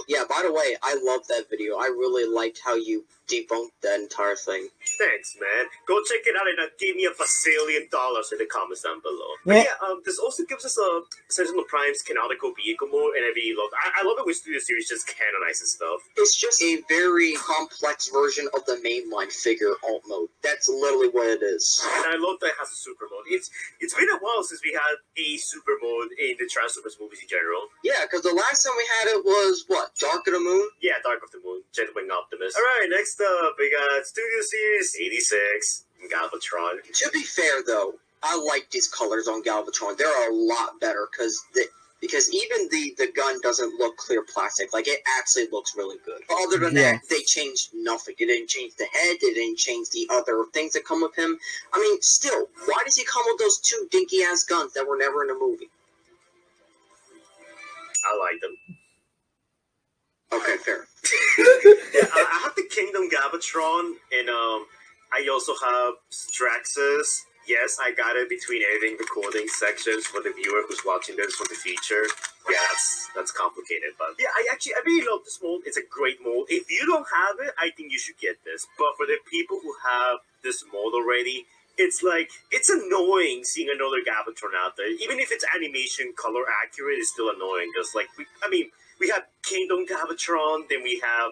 Yeah, by the way, I love that video. I really liked how you debunked that entire thing. Thanks, man. Go check it out and give me $1 bazillion in the comments down below. But this also gives us a Sentinel Prime's canonical vehicle mode, and I really love I love it when Studio Series just canonizes stuff. It's just a very complex version of the mainline figure alt mode. That's literally what it is. And I love that it has a super mode. It's been a while since we had a super mode in the Transformers movies in general. Yeah, because the last time we had it was, what, Dark of the Moon? Yeah, Dark of the Moon, Gentleman Optimus. Alright, next up, we got Studio Series 86, Galvatron. To be fair, though, I like these colors on Galvatron. They're a lot better because even the gun doesn't look clear plastic. Like, it actually looks really good. Other than that, they changed nothing. They didn't change the head. They didn't change the other things that come with him. I mean, still, why does he come with those two dinky-ass guns that were never in the movie? I like them. Okay, fair. Yeah, I have the Kingdom Galvatron, and I also have Straxus. Yes, I got it between editing recording sections for the viewer who's watching this for the future. Yeah, that's complicated, but yeah, I really love this mold. It's a great mold. If you don't have it, I think you should get this. But for the people who have this mold already, it's annoying seeing another Galvatron out there. Even if it's animation color accurate, it's still annoying because we have Kingdom Galvatron, then we have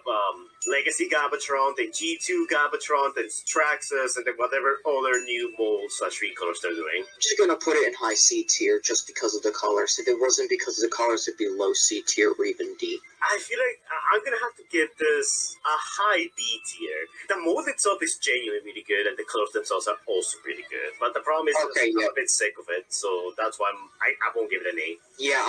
Legacy Galvatron, then G2 Galvatron, then Straxus, and then whatever other new molds / recolors they're doing. I'm just gonna put it in high C tier just because of the colors. If it wasn't because of the colors, it'd be low C tier or even D. I feel like I'm gonna have to give this a high B tier. The mold itself is genuinely really good, and the colors themselves are also really good. But the problem is, I'm a bit sick of it, so that's why I won't give it an A. Yeah,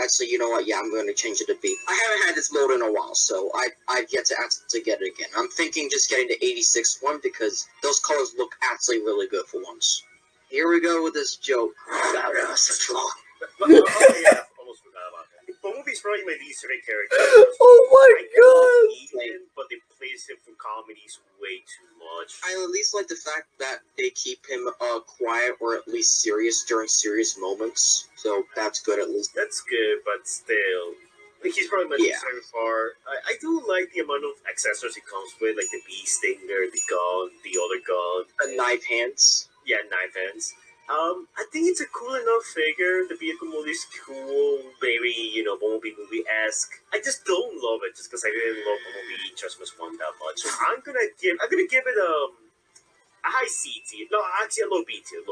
actually, you know what? Yeah, I'm gonna change it to B. I haven't had this mold in a while, so I've yet to actually get it again. I'm thinking just getting the 86 one because those colors look actually really good for once. Here we go with this joke. That's wrong. Oh yeah, I almost forgot about that. Bumblebee's probably my least favorite character. Oh my god! Him, but they place him for comedies way too much. I at least like the fact that they keep him quiet or at least serious during serious moments. So that's good at least. That's good, but still. Like, he's probably my least favorite part. I do like the amount of accessories he comes with, like the bee stinger, the gun, the other gun. The knife hands. Yeah, knife hands. I think it's a cool enough figure. The vehicle mode is cool, maybe, Bumblebee movie-esque. I just don't love it just because I didn't love Bumblebee just was fun that much. I'm gonna give it a high C tier. No, actually a low B tier,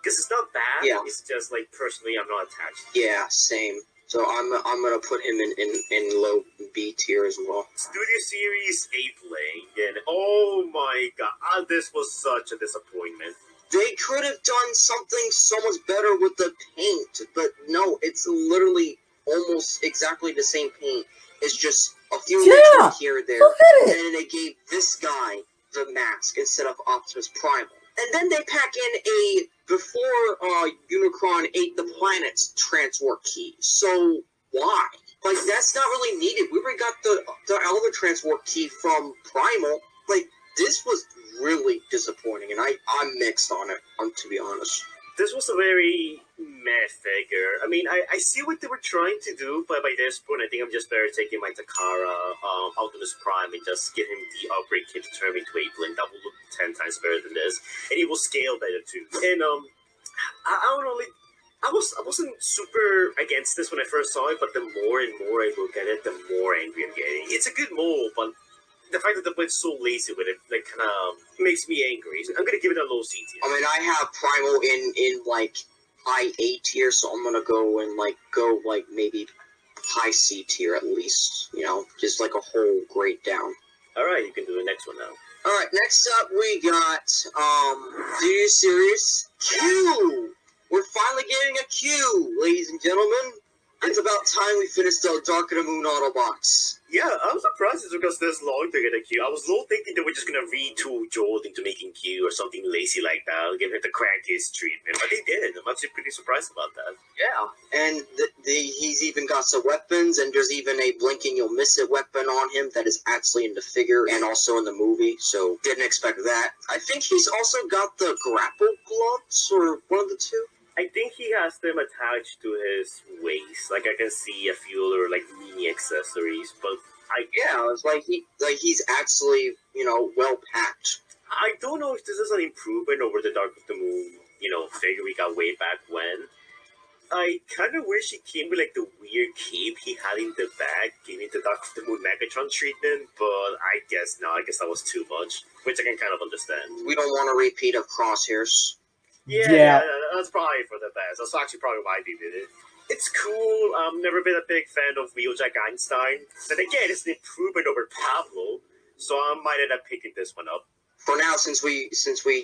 because it's not bad. Yeah. It's just like personally, I'm not attached. Yeah, same. So I'm gonna put him in low B tier as well. Studio Series 8 Lane, and oh my god, this was such a disappointment. They could have done something so much better with the paint, but no, it's literally almost exactly the same paint. It's just a few layers here or there, and then they gave this guy the mask instead of Optimus Primal. And then they pack in a before Unicron ate the planets transfer key. So why? Like, that's not really needed. We already got the other transfer key from Primal. Like, this was really disappointing, and I'm mixed on it, to be honest. This was a very meh figure. I mean, I see what they were trying to do, but by this point, I think I'm just better taking my Takara, Optimus Prime, and just get him the upgrade kit to turn him into a blink. That will look 10 times better than this, and he will scale better too. And I don't know, like, I wasn't super against this when I first saw it, but the more and more I look at it, the more angry I'm getting. It's a good mold, but the fact that the Blitz so lazy with it, like, kind of makes me angry. So I'm gonna give it a low C tier. I mean, I have Primal in like high A tier, so I'm gonna go maybe high C tier at least. Just like a whole grade down. All right, you can do the next one now. All right, next up we got Studio Series Q. We're finally getting a Q, ladies and gentlemen. It's about time we finished the Dark of the Moon Autobots. Yeah, I'm surprised it took us this long to get a Q. I was a little thinking that we're just gonna retool Joel into making Q or something lazy like that, give it the crankiest treatment, but they did. I'm actually pretty surprised about that. Yeah, and he's even got some weapons, and there's even a blinking you'll miss it weapon on him that is actually in the figure and also in the movie, so didn't expect that. I think he's also got the grapple gloves, or one of the two. I think he has them attached to his waist. Like, I can see a few other, like, mini accessories, but it's like he's actually, well packed. I don't know if this is an improvement over the Dark of the Moon, figure we got way back when. I kind of wish he came with, like, the weird cape he had in the back, giving the Dark of the Moon Megatron treatment, but I guess no, I guess that was too much, which I can kind of understand. We don't want a repeat of Crosshairs. Yeah, that's probably for the best. That's actually probably why they did it. It's cool. I've never been a big fan of Wheeljack Einstein. But again, it's an improvement over Pablo, so I might end up picking this one up. For now, since we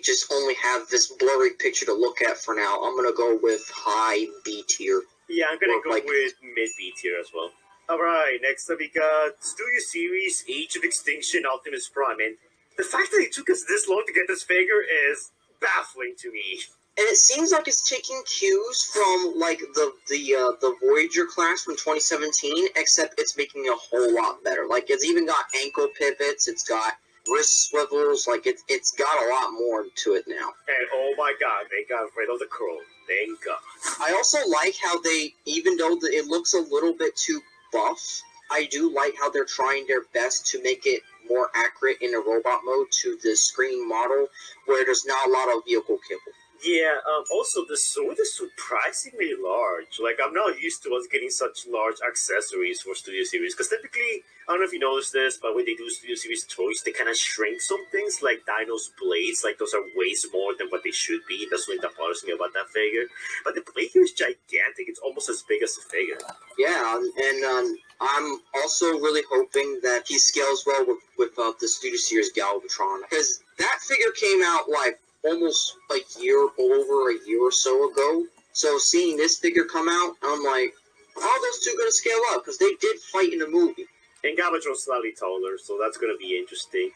just only have this blurry picture to look at for now, I'm gonna go with high B tier. Yeah, I'm gonna Or, go like- with mid B tier as well. Alright, next up we got Studio Series Age of Extinction Optimus Prime, and the fact that it took us this long to get this figure is baffling to me. And it seems like it's taking cues from like the Voyager class from 2017, except it's making it a whole lot better. Like it's even got ankle pivots, it's got wrist swivels, like it's got a lot more to it now. And oh my god, they got rid of the curl. Thank god. I also like how they, even though it looks a little bit too buff, I do like how they're trying their best to make it more accurate in a robot mode to the screen model, where there's not a lot of vehicle kibble. Yeah, also the sword is surprisingly large. Like, I'm not used to us getting such large accessories for Studio Series, because typically, I don't know if you noticed this, but when they do Studio Series toys, they kind of shrink some things, like Dino's blades, like those are way more than what they should be. That's something that bothers me about that figure. But the blade here is gigantic, it's almost as big as the figure. Yeah, and I'm also really hoping that he scales well with the Studio Series Galvatron, because that figure came out like almost over a year or so ago. So seeing this figure come out, I'm like, how are those two going to scale up? Because they did fight in the movie. And Galvatron's slightly taller, so that's going to be interesting.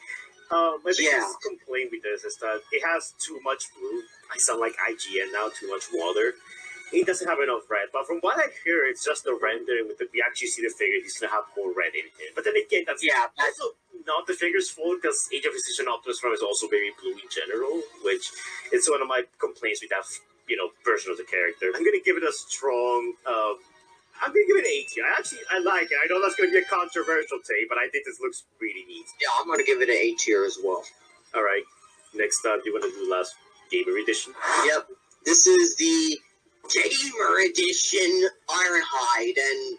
My biggest complaint with this is that it has too much blue. I sound like IGN now, too much water. It doesn't have enough red, but from what I hear, it's just the rendering. We actually see the figure, he's going to have more red in him. But then again, that's also not the figure's fault, because Age of Extinction Optimus Prime is also very blue in general, which is one of my complaints with that, version of the character. I'm going to give it a strong, I'm going to give it an A tier. I like it. I know that's going to be a controversial take, but I think this looks really neat. Yeah, I'm going to give it an A tier as well. Alright, next up, you want to do the last Gamer Edition? Yep, this is the Gamer Edition Ironhide, and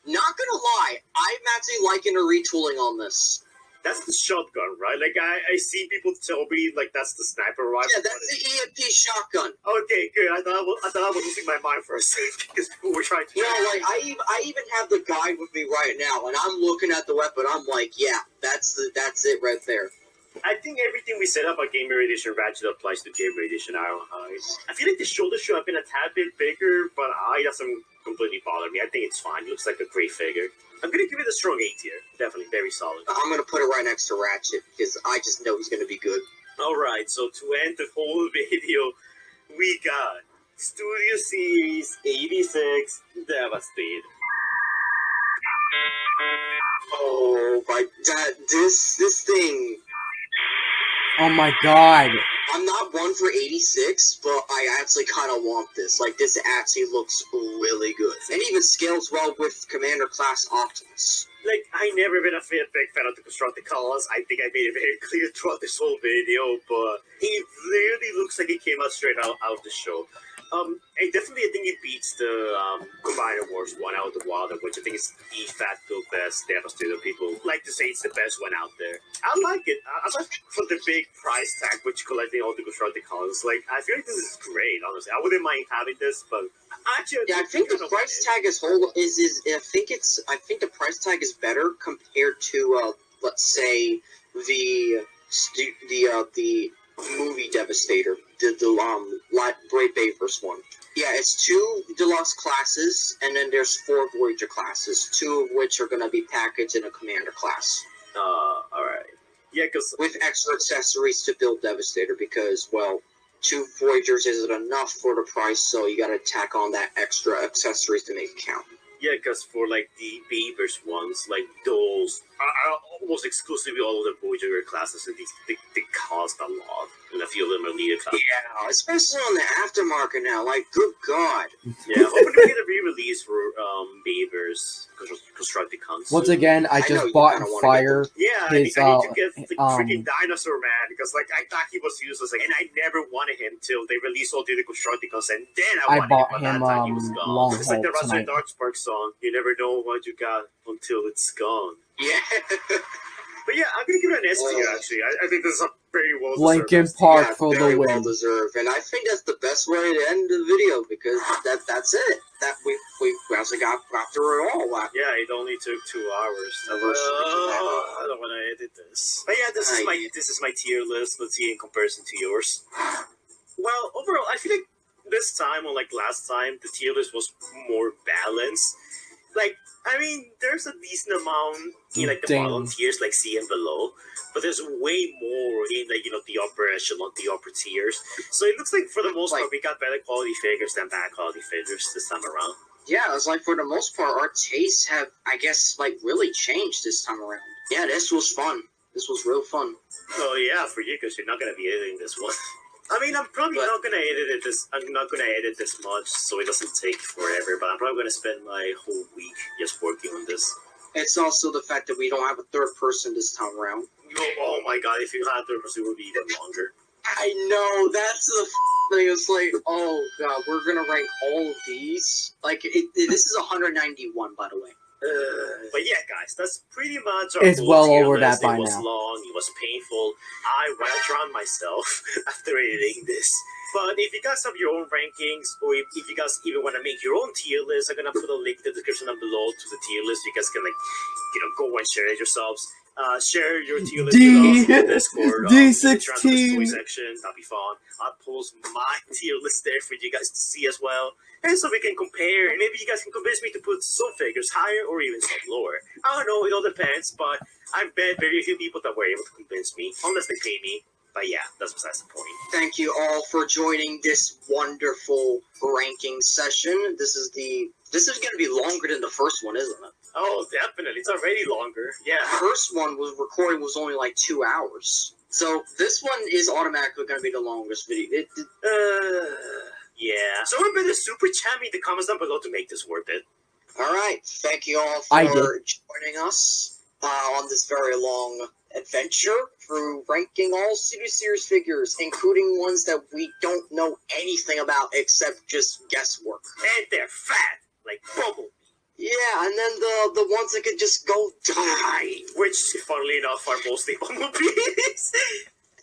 not gonna lie, I'm actually liking the retooling on this. That's the shotgun, right? Like, I see people tell me, like, that's the sniper rifle. Yeah, that's the EMP shotgun. Okay, good. I thought I was losing my mind for a second, because people were trying to... Like, I even have the guide with me right now, and I'm looking at the weapon, I'm like, yeah, that's it right there. I think everything we said about Gamer Edition Ratchet applies to Gamer Edition Ironhide. I feel like the shoulders should have been a tad bit bigger, but it doesn't completely bother me. I think it's fine. It looks like a great figure. I'm going to give it a strong A tier. Definitely very solid. I'm going to put it right next to Ratchet, because I just know he's going to be good. Alright, so to end the whole video, we got Studio Series 86 Devastator. Oh my god, this thing. Oh my god. I'm not one for 86, but I actually kind of want this. Like, this actually looks really good. And even scales well with Commander Class Optimus. Like, I never been a big fan of the constructed colors. I think I made it very clear throughout this whole video, but it literally looks like it came out straight out of the show. I think it beats the Combiner Wars one out of the wild, which I think is de facto best Devastator. People like to say it's the best one out there. I like it. Aside from the big price tag, which collecting all the constructed colors, like, I feel like this is great, honestly. I wouldn't mind having this, but actually... Yeah, I think the price tag is I think the price tag is better compared to, let's say, the movie Devastator, the Brave Bayverse one. Yeah, it's 2 deluxe classes, and then there's 4 Voyager classes, 2 of which are going to be packaged in a Commander class. Alright. Yeah, because... with extra accessories to build Devastator, because, well, 2 Voyagers isn't enough for the price, so you gotta tack on that extra accessories to make it count. Yeah, because for, like, the Beavers ones, like, those are almost exclusively all of the Voyager classes, and they cost a lot, and a few of them are needed classes. Yeah, especially on the aftermarket now, like, good god. Yeah, hoping to get a re-release for Beavers Constructicons. Once again, I just bought Fire. Yeah, his, I need to get the freaking Dinosaur Man, because, like, I thought he was useless, like, and I never wanted him till they released all the Constructicons, and then I bought him, him that time he was gone. long It's like the haul Russell tonight. Darkspark song, you never know what you got until it's gone. Yeah. But yeah, I'm gonna give it an S tier, actually. I think this is a very well Linkin deserved. Park Yeah, for the very well win. deserved, and I think that's the best way to end the video because that's it. That we actually got through it all. Yeah, it only took 2 hours. I I don't want to edit this. But yeah, this is my tier list. Let's see in comparison to yours. Well, overall, I feel like this time, unlike last time, the tier list was more balanced. Like, I mean, there's a decent amount in like the bottom tiers, like C and below, but there's way more in like the upper echelon, the upper tiers. So it looks like for the most part we got better quality figures than bad quality figures this time around. Yeah, it's like for the most part, our tastes have, I guess, like really changed this time around. Yeah, this was fun. This was real fun. Oh yeah, for you because you're not gonna be editing this one. I mean, I'm probably not gonna edit it this. I'm not gonna edit this much, so it doesn't take forever. But I'm probably gonna spend my whole week just working on this. It's also the fact that we don't have a third person this time around. Oh my god! If you had a third person, it would be even longer. I know, that's the thing. It's like, oh god, we're gonna rank all of these. Like, this is 191, by the way. But yeah, guys, that's pretty much our It's whole well tier over list. that by It was now. long, it was painful. I drowned myself after editing this. But if you guys have your own rankings, or if you guys even want to make your own tier list, I'm gonna put a link in the description down below to the tier list. You guys can go and share it yourselves. Share your tier list with us in the Discord. D16 section. That'd be fun. I'll post my tier list there for you guys to see as well. And so we can compare, and maybe you guys can convince me to put some figures higher or even some lower. I don't know, it all depends, but I bet very few people that were able to convince me, unless they pay me. But yeah, that's besides the point. Thank you all for joining this wonderful ranking session. This is going to be longer than the first one, isn't it? Oh, definitely. It's already longer. Yeah. The first one was only like 2 hours. So this one is automatically going to be the longest video. Yeah. So remember to super chat me in the comments down below to make this worth it. All right. Thank you all for joining us on this very long adventure through ranking all Series figures, including ones that we don't know anything about except just guesswork. And they're fat, like Bumblebee. Yeah, and then the ones that could just go die. Which, funnily enough, are mostly Bumblebees.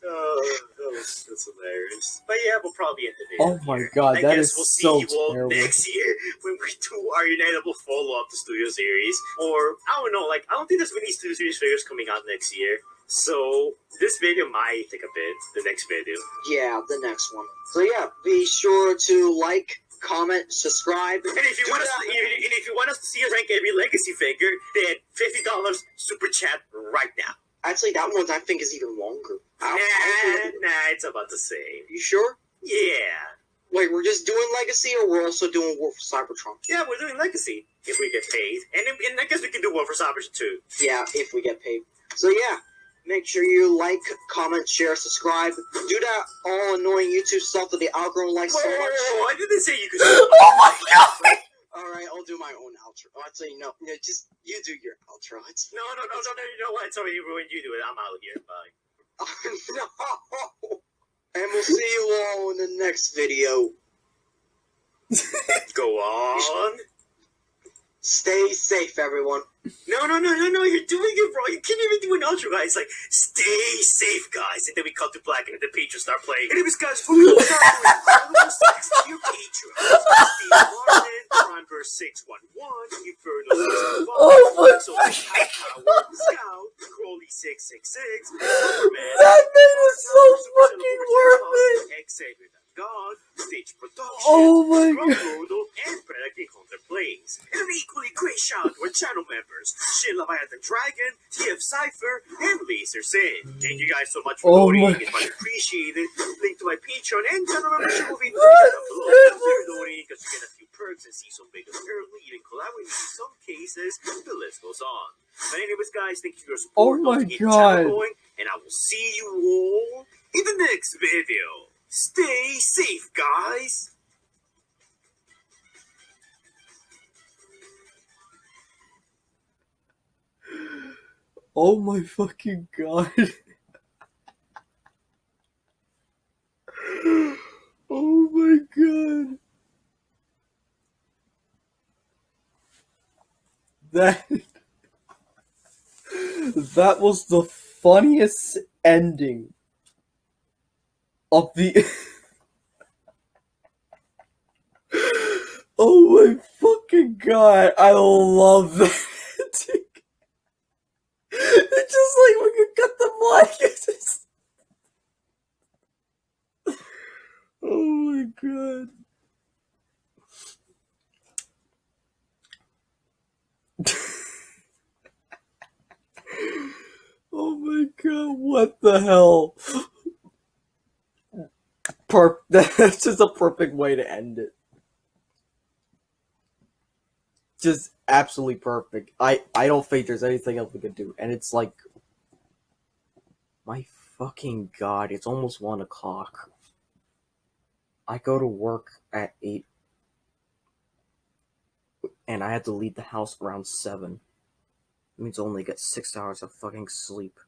That's hilarious. But yeah, we'll probably end the video. Oh my god, that is we'll so see you all terrible. next year when we do our inevitable follow-up to Studio Series. Or, I don't know, I don't think there's many Studio Series figures coming out next year. So, this video might take a bit, the next video. Yeah, the next one. So yeah, be sure to like, comment, subscribe. And if you want us to see us rank every legacy figure, then $50 super chat right now. Actually, that one I think is even longer. Nah, it's about the same. You sure? Yeah. Wait, we're just doing Legacy, or we're also doing War for Cybertron? Yeah, we're doing Legacy, if we get paid. And I guess we can do War for Cybertron too. Yeah, if we get paid. So yeah, make sure you like, comment, share, subscribe. Do that all annoying YouTube stuff that the algorithm likes so much. Whoa, I didn't say you could. Oh my god! Alright, I'll do my own outro. Actually, no, just you do your outro. No, you know what? It's already ruined. You do it. I'm out of here. Bye. No! And we'll see you all in the next video. Go on. Stay safe, everyone. No, you're doing it wrong. You can't even do an outro, guys. Like, stay safe, guys. And then we cut to black and then the patrons start playing. And it was guys, for real, your patrons. Steve Martin, Prime 611, Inferno 615, Oh my so High Power, Scout, Crowley 666, Superman, That made it so fucking worth it! Xavier God, Stage Production, Oh my Rob god. Rodo, and Predicting Hunter Plays. And an equally great shout out to our channel members, Shin Leviathan Dragon, TF Cypher, and Laser Sin. Thank you guys so much for Oh donating. my It's much appreciated. Link to my Patreon and channel membership will be in the description down below. Consider donating because you get a few perks and see some videos early, even collaborate in some cases. The list goes on. But anyways, guys, thank you for your support. Oh my Keep the channel god. going, and I will see you all in the next video. Stay safe, guys! Oh my fucking god. Oh my god. That was the funniest ending of the. Oh my fucking god! I love that. It's just like we could cut the blankets. Oh my god. Oh my god, what the hell? That's just a perfect way to end it. Just absolutely perfect. I don't think there's anything else we could do. And it's like, my fucking god, it's almost 1 o'clock. I go to work at 8. And I have to leave the house around 7. It means I only get 6 hours of fucking sleep.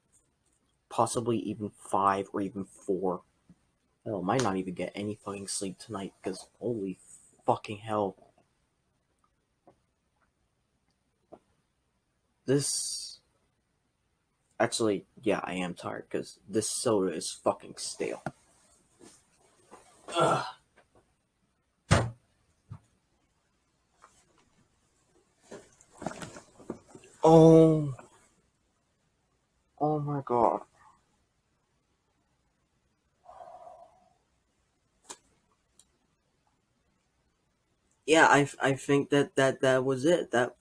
Possibly even 5 or even 4. Hell, I might not even get any fucking sleep tonight because holy fucking hell. This... Actually, yeah, I am tired because this soda is fucking stale. Ugh. Oh my god. Yeah, I think that was it. That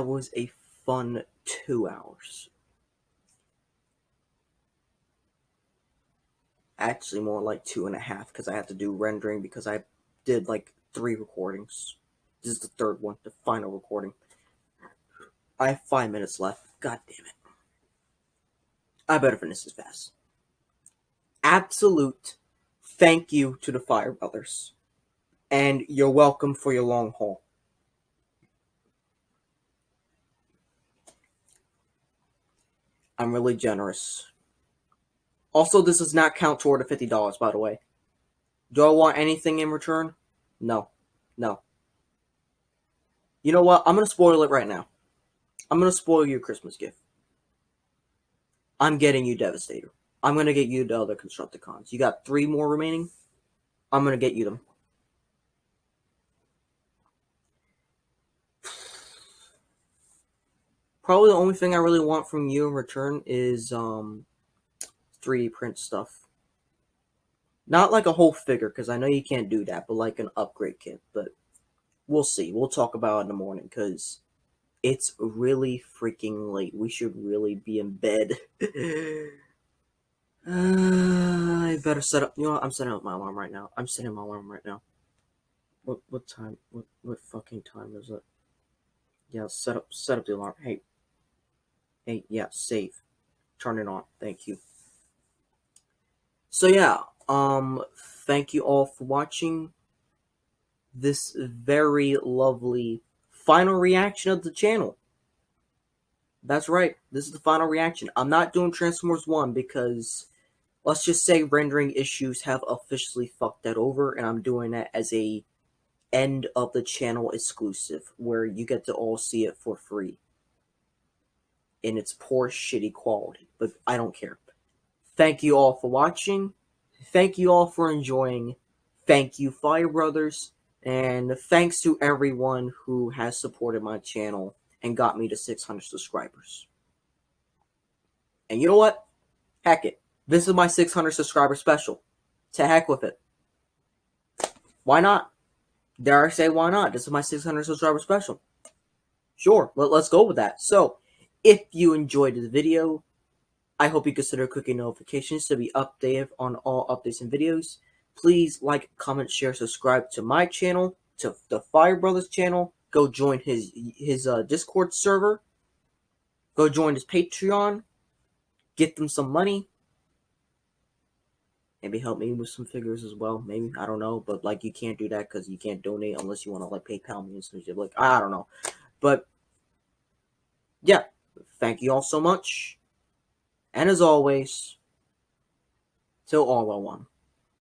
was a fun 2 hours. Actually, more like 2.5 because I have to do rendering because I did like 3 recordings. This is the 3rd one, the final recording. I have 5 minutes left. God damn it. I better finish this fast. Absolute thank you to the Fire Brothers. And you're welcome for your long haul. I'm really generous. Also, this does not count toward the $50, by the way. Do I want anything in return? No. No. You know what? I'm going to spoil it right now. I'm going to spoil your Christmas gift. I'm getting you Devastator. I'm going to get you the other Constructicons. You got 3 more remaining? I'm going to get you them. Probably the only thing I really want from you in return is 3D print stuff. Not like a whole figure, because I know you can't do that, but like an upgrade kit. But we'll see. We'll talk about it in the morning, because it's really freaking late. We should really be in bed. I better set up. You know what? I'm setting up my alarm right now. I'm setting my alarm right now. What time? What fucking time is it? Yeah, set up the alarm. Hey, yeah, save. Turn it on. Thank you. So yeah, thank you all for watching this very lovely final reaction of the channel. That's right, this is the final reaction. I'm not doing Transformers 1 because, let's just say rendering issues have officially fucked that over, and I'm doing that as a end of the channel exclusive, where you get to all see it for free. In its poor, shitty quality, but I don't care. Thank you all for watching. Thank you all for enjoying. Thank you, Fire Brothers. And thanks to everyone who has supported my channel and got me to 600 subscribers. And you know what? Heck it. This is my 600 subscriber special. To heck with it. Why not? Dare I say why not? This is my 600 subscriber special. Sure, let's go with that. So, if you enjoyed the video, I hope you consider clicking notifications to be updated on all updates and videos. Please like, comment, share, subscribe to my channel, to the Fire Brothers channel. Go join his Discord server. Go join his Patreon. Get them some money. Maybe help me with some figures as well. Maybe, I don't know. But like, you can't do that because you can't donate unless you want to like PayPal me and some shit. Like, I don't know. But yeah, thank you all so much. And as always, till all are one.